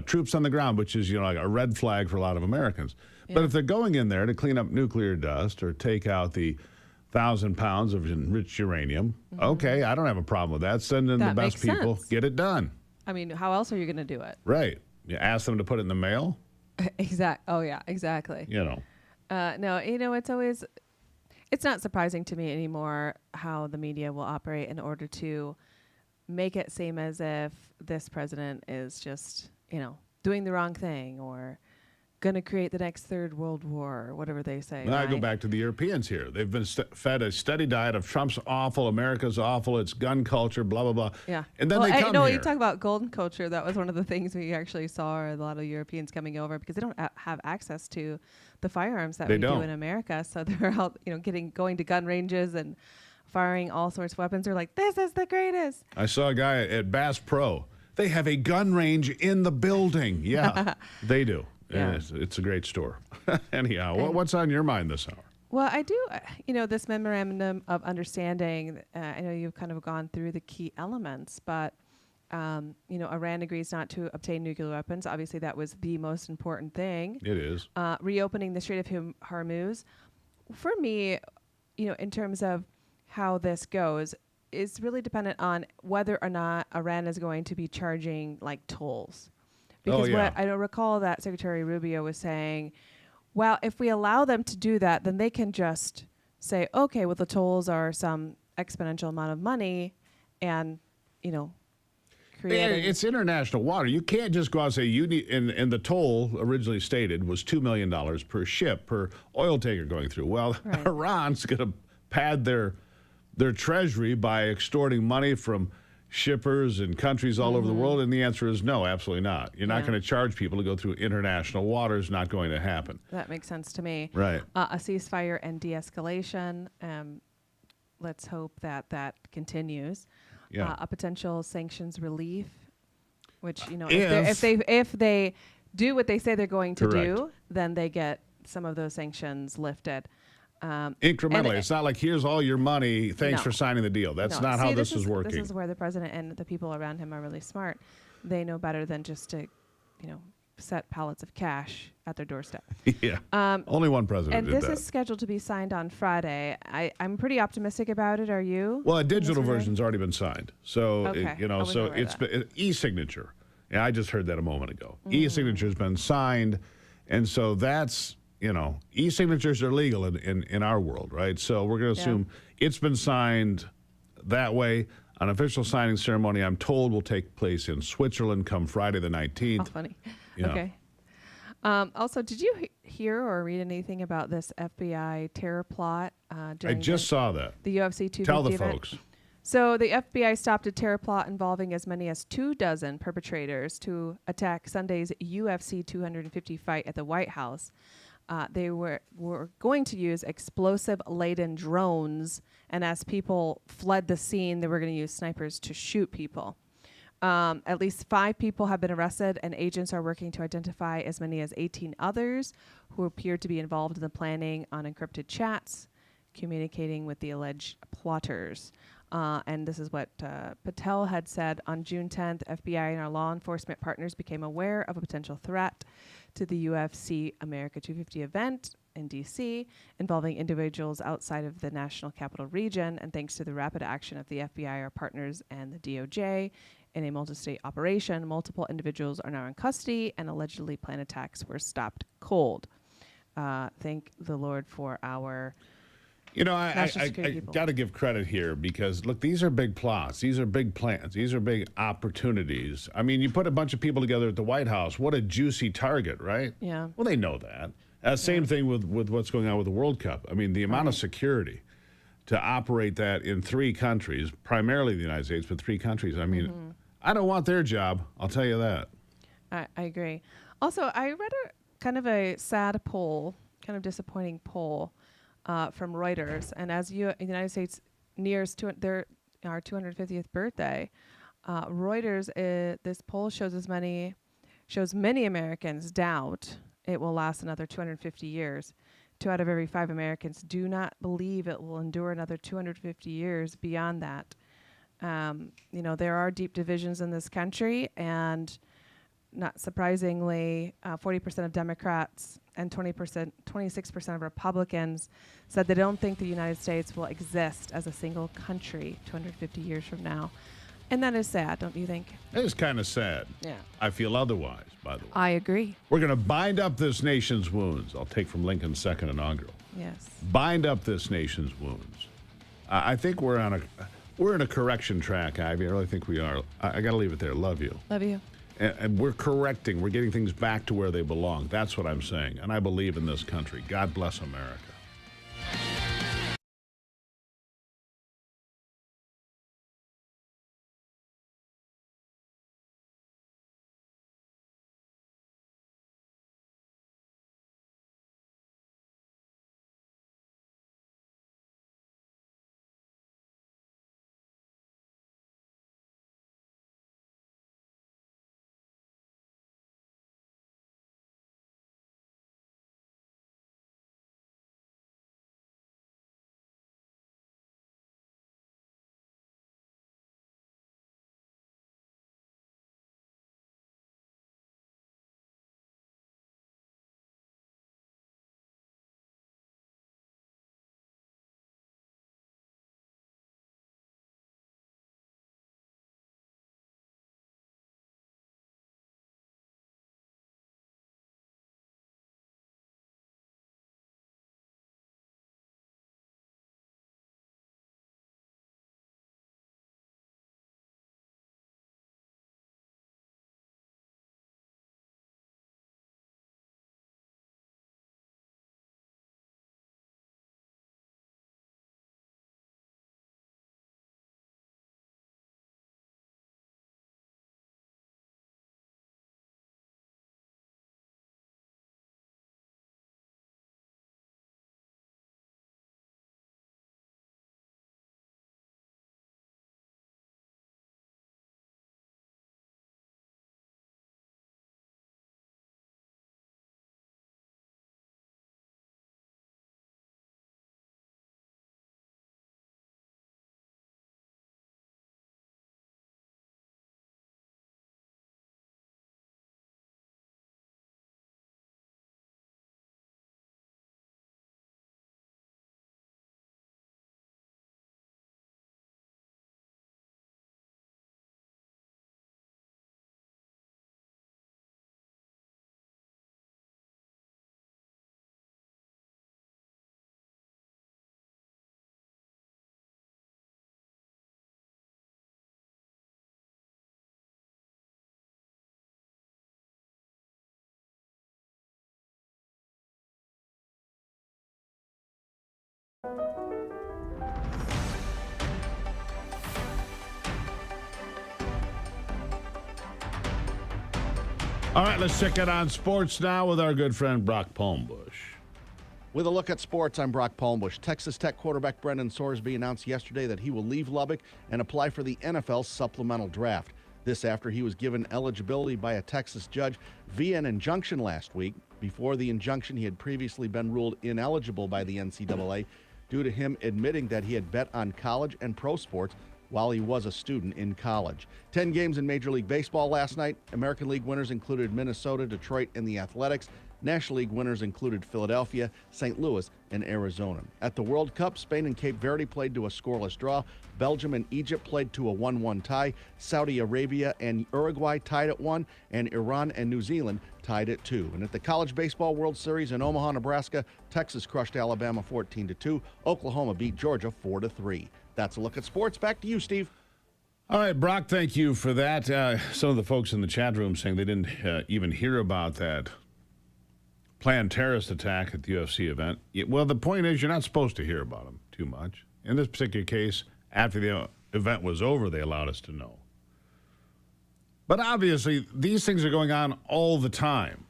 Troops on the ground, which is like a red flag for a lot of Americans. Yeah. But if they're going in there to clean up nuclear dust or take out the 1,000 pounds of enriched uranium. Okay, I don't have a problem with that. Send in the best people. Sense. Get it done. I mean, how else are you going to do it? Right. You ask them to put it in the mail? Oh, yeah, exactly. No, it's not surprising to me anymore how the media will operate in order to make it seem as if this president is just, doing the wrong thing or going to create the next third world war or whatever they say. Well, right? I go back to the Europeans here. They've been fed a steady diet of Trump's awful, America's awful, it's gun culture, blah, blah, blah. Yeah. And then they come here. You talk about golden culture. That was one of the things we actually saw a lot of Europeans coming over because they don't have access to the firearms that we do in America. So they're out, going to gun ranges and firing all sorts of weapons. They're like, this is the greatest. I saw a guy at Bass Pro. They have a gun range in the building. Yeah, they do. Yeah. It's a great store. Anyhow, what's on your mind this hour? Well, I do, this memorandum of understanding, I know you've kind of gone through the key elements, but, Iran agrees not to obtain nuclear weapons. Obviously, that was the most important thing. It is. Reopening the Strait of Hormuz. For me, in terms of how this goes, is really dependent on whether or not Iran is going to be charging, tolls. Because what I recall that Secretary Rubio was saying, well, if we allow them to do that, then they can just say, okay, well, the tolls are some exponential amount of money and, create. It's international water. You can't just go out and say you need, and the toll originally stated was $2 million per ship, per oil tanker going through. Well, right. Iran's going to pad their treasury by extorting money from shippers and countries all over the world, and the answer is no, absolutely not. You're not going to charge people to go through international waters. Not going to happen. That makes sense to me. Right. A ceasefire and de-escalation. Let's hope that continues. Yeah. A potential sanctions relief, which if they do what they say they're going to do, then they get some of those sanctions lifted. Incrementally. It's not like, here's all your money, thanks for signing the deal. That's not how this is working. This is where the president and the people around him are really smart. They know better than just to, set pallets of cash at their doorstep. Yeah. Only one president did that. And this is scheduled to be signed on Friday. I'm pretty optimistic about it. Are you? Well, a digital version's already been signed. So, it's e-signature. Yeah, I just heard that a moment ago. E-signature's been signed, and so that's... e-signatures are legal in our world, right? So we're going to assume it's been signed that way. An official signing ceremony, I'm told, will take place in Switzerland come Friday the 19th. How funny. Okay. Also, did you hear or read anything about this FBI terror plot? I just saw that. The UFC 250 Tell the event? folks. So the FBI stopped a terror plot involving as many as 24 perpetrators to attack Sunday's UFC 250 fight at the White House. They were going to use explosive-laden drones, and as people fled the scene, they were going to use snipers to shoot people. At least 5 people have been arrested, and agents are working to identify as many as 18 others who appeared to be involved in the planning on encrypted chats, communicating with the alleged plotters. And this is what Patel had said on June 10th. FBI and our law enforcement partners became aware of a potential threat to the UFC America 250 event in D.C. involving individuals outside of the National Capital Region. And thanks to the rapid action of the FBI, our partners, and the DOJ in a multi-state operation, multiple individuals are now in custody, and allegedly planned attacks were stopped cold. Thank the Lord for our... You know, I got to give credit here because, look, these are big plots. These are big plans. These are big opportunities. I mean, you put a bunch of people together at the White House. What a juicy target, right? Yeah. Well, they know that. Same thing with what's going on with the World Cup. I mean, the amount of security to operate that in 3 countries, primarily the United States, but 3 countries. I mean, I don't want their job. I'll tell you that. I agree. Also, I read a kind of a sad poll, kind of disappointing poll, from Reuters, and as the United States nears our 250th birthday, Reuters, this poll shows many Americans doubt it will last another 250 years. 2 out of every 5 Americans do not believe it will endure another 250 years beyond that. There are deep divisions in this country, and not surprisingly, 40% of Democrats and 26% of Republicans said they don't think the United States will exist as a single country 250 years from now. And that is sad, don't you think? It is kind of sad. Yeah. I feel otherwise, by the way. I agree. We're going to bind up this nation's wounds. I'll take from Lincoln's second inaugural. Yes. Bind up this nation's wounds. I think we're in a correction track, Ivy. I really think we are. I got to leave it there. Love you. Love you. And we're correcting. We're getting things back to where they belong. That's what I'm saying. And I believe in this country. God bless America. All right, let's check it on sports now with our good friend Brock Palmbush. With a look at sports, I'm Brock Palmbush. Texas Tech quarterback Brendan Sorsby announced yesterday that he will leave Lubbock and apply for the NFL supplemental draft. This after he was given eligibility by a Texas judge via an injunction last week. Before the injunction, he had previously been ruled ineligible by the NCAA due to him admitting that he had bet on college and pro sports while he was a student in college. 10 games in Major League Baseball last night. American League winners included Minnesota, Detroit, and the Athletics. National League winners included Philadelphia, St. Louis, and Arizona. At the World Cup, Spain and Cape Verde played to a scoreless draw. Belgium and Egypt played to a 1-1 tie. Saudi Arabia and Uruguay tied at 1, and Iran and New Zealand tied at 2. And at the College Baseball World Series in Omaha, Nebraska, Texas crushed Alabama 14-2. Oklahoma beat Georgia 4-3. That's a look at sports. Back to you, Steve. All right, Brock, thank you for that. Some of the folks in the chat room saying they didn't even hear about that planned terrorist attack at the UFC event. Well, the point is you're not supposed to hear about them too much. In this particular case, after the event was over, they allowed us to know. But obviously, these things are going on all the time.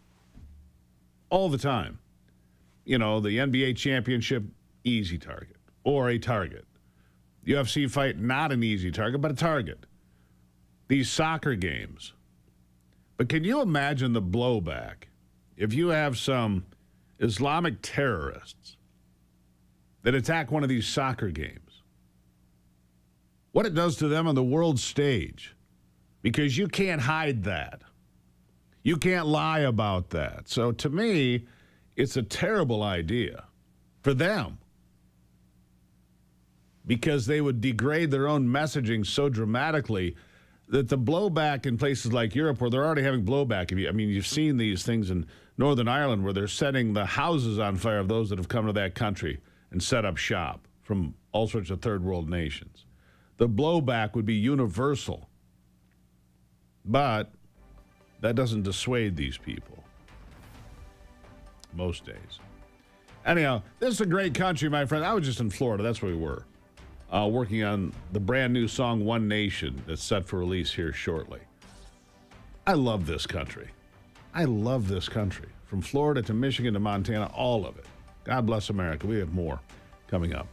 All the time. You know, the NBA championship, easy target, or a target. UFC fight, not an easy target, but a target. These soccer games. But can you imagine the blowback if you have some Islamic terrorists that attack one of these soccer games? What it does to them on the world stage. Because you can't hide that. You can't lie about that. So to me, it's a terrible idea for them. Because they would degrade their own messaging so dramatically that the blowback in places like Europe, where they're already having blowback. I mean, you've seen these things in Northern Ireland where they're setting the houses on fire of those that have come to that country and set up shop from all sorts of third world nations. The blowback would be universal. But that doesn't dissuade these people most days. Anyhow, this is a great country, my friend. I was just in Florida. That's where we were. Working on the brand new song One Nation that's set for release here shortly. I love this country. I love this country. From Florida to Michigan to Montana, all of it. God bless America. We have more coming up.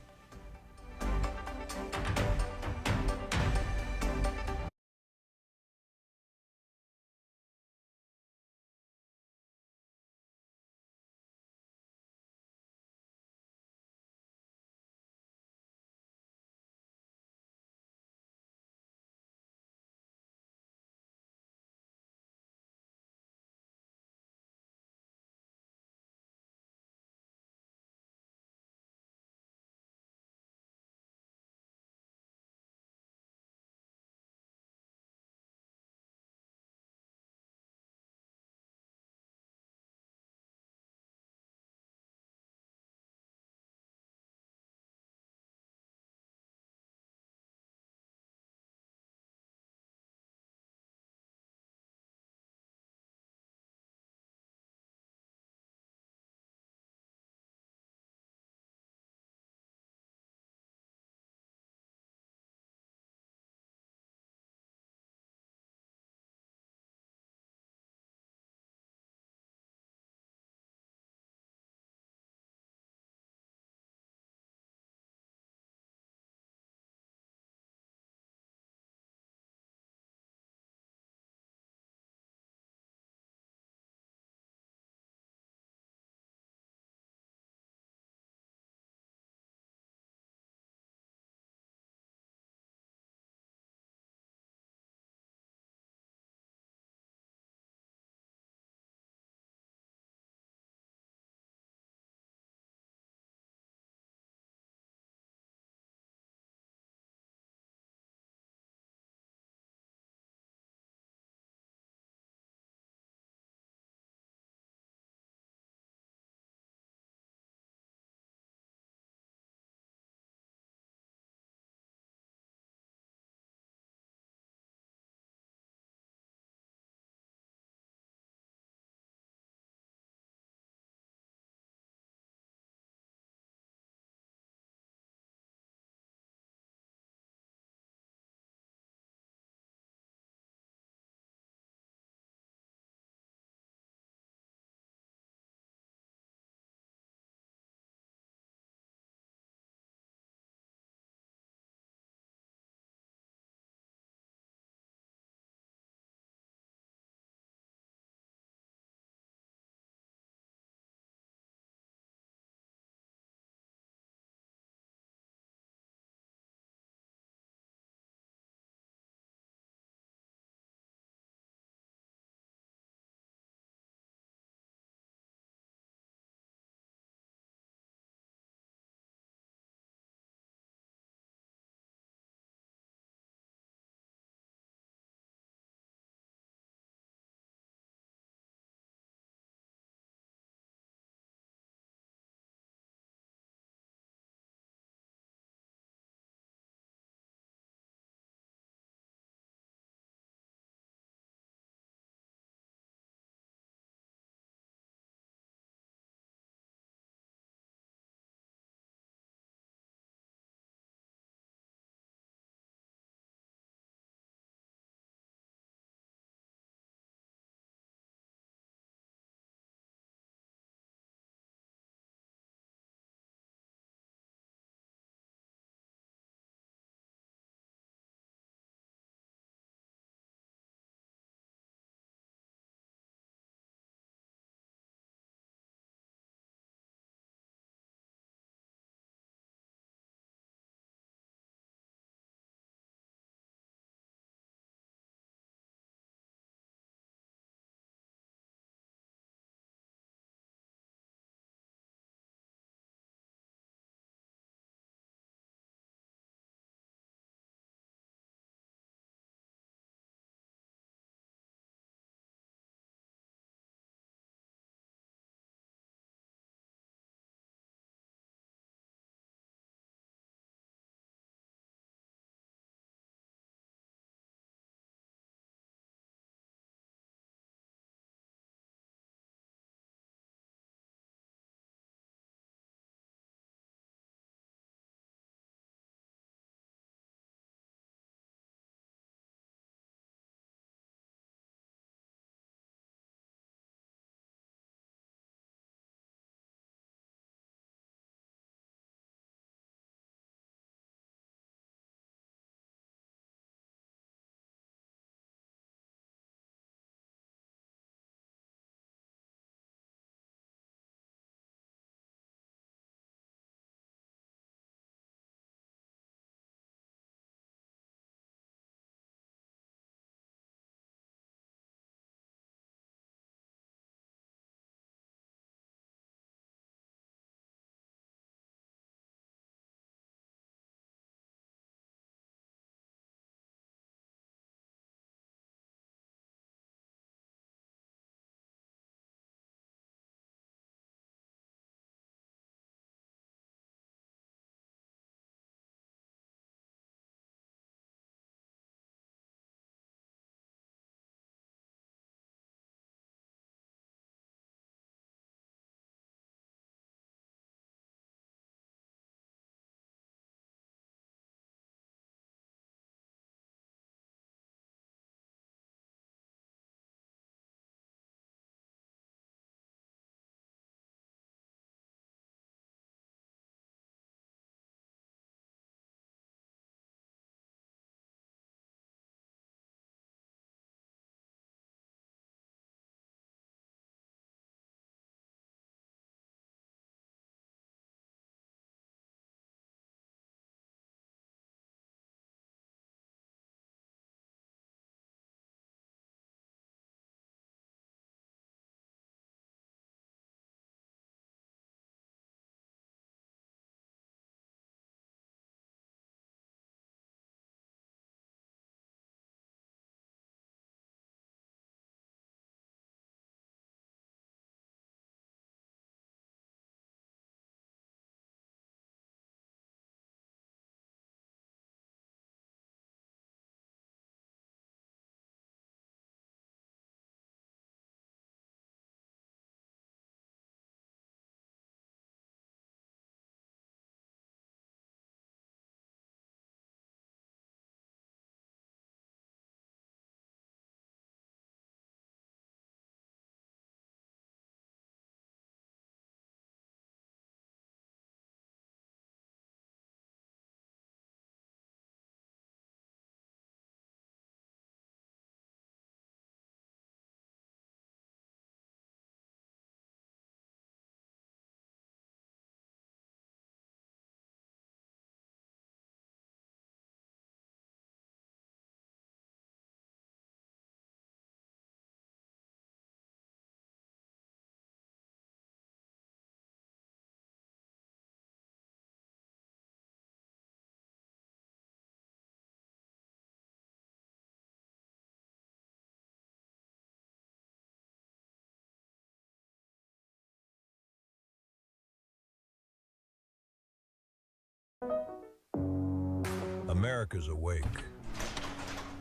America's awake,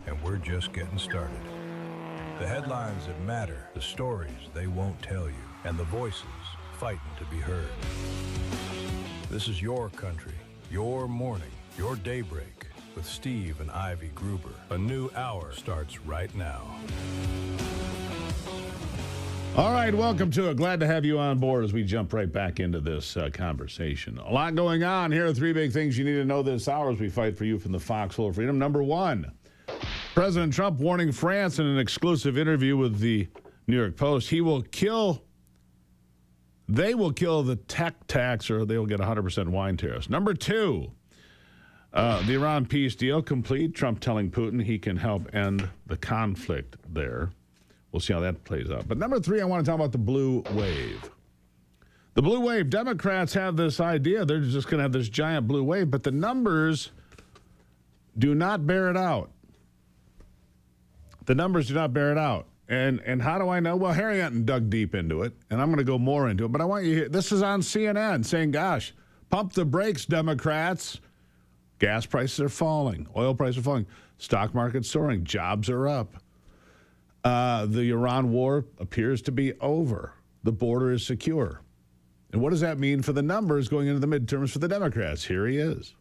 and we're just getting started. The headlines that matter, the stories they won't tell you, and the voices fighting to be heard. This is your country, your morning, your daybreak with Steve and Ivy Gruber. A new hour starts right now. All right, welcome to it. Glad to have you on board as we jump right back into this conversation. A lot going on. Here are three big things you need to know this hour as we fight for you from the Foxhole of Freedom. Number one, President Trump warning France in an exclusive interview with the New York Post. They will kill the tech tax, or they will get 100% wine tariffs. Number two, the Iran peace deal complete. Trump telling Putin he can help end the conflict there. We'll see how that plays out. But number three, I want to talk about the blue wave. The blue wave, Democrats have this idea. They're just going to have this giant blue wave, but the numbers do not bear it out. The numbers do not bear it out. And how do I know? Well, Harry Enten dug deep into it, and I'm going to go more into it. But I want you to hear, this is on CNN saying, gosh, pump the brakes, Democrats. Gas prices are falling. Oil prices are falling. Stock market's soaring. Jobs are up. The Iran war appears to be over. The border is secure. And what does that mean for the numbers going into the midterms for the Democrats? Here he is.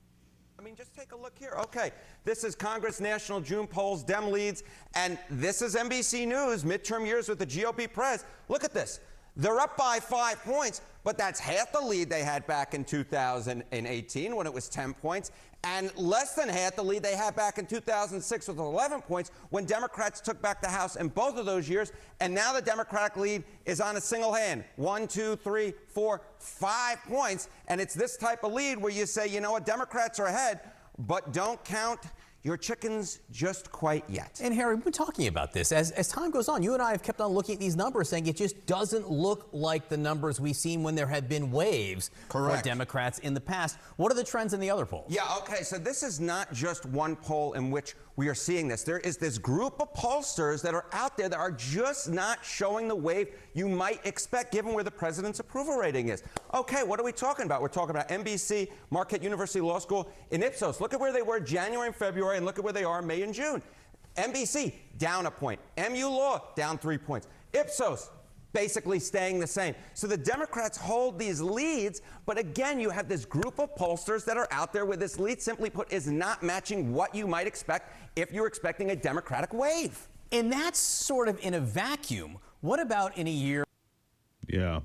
I mean, just take a look here. Okay, this is Congress National June polls, Dem leads, and this is NBC News, midterm years with the GOP press. Look at this. They're up by 5 points, but that's half the lead they had back in 2018 when it was 10 points, and less than half the lead they had back in 2006 with 11 points when Democrats took back the House in both of those years. And now the Democratic lead is on a single hand. 1, 2, 3, 4, 5 points. And it's this type of lead where you say, you know what, Democrats are ahead, but don't count your chickens just quite yet. And Harry, we've been talking about this. As time goes on, you and I have kept on looking at these numbers saying it just doesn't look like the numbers we've seen when there have been waves for Democrats in the past. What are the trends in the other polls? Yeah, okay, so this is not just one poll in which we are seeing this. There is this group of pollsters that are out there that are just not showing the wave you might expect given where the president's approval rating is. Okay, what are we talking about? We're talking about NBC, Marquette University Law School, and Ipsos. Look at where they were January and February, and look at where they are May and June. NBC, down a point. MU Law, down 3 points. Ipsos, basically staying the same. So the Democrats hold these leads, but again, you have this group of pollsters that are out there where this lead, simply put, is not matching what you might expect if you're expecting a Democratic wave. And that's sort of in a vacuum. What about in a year? Yeah.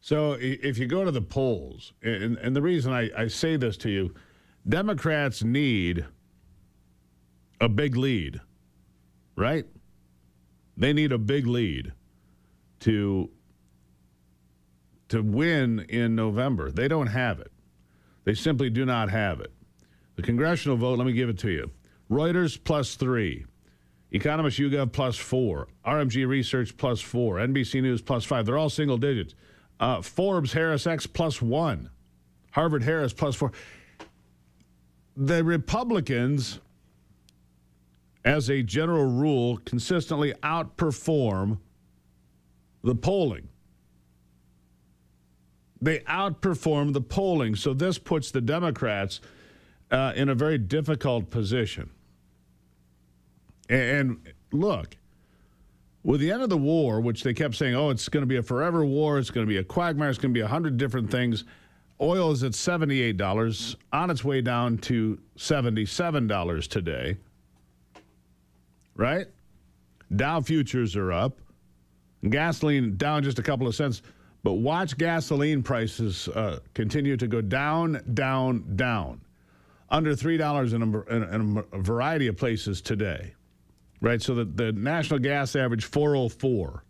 So if you go to the polls, and the reason I say this to you, Democrats need a big lead, right? They need a big lead to win in November. They don't have it. They simply do not have it. The congressional vote, let me give it to you. Reuters +3, Economist YouGov +4, RMG Research +4, NBC News +5. They're all single digits. Forbes Harris X +1, Harvard Harris +4. The Republicans, as a general rule, consistently outperform the polling. They outperform the polling. So this puts the Democrats in a very difficult position. And look, with the end of the war, which they kept saying, oh, it's going to be a forever war, it's going to be a quagmire, it's going to be 100 different things. Oil is at $78, on its way down to $77 today. Right? Dow futures are up. Gasoline down just a couple of cents. But watch gasoline prices continue to go down, down, down. Under $3 in a variety of places today. Right? So the national gas average, 404.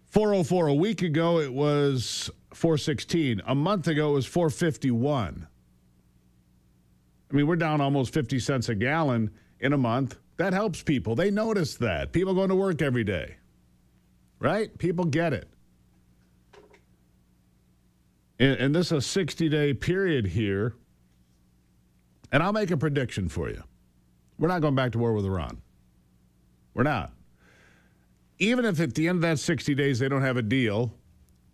404. A week ago, it was 416. A month ago, it was 451. I mean, we're down almost 50 cents a gallon in a month. That helps people. They notice that. People going to work every day. Right? People get it. And this is a 60-day period here. And I'll make a prediction for you. We're not going back to war with Iran. We're not. Even if at the end of that 60 days they don't have a deal,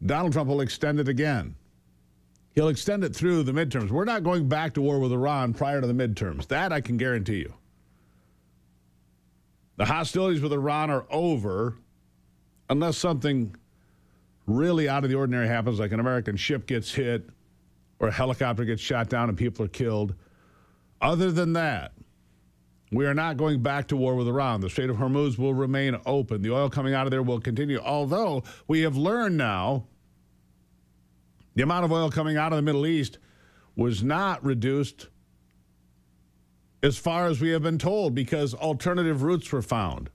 Donald Trump will extend it again. He'll extend it through the midterms. We're not going back to war with Iran prior to the midterms. That I can guarantee you. The hostilities with Iran are over unless something really out of the ordinary happens, like an American ship gets hit or a helicopter gets shot down and people are killed. Other than that, we are not going back to war with Iran. The Strait of Hormuz will remain open. The oil coming out of there will continue, although we have learned now the amount of oil coming out of the Middle East was not reduced as far as we have been told because alternative routes were found.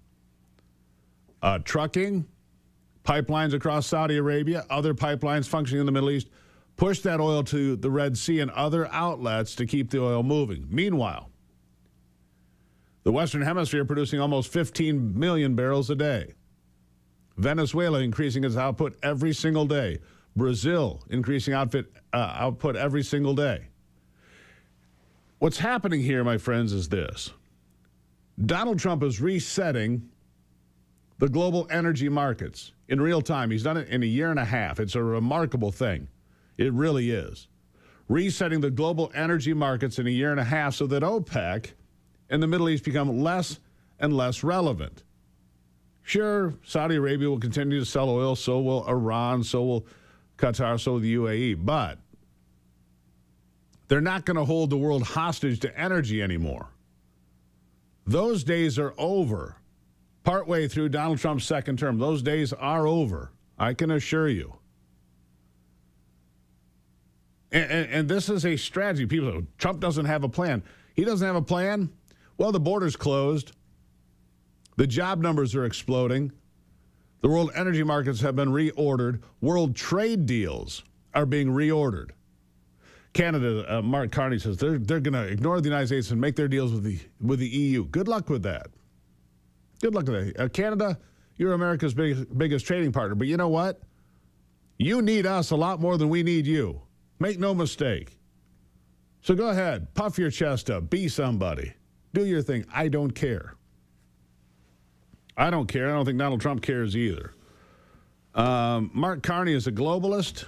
Trucking, pipelines across Saudi Arabia, other pipelines functioning in the Middle East, pushed that oil to the Red Sea and other outlets to keep the oil moving. Meanwhile, the Western Hemisphere producing almost 15 million barrels a day. Venezuela increasing its output every single day. Brazil increasing output every single day. What's happening here, my friends, is this. Donald Trump is resetting the global energy markets in real time. He's done it in a year and a half. It's a remarkable thing. It really is. Resetting the global energy markets in a year and a half so that OPEC and the Middle East become less and less relevant. Sure, Saudi Arabia will continue to sell oil, so will Iran, so will Qatar, so will the UAE, but they're not going to hold the world hostage to energy anymore. Those days are over. Partway through Donald Trump's second term, those days are over, I can assure you. And this is a strategy. People say, Trump doesn't have a plan. He doesn't have a plan? Well, the border's closed. The job numbers are exploding. The world energy markets have been reordered. World trade deals are being reordered. Canada, Mark Carney says they're going to ignore the United States and make their deals with the EU. Good luck with that. Good luck with that. Canada, you're America's biggest trading partner. But you know what? You need us a lot more than we need you. Make no mistake. So go ahead, puff your chest up, be somebody. Do your thing. I don't care. I don't care. I don't think Donald Trump cares either. Mark Carney is a globalist.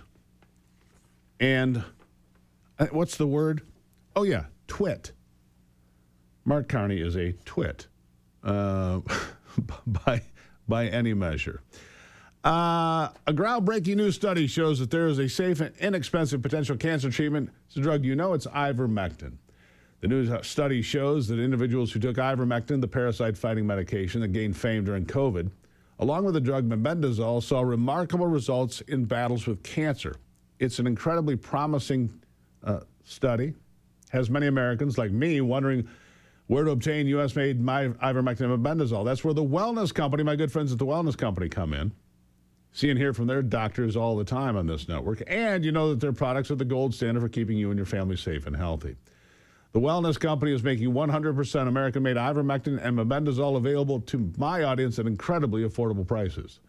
And what's the word? Oh, yeah, twit. Mark Carney is a twit by any measure. A groundbreaking new study shows that there is a safe and inexpensive potential cancer treatment. It's a drug you know, it's ivermectin. The new study shows that individuals who took ivermectin, the parasite-fighting medication that gained fame during COVID, along with the drug mebendazole, saw remarkable results in battles with cancer. It's an incredibly promising study. Has many Americans like me wondering where to obtain U.S.-made ivermectin and mebendazole. That's where the Wellness Company, my good friends at the Wellness Company, come in. See and hear from their doctors all the time on this network. And you know that their products are the gold standard for keeping you and your family safe and healthy. The Wellness Company is making 100% American-made ivermectin and mebendazole available to my audience at incredibly affordable prices.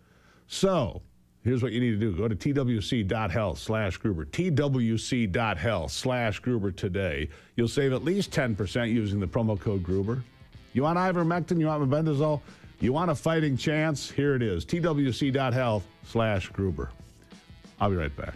So here's what you need to do. Go to twc.health/Gruber, twc.health/Gruber today. You'll save at least 10% using the promo code Gruber. You want ivermectin? You want mebendazole? You want a fighting chance? Here it is, twc.health/Gruber. I'll be right back.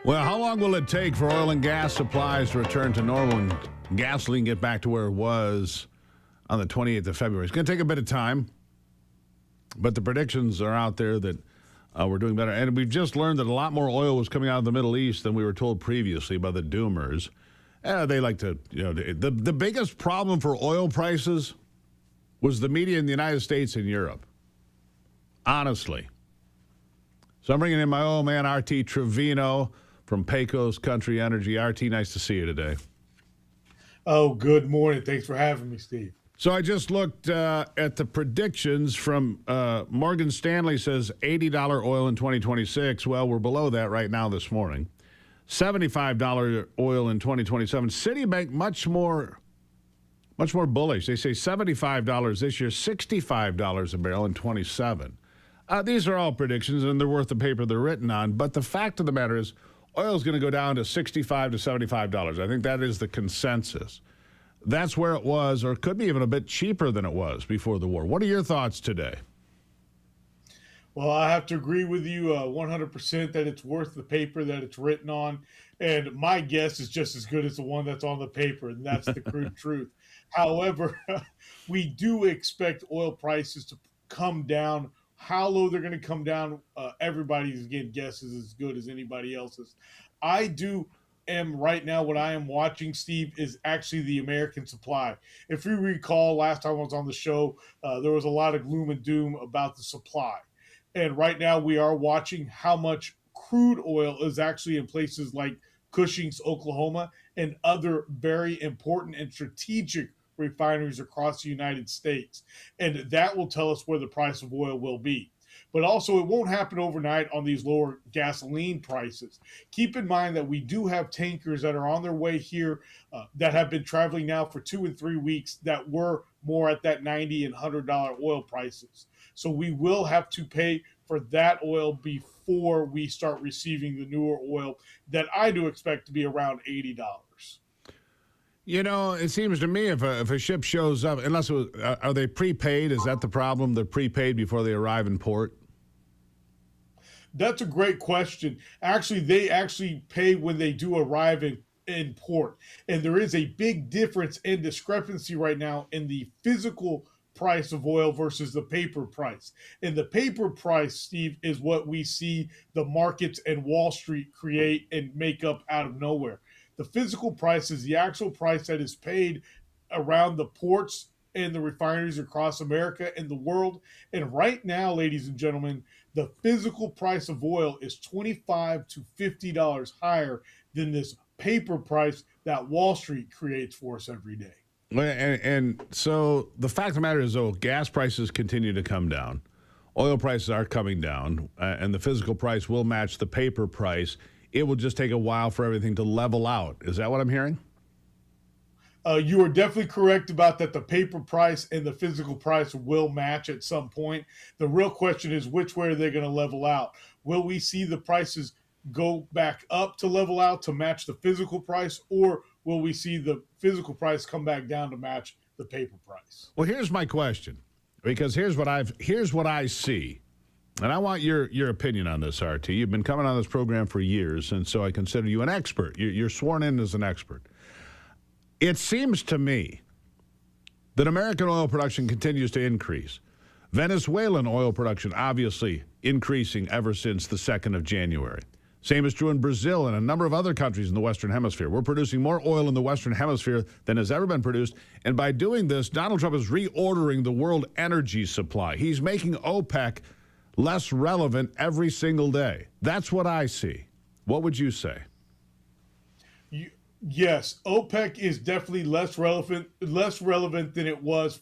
Well, how long will it take for oil and gas supplies to return to normal and gasoline get back to where it was on the 28th of February? It's going to take a bit of time, but the predictions are out there that we're doing better. And we've just learned that a lot more oil was coming out of the Middle East than we were told previously by the doomers. They like to, the biggest problem for oil prices was the media in the United States and Europe. Honestly. So I'm bringing in my old man, RT Trevino from Pecos Country Energy. RT, nice to see you today. Oh, good morning. Thanks for having me, Steve. So I just looked at the predictions from Morgan Stanley says $80 oil in 2026. Well, we're below that right now this morning. $75 oil in 2027. Citibank much more bullish. They say $75 this year, $65 a barrel in 27. These are all predictions, and they're worth the paper they're written on. But the fact of the matter is, oil is going to go down to $65 to $75. I think that is the consensus. That's where it was, or it could be even a bit cheaper than it was before the war. What are your thoughts today? Well, I have to agree with you 100% that it's worth the paper that it's written on. And my guess is just as good as the one that's on the paper, and that's the crude truth. However, we do expect oil prices to come down. How low they're going to come down, everybody's, again, guess is as good as anybody else's. Right now, what I am watching, Steve, is actually the American supply. If you recall, last time I was on the show, there was a lot of gloom and doom about the supply. And right now we are watching how much crude oil is actually in places like Cushing's, Oklahoma, and other very important and strategic refineries across the United States. And that will tell us where the price of oil will be. But also, it won't happen overnight on these lower gasoline prices. Keep in mind that we do have tankers that are on their way here that have been traveling now for 2 and 3 weeks that were more at that $90 and $100 oil prices. So we will have to pay for that oil before we start receiving the newer oil that I do expect to be around $80. You know, it seems to me if a ship shows up, unless it was, are they prepaid? Is that the problem? They're prepaid before they arrive in port? That's a great question. Actually, they pay when they do arrive in port. And there is a big difference and discrepancy right now in the physical price of oil versus the paper price. And the paper price, Steve, is what we see the markets and Wall Street create and make up out of nowhere. The physical price is the actual price that is paid around the ports and the refineries across America and the world. And right now, ladies and gentlemen, the physical price of oil is $25 to $50 higher than this paper price that Wall Street creates for us every day. And so the fact of the matter is, though, gas prices continue to come down. Oil prices are coming down, and the physical price will match the paper price. It will just take a while for everything to level out. Is that what I'm hearing? You are definitely correct about that. The paper price and the physical price will match at some point. The real question is, which way are they going to level out? Will we see the prices go back up to level out to match the physical price, or will we see the physical price come back down to match the paper price? Well, here's my question, because here's what I see. And I want your opinion on this, RT. You've been coming on this program for years, and so I consider you an expert. You're sworn in as an expert. It seems to me that American oil production continues to increase. Venezuelan oil production obviously increasing ever since the 2nd of January. Same is true in Brazil and a number of other countries in the Western Hemisphere. We're producing more oil in the Western Hemisphere than has ever been produced. And by doing this, Donald Trump is reordering the world energy supply. He's making OPEC less relevant every single day. That's what I see. What would you say? Yes, OPEC is definitely less relevant than it was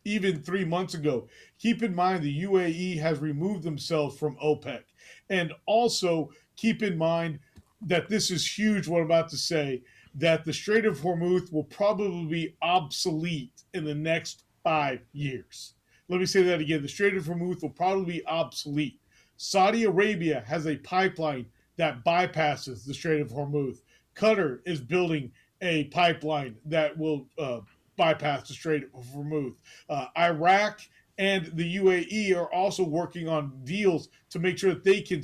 even 3 months ago. Keep in mind the UAE has removed themselves from OPEC. And also keep in mind that this is huge, what I'm about to say, that the Strait of Hormuz will probably be obsolete in the next 5 years. Let me say that again. The Strait of Hormuz will probably be obsolete. Saudi Arabia has a pipeline that bypasses the Strait of Hormuz. Qatar is building a pipeline that will bypass the Strait of Hormuz. Iraq and the UAE are also working on deals to make sure that they can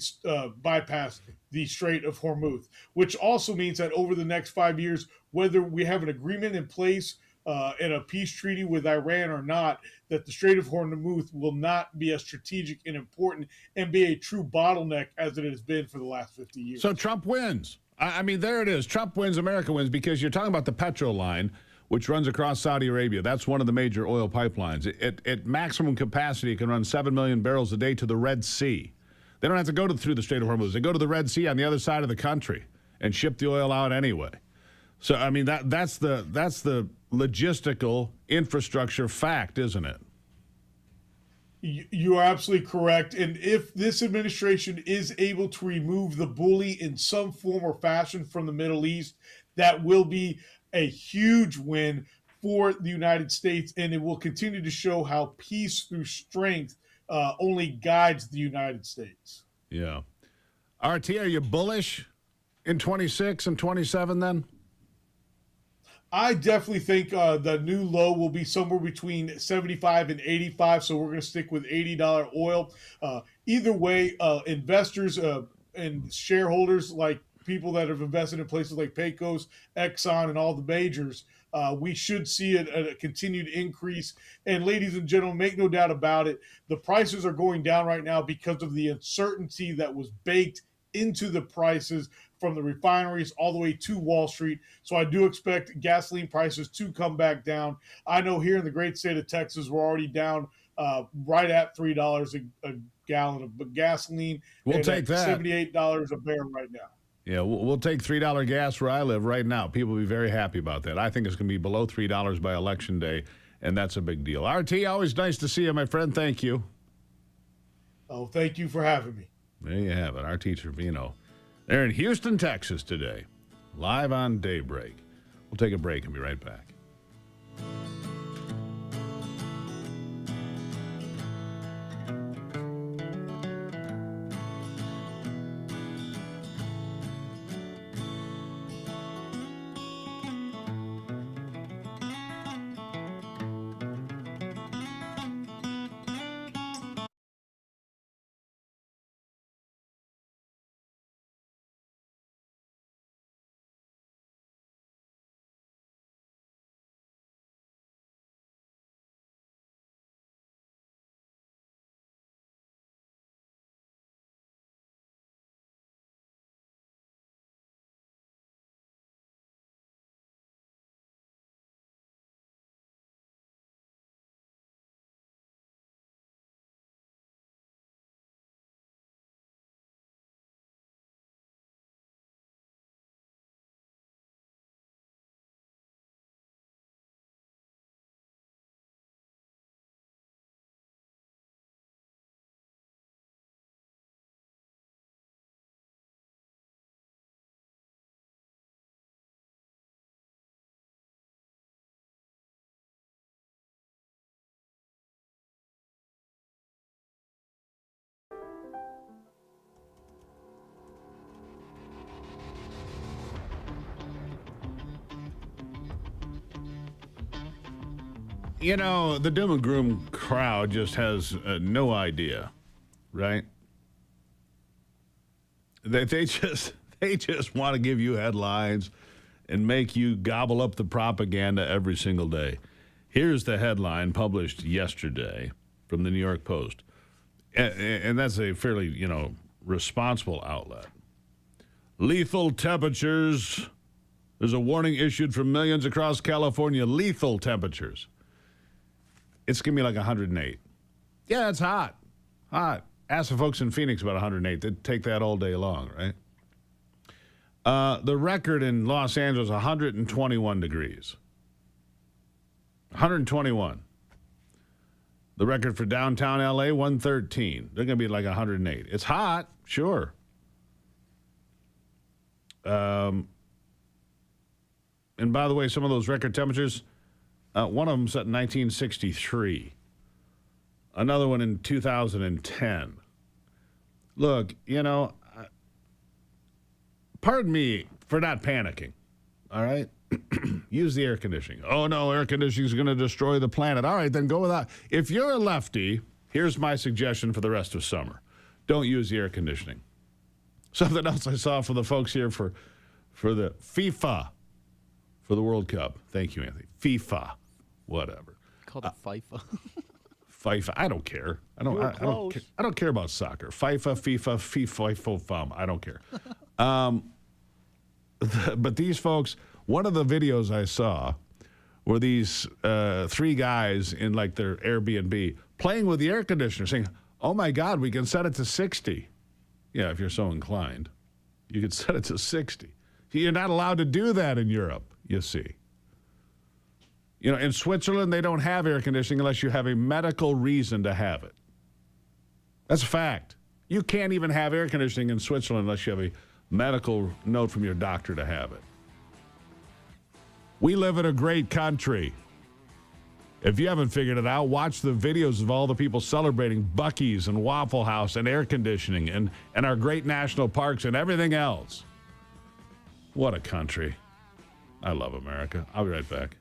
bypass the Strait of Hormuz, which also means that over the next 5 years, whether we have an agreement in place and a peace treaty with Iran or not, that the Strait of Hormuz will not be as strategic and important and be a true bottleneck as it has been for the last 50 years. So Trump wins. I mean, there it is. Trump wins, America wins, because you're talking about the Petro line, which runs across Saudi Arabia. That's one of the major oil pipelines. At maximum capacity, it can run 7 million barrels a day to the Red Sea. They don't have to go through the Strait of Hormuz. They go to the Red Sea on the other side of the country and ship the oil out anyway. So, I mean, that's the logistical infrastructure fact, isn't it? You are absolutely correct. And if this administration is able to remove the bully in some form or fashion from the Middle East, that will be a huge win for the United States, and it will continue to show how peace through strength only guides the United States. Yeah. RT, are you bullish in 26 and 27 then? I definitely think the new low will be somewhere between 75 and 85, so we're going to stick with $80 oil. Either way, investors and shareholders, like people that have invested in places like Pecos, Exxon, and all the majors, we should see a continued increase. And ladies and gentlemen, make no doubt about it, the prices are going down right now because of the uncertainty that was baked into the prices from the refineries all the way to Wall Street. So I do expect gasoline prices to come back down. I know here in the great state of Texas, we're already down right at $3 a gallon of gasoline. We'll take that. $78 a barrel right now. Yeah, we'll take $3 gas where I live right now. People will be very happy about that. I think it's going to be below $3 by Election Day, and that's a big deal. RT, always nice to see you, my friend. Thank you. Oh, thank you for having me. There you have it, RT Trevino. They're in Houston, Texas today, live on Daybreak. We'll take a break and be right back. You know, the doom and gloom crowd just has no idea, right? They just want to give you headlines and make you gobble up the propaganda every single day. Here's the headline published yesterday from the New York Post, and that's a fairly, responsible outlet. Lethal temperatures. There's a warning issued for millions across California. Lethal temperatures. It's going to be like 108. Yeah, it's hot. Hot. Ask the folks in Phoenix about 108. They'd take that all day long, right? The record in Los Angeles, 121 degrees. 121. The record for downtown L.A., 113. They're going to be like 108. It's hot, sure. And by the way, some of those record temperatures, one of them set in 1963. Another one in 2010. Look, pardon me for not panicking, all right? Use the air conditioning. Oh, no, air conditioning is going to destroy the planet. All right, then go without. If you're a lefty, here's my suggestion for the rest of summer. Don't use the air conditioning. Something else I saw from the folks here for the FIFA, for the World Cup. Thank you, Anthony. FIFA, whatever. Called it FIFA. FIFA. I don't care. I don't care about soccer. FIFA. I don't care. But these folks, one of the videos I saw were these 3 guys in like their Airbnb playing with the air conditioner, saying, "Oh my God, we can set it to 60." Yeah, if you're so inclined, you could set it to 60. You're not allowed to do that in Europe, you see. You know, in Switzerland, they don't have air conditioning unless you have a medical reason to have it. That's a fact. You can't even have air conditioning in Switzerland unless you have a medical note from your doctor to have it. We live in a great country. If you haven't figured it out, watch the videos of all the people celebrating Buc-ee's and Waffle House and air conditioning and our great national parks and everything else. What a country. I love America. I'll be right back.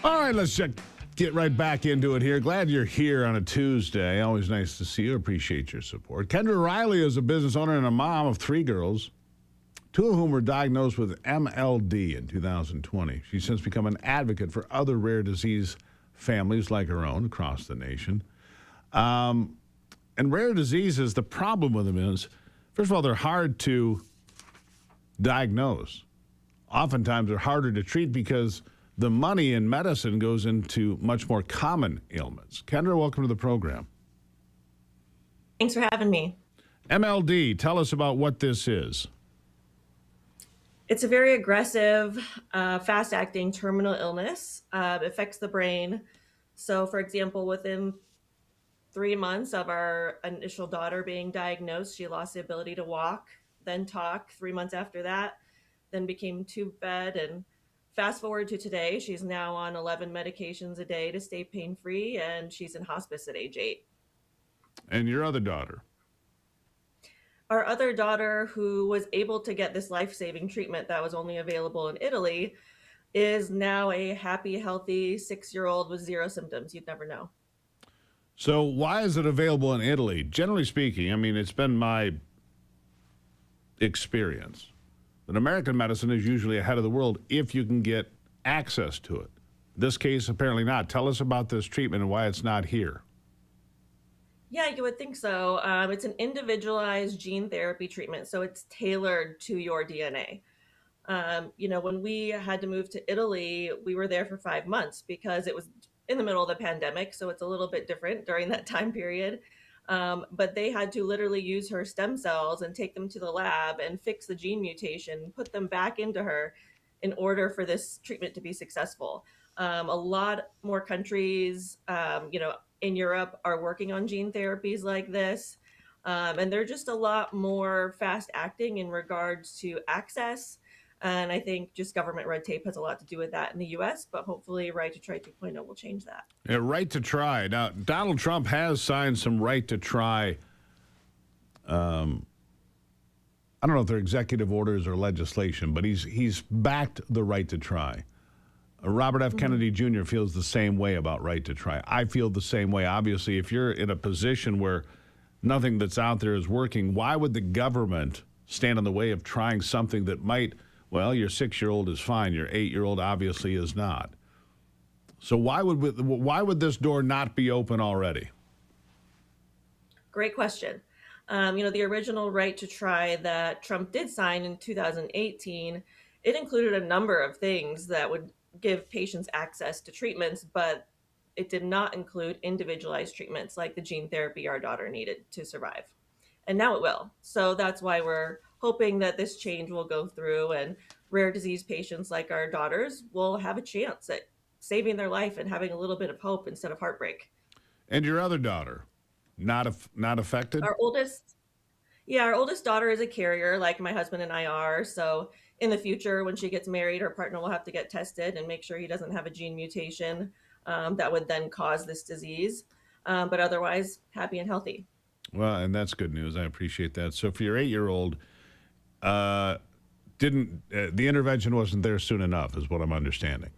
All right, let's get right back into it here. Glad you're here on a Tuesday. Always nice to see you. Appreciate your support. Kendra Riley is a business owner and a mom of 3 girls, 2 of whom were diagnosed with MLD in 2020. She's since become an advocate for other rare disease families like her own across the nation. And rare diseases, the problem with them is, first of all, they're hard to diagnose. Oftentimes, they're harder to treat because the money in medicine goes into much more common ailments. Kendra, welcome to the program. Thanks for having me. MLD, tell us about what this is. It's a very aggressive, fast-acting terminal illness. It affects the brain. So, for example, within 3 months of our initial daughter being diagnosed, she lost the ability to walk, then talk. 3 months after that, then became tube-fed. And fast forward to today, she's now on 11 medications a day to stay pain-free, and she's in hospice at age 8. And your other daughter? Our other daughter, who was able to get this life-saving treatment that was only available in Italy, is now a happy, healthy 6-year-old with 0 symptoms. You'd never know. So why is it available in Italy? Generally speaking, I mean, it's been my experience that American medicine is usually ahead of the world if you can get access to it. This case, apparently not. Tell us about this treatment and why it's not here. Yeah, you would think so. It's an individualized gene therapy treatment, so it's tailored to your DNA. When we had to move to Italy, we were there for 5 months because it was in the middle of the pandemic, so it's a little bit different during that time period. But they had to literally use her stem cells and take them to the lab and fix the gene mutation, put them back into her in order for this treatment to be successful. A lot more countries, in Europe are working on gene therapies like this. And they're just a lot more fast acting in regards to access. And I think just government red tape has a lot to do with that in the U.S., but hopefully Right to Try 2.0 will change that. Yeah, Right to Try. Now, Donald Trump has signed some Right to Try, I don't know if they're executive orders or legislation, but he's backed the Right to Try. Robert F. Kennedy Jr. feels the same way about Right to Try. I feel the same way. Obviously, if you're in a position where nothing that's out there is working, why would the government stand in the way of trying something that might, well, your 6-year-old is fine, your 8-year-old obviously is not. So why would this door not be open already? Great question. The original Right to Try that Trump did sign in 2018, it included a number of things that would give patients access to treatments, but it did not include individualized treatments like the gene therapy our daughter needed to survive. And now it will. So that's why we're hoping that this change will go through and rare disease patients like our daughters will have a chance at saving their life and having a little bit of hope instead of heartbreak. And your other daughter, not affected? Our oldest daughter is a carrier like my husband and I are. So in the future, when she gets married, her partner will have to get tested and make sure he doesn't have a gene mutation that would then cause this disease. But otherwise, happy and healthy. Well, and that's good news. I appreciate that. So for your 8-year-old, the intervention wasn't there soon enough, is what I'm understanding.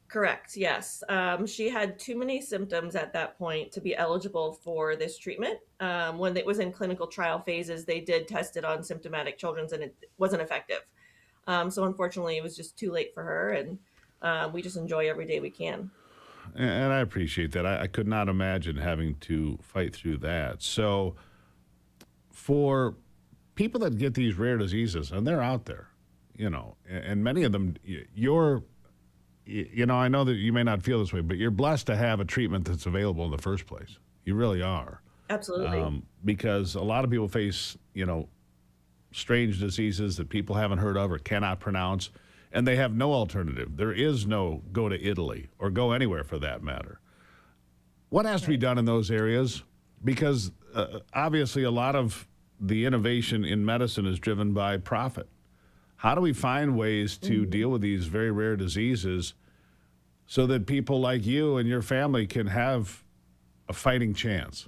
Correct. Yes. She had too many symptoms at that point to be eligible for this treatment. When it was in clinical trial phases, they did test it on symptomatic children and it wasn't effective. So unfortunately, it was just too late for her. And we just enjoy every day we can. And I appreciate that. I could not imagine having to fight through that. So for people that get these rare diseases, and they're out there, and many of them, I know that you may not feel this way, but you're blessed to have a treatment that's available in the first place. You really are. Absolutely. Because a lot of people face, strange diseases that people haven't heard of or cannot pronounce, and they have no alternative. There is no go to Italy or go anywhere for that matter. What has to be done in those areas? Because obviously a lot of the innovation in medicine is driven by profit. How do we find ways to deal with these very rare diseases so that people like you and your family can have a fighting chance?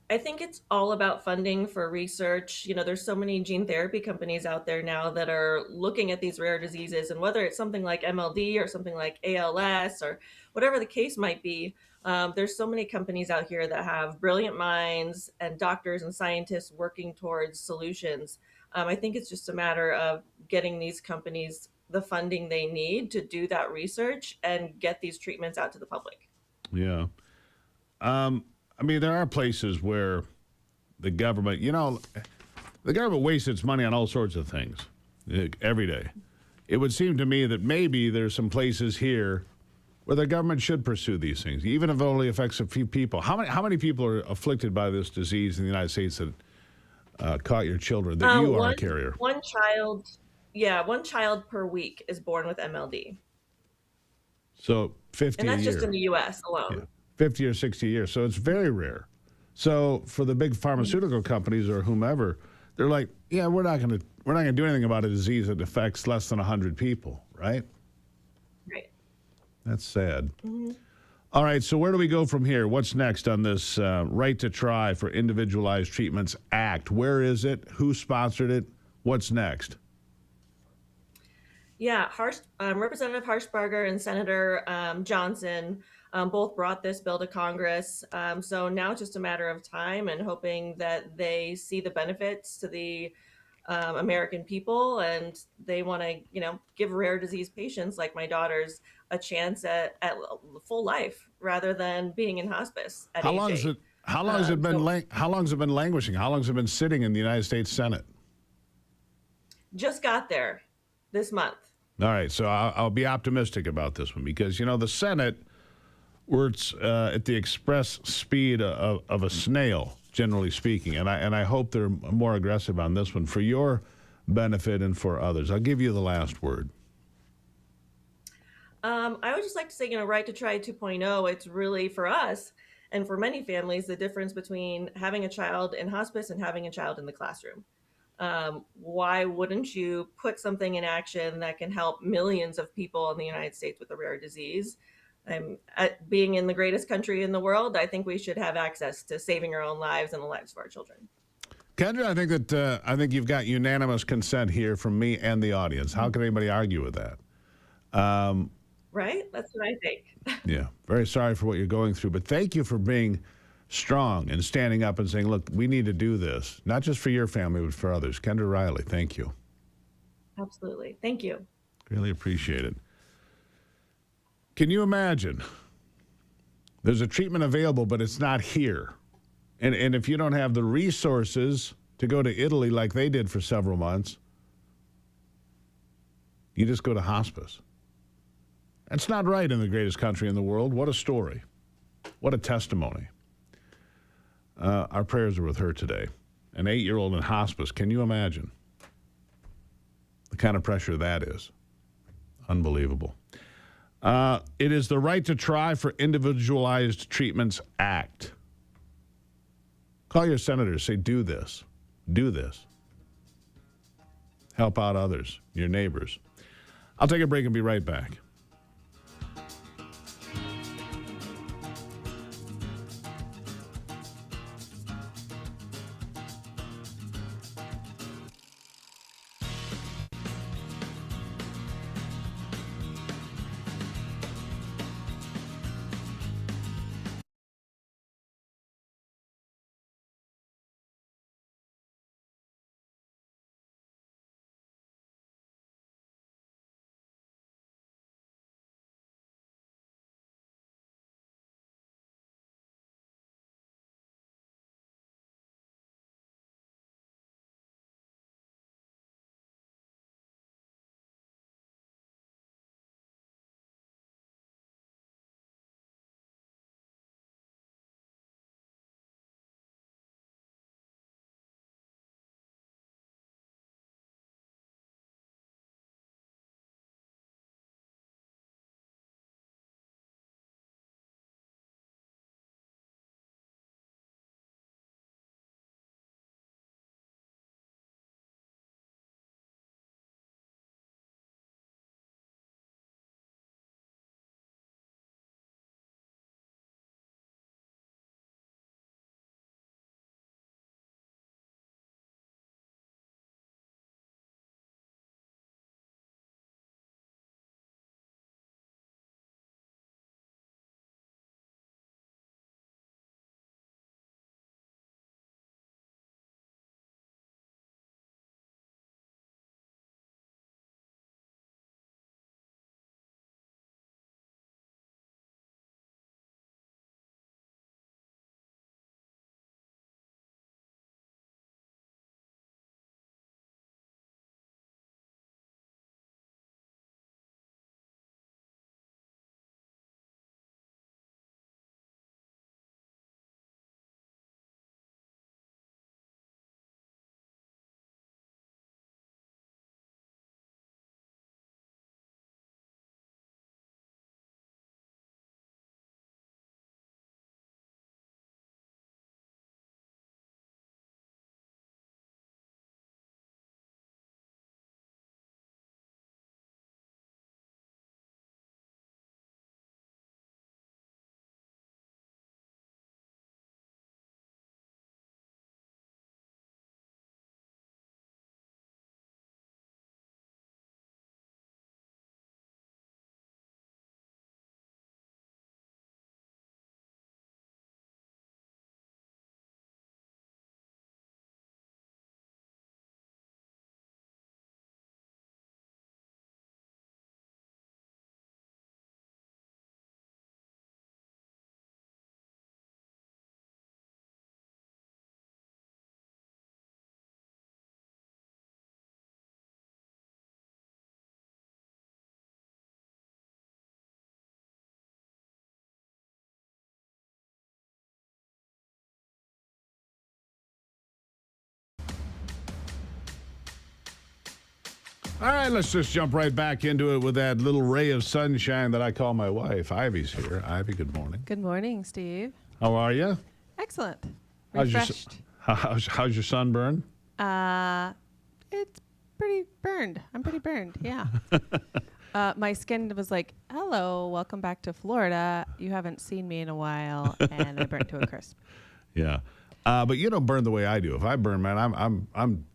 I think it's all about funding for research. There's so many gene therapy companies out there now that are looking at these rare diseases, and whether it's something like MLD or something like ALS or whatever the case might be, there's so many companies out here that have brilliant minds and doctors and scientists working towards solutions. I think it's just a matter of getting these companies the funding they need to do that research and get these treatments out to the public. Yeah. I mean, there are places where the government, the government wastes its money on all sorts of things every day. It would seem to me that maybe there's some places here where the government should pursue these things, even if it only affects a few people. How many people are afflicted by this disease in the United States that caught your children, that you are a carrier? One child per week is born with MLD. So 50 And that's a year. just in the U.S. alone. Yeah, 50 or 60 a year. So it's very rare. So for the big pharmaceutical companies or whomever, they're like, yeah, we're not going to do anything about a disease that affects less than 100 people, right? Right. That's sad. All right, so where do we go from here? What's next on this Right to Try for Individualized Treatments Act? Where is it? Who sponsored it? What's next? Yeah, Representative Harshbarger and Senator Johnson both brought this bill to Congress. So now it's just a matter of time and hoping that they see the benefits to the American people, and they want to, give rare disease patients like my daughters a chance at full life rather than being in hospice at How age long 8. how long has it been languishing? How long has it been sitting in the United States Senate? Just got there this month. All right, so I'll be optimistic about this one because, the Senate works at the express speed of a snail, generally speaking, and I hope they're more aggressive on this one for your benefit and for others. I'll give you the last word. I would just like to say, Right to Try 2.0, it's really for us and for many families, the difference between having a child in hospice and having a child in the classroom. Why wouldn't you put something in action that can help millions of people in the United States with a rare disease? Being in the greatest country in the world, I think we should have access to saving our own lives and the lives of our children. Kendra, I think you've got unanimous consent here from me and the audience. How can anybody argue with that? Right? That's what I think. Yeah, very sorry for what you're going through, but thank you for being strong and standing up and saying, look, we need to do this, not just for your family, but for others. Kendra Riley, thank you. Absolutely. Thank you. Really appreciate it. Can you imagine? There's a treatment available, but it's not here. And if you don't have the resources to go to Italy like they did for several months, you just go to hospice. That's not right in the greatest country in the world. What a story. What a testimony. Our prayers are with her today. An 8-year-old in hospice. Can you imagine the kind of pressure that is? Unbelievable. It is the Right to Try for Individualized Treatments Act. Call your senators. Say, do this. Do this. Help out others, your neighbors. I'll take a break and be right back. All right, let's just jump right back into it with that little ray of sunshine that I call my wife. Ivy's here. Ivy, good morning. Good morning, Steve. How are you? Excellent. How's Refreshed. How's your sunburn? It's pretty burned. I'm pretty burned. Yeah. My skin was like, "Hello, welcome back to Florida. You haven't seen me in a while," and I burnt to a crisp. Yeah, but you don't burn the way I do. If I burn, man, I'm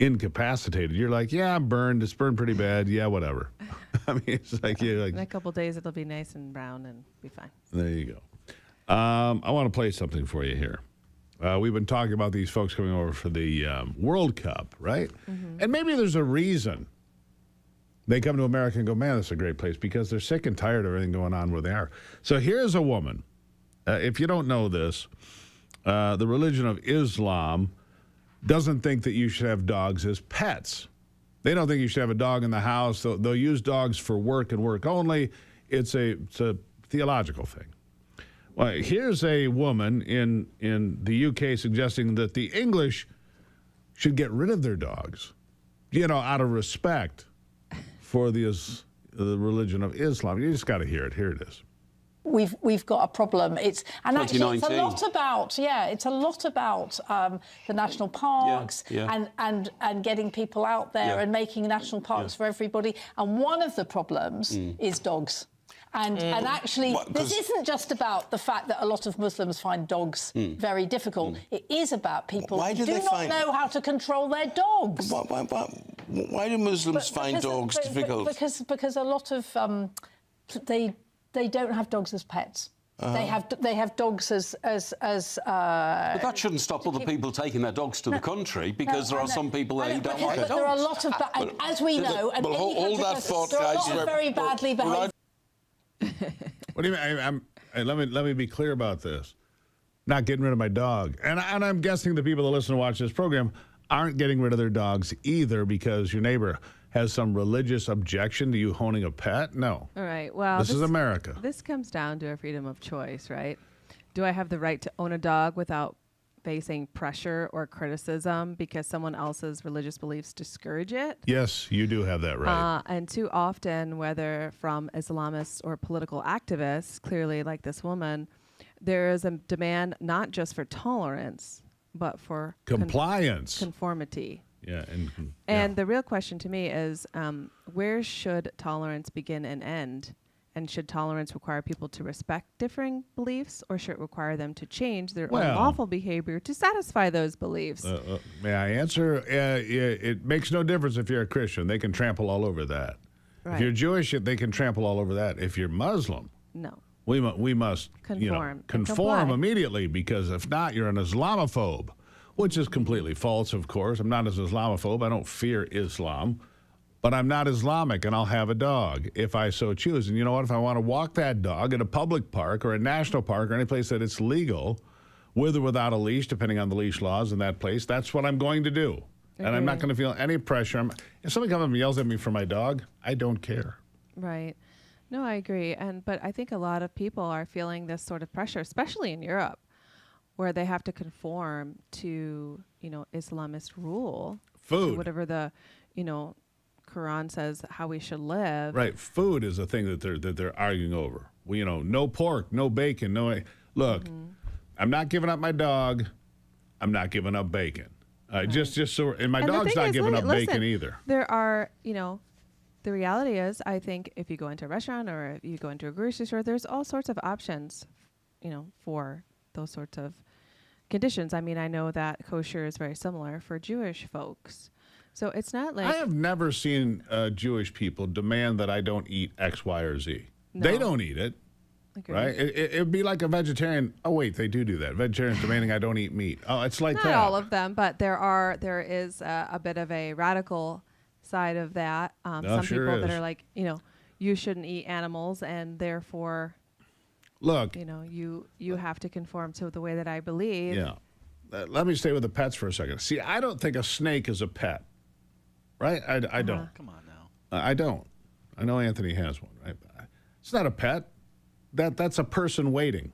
incapacitated. You're like, yeah, I'm burned. It's burned pretty bad. Yeah, whatever. I mean, it's like you're like. In a couple days, it'll be nice and brown and be fine. There you go. I want to play something for you here. We've been talking about these folks coming over for the World Cup, right? Mm-hmm. And maybe there's a reason they come to America and go, man, this is a great place, because they're sick and tired of everything going on where they are. So here's a woman. If you don't know this, the religion of Islam doesn't think that you should have dogs as pets. They don't think you should have a dog in the house. They'll use dogs for work and work only. It's a theological thing. Well, here's a woman in the UK suggesting that the English should get rid of their dogs, out of respect for the religion of Islam. You just got to hear it. Here it is. We've got a problem. Actually it's a lot about the national parks and getting people out there and making national parks for everybody. And one of the problems is dogs. And actually, this isn't just about the fact that a lot of Muslims find dogs very difficult. It is about people who do not know how to control their dogs. Why do Muslims find dogs difficult? Because a lot of they don't have dogs as pets. They have dogs as But that shouldn't stop other people taking their dogs to the country, because there are some people there who don't like dogs. But there are a lot of as we know, and hold that thought, there are guys. a lot of very badly behaved. What do you mean? Let me be clear about this. Not getting rid of my dog, and I'm guessing the people that listen and watch this program aren't getting rid of their dogs either, because your neighbor has some religious objection to you owning a pet. No. All right. Well, this is America. This comes down to a freedom of choice, right? Do I have the right to own a dog without facing pressure or criticism because someone else's religious beliefs discourage it? Yes, you do have that right. And too often, whether from Islamists or political activists, clearly like this woman, there is a demand not just for tolerance, but for compliance, conformity. Yeah, and the real question to me is, where should tolerance begin and end? And should tolerance require people to respect differing beliefs, or should it require them to change their unlawful behavior to satisfy those beliefs? May I answer? It makes no difference if you're a Christian. They can trample all over that. Right. If you're Jewish, they can trample all over that. If you're Muslim, no. We must conform immediately, because if not, you're an Islamophobe, which is completely false, of course. I'm not an Islamophobe. I don't fear Islam. But I'm not Islamic, and I'll have a dog if I so choose. And you know what? If I want to walk that dog at a public park or a national park or any place that it's legal, with or without a leash, depending on the leash laws in that place, that's what I'm going to do. Okay. And I'm not going to feel any pressure. If somebody comes up and yells at me for my dog, I don't care. Right. No, I agree. But I think a lot of people are feeling this sort of pressure, especially in Europe, where they have to conform to, Islamist rule. Food. To whatever the, Quran says how we should live. Right. Food is a thing that they're arguing over. No pork, no bacon, no. Look, I'm not giving up my dog. I'm not giving up bacon. Just so, and my dog's not giving up bacon either. There are, the reality is, I think if you go into a restaurant or if you go into a grocery store, there's all sorts of options, for those sorts of conditions. I mean, I know that kosher is very similar for Jewish folks. So it's not like... I have never seen Jewish people demand that I don't eat X, Y, or Z. No. They don't eat it, right? It'd be like a vegetarian. Oh, wait, they do that. Vegetarians demanding I don't eat meat. Oh, it's like that. Not all of them, but there is a bit of a radical side of that. Some people that are like, you shouldn't eat animals, and therefore, look, you have to conform to the way that I believe. Yeah. Let me stay with the pets for a second. See, I don't think a snake is a pet. Right? I don't. Come on now. I don't. I know Anthony has one. Right? It's not a pet. That's a person waiting.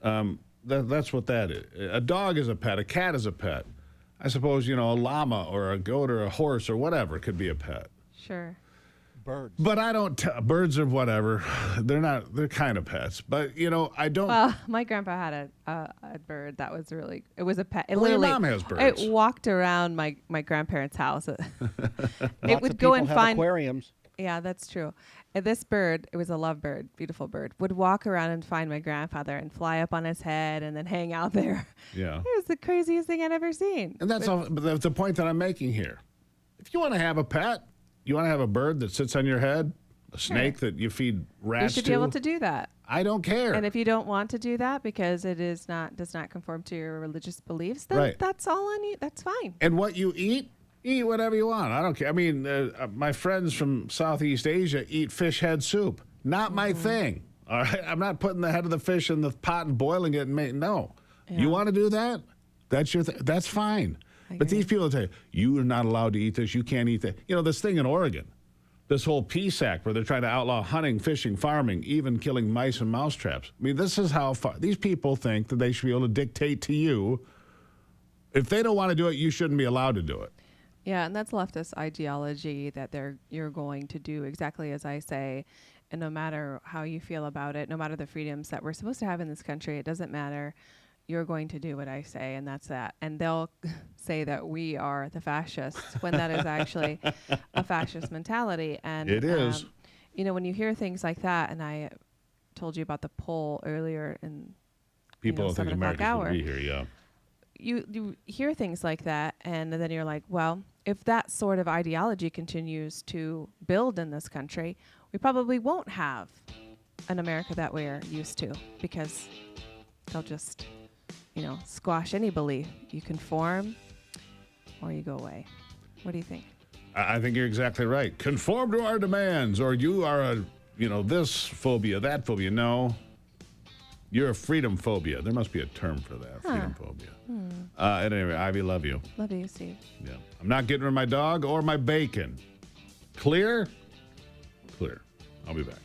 That's what that is. A dog is a pet. A cat is a pet. I suppose, a llama or a goat or a horse or whatever could be a pet. Sure. Birds. But I don't, birds or whatever, they're kind of pets. But, I don't. Well, my grandpa had a bird that was it was a pet. It Well, your literally, mom has birds. It walked around my grandparents' house. It Lots would of go people and have find aquariums. Yeah, that's true. And this bird, it was a lovebird, beautiful bird, would walk around and find my grandfather and fly up on his head and then hang out there. Yeah. It was the craziest thing I'd ever seen. And that's the point that I'm making here. If you want to have a pet, you want to have a bird that sits on your head, a snake that you feed rats You should be able to do that. I don't care. And if you don't want to do that because it does not conform to your religious beliefs, then that's all on you. That's fine. And what you eat whatever you want. I don't care. I mean, my friends from Southeast Asia eat fish head soup. Not my thing. All right, I'm not putting the head of the fish in the pot and boiling it and no. Yeah. You want to do that? That's your thing. That's fine. But these people tell you are not allowed to eat this. You can't eat that. This thing in Oregon, this whole Peace Act where they're trying to outlaw hunting, fishing, farming, even killing mice and mouse traps. I mean, this is how far these people think that they should be able to dictate to you. If they don't want to do it, you shouldn't be allowed to do it. Yeah, and that's leftist ideology that you're going to do exactly as I say, and no matter how you feel about it, no matter the freedoms that we're supposed to have in this country, it doesn't matter. You're going to do what I say, and that's that. And they'll say that we are the fascists when that is actually a fascist mentality. And it is. When you hear things like that, and I told you about the poll earlier in people don't think Americans would be here, yeah. You hear things like that, and then you're like, well, if that sort of ideology continues to build in this country, we probably won't have an America that we're used to, because they'll just, squash any belief. You conform or you go away. What do you think? I think you're exactly right. Conform to our demands, or you are this phobia, that phobia. No. You're a freedom phobia. There must be a term for that, freedom phobia. At any rate, Ivy, love you. Love you, Steve. Yeah. I'm not getting rid of my dog or my bacon. Clear? Clear. I'll be back.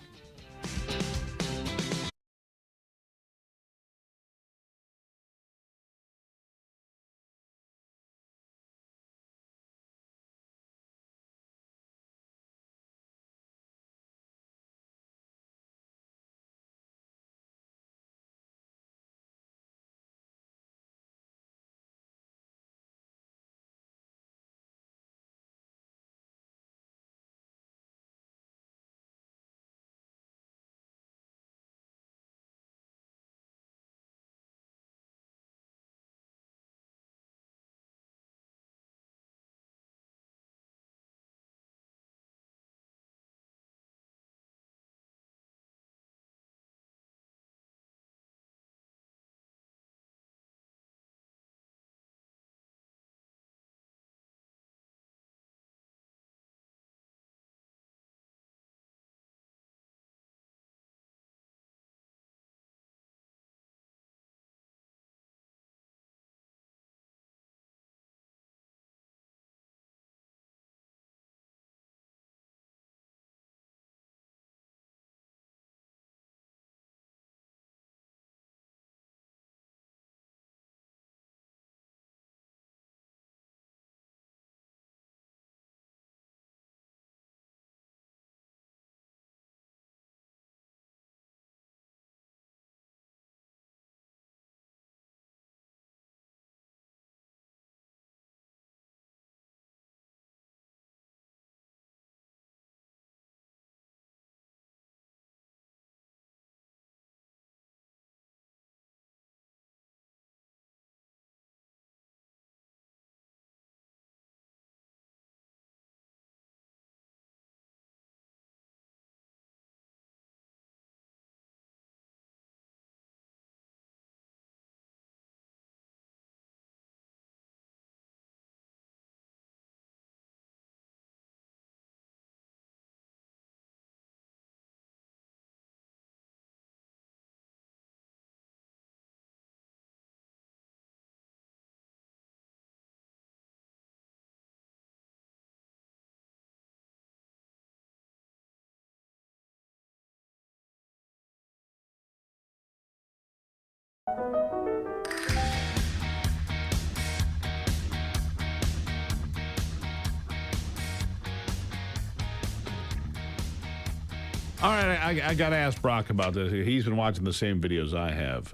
All right, I got to ask Brock about this. He's been watching the same videos I have.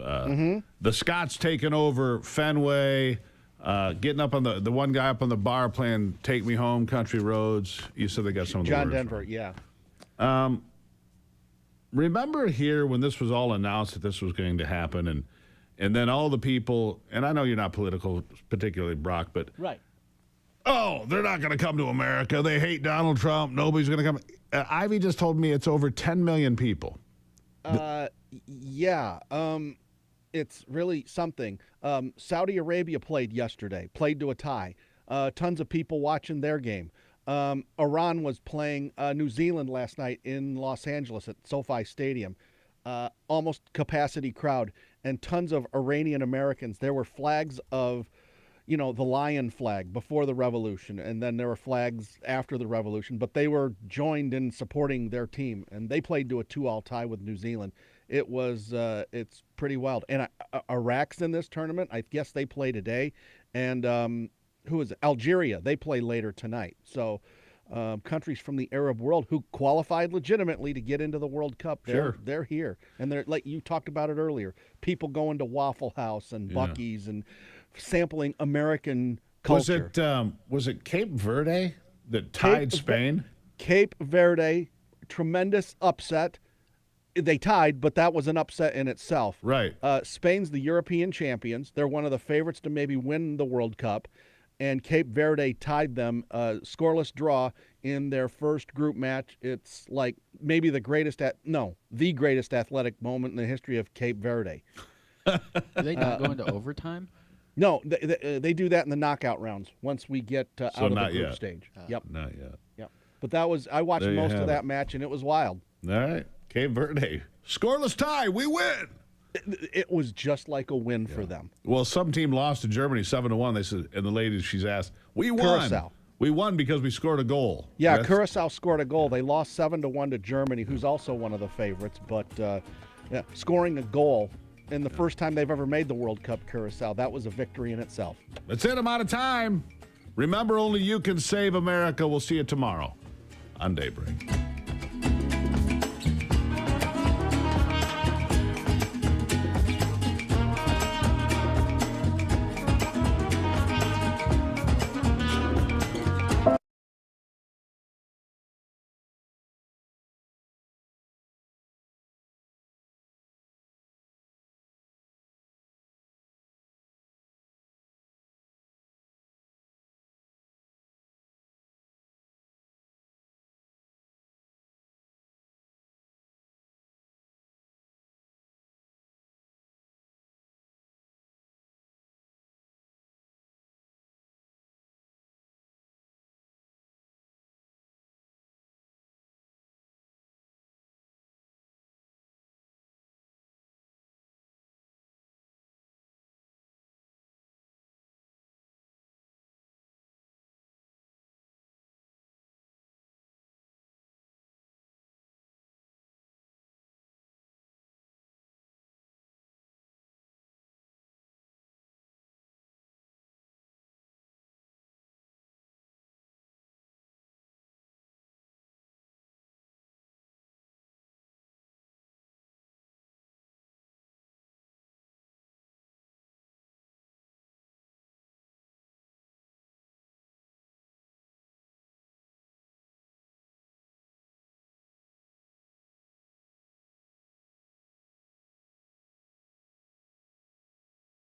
The Scots taking over Fenway, getting up on the one guy up on the bar playing "Take Me Home, Country Roads." You said they got some of the John words Denver, right. yeah. Remember here when this was all announced that this was going to happen, and then all the people, and I know you're not political, particularly Brock, but right. Oh, they're not going to come to America. They hate Donald Trump. Nobody's going to come. Ivy just told me it's over 10 million people. Yeah. It's really something. Saudi Arabia played yesterday, played to a tie. Tons of people watching their game. Iran was playing New Zealand last night in Los Angeles at SoFi Stadium. Almost capacity crowd and tons of Iranian Americans. There were flags of, the lion flag before the revolution, and then there were flags after the revolution, but they were joined in supporting their team, and they played to a 2-2 tie with New Zealand. It was, it's pretty wild. And Iraq's in this tournament. I guess they play today. And who is it? Algeria? They play later tonight. So countries from the Arab world who qualified legitimately to get into the World Cup, they're here. And they're, like you talked about it earlier, people going to Waffle House and Buc-ee's and sampling American culture. Was it Cape Verde that tied Spain? Cape Verde, tremendous upset. They tied, but that was an upset in itself. Right. Spain's the European champions. They're one of the favorites to maybe win the World Cup. And Cape Verde tied them, scoreless draw in their first group match. It's like maybe the greatest athletic moment in the history of Cape Verde. Do they not go into overtime? No, they do that in the knockout rounds once we get out of the group stage. Yep. Not yet. Yep. But I watched most of that match, and it was wild. All right. Cape Verde. Scoreless tie. We win. It was just like a win for them. Well, some team lost to Germany 7-1. They said, and the lady she's asked, we won. Curacao. We won because we scored a goal. Yeah, Curacao scored a goal. They lost 7-1 to Germany, who's also one of the favorites. But scoring a goal in the first time they've ever made the World Cup, Curacao, that was a victory in itself. That's it. I'm out of time. Remember, only you can save America. We'll see you tomorrow on Daybreak.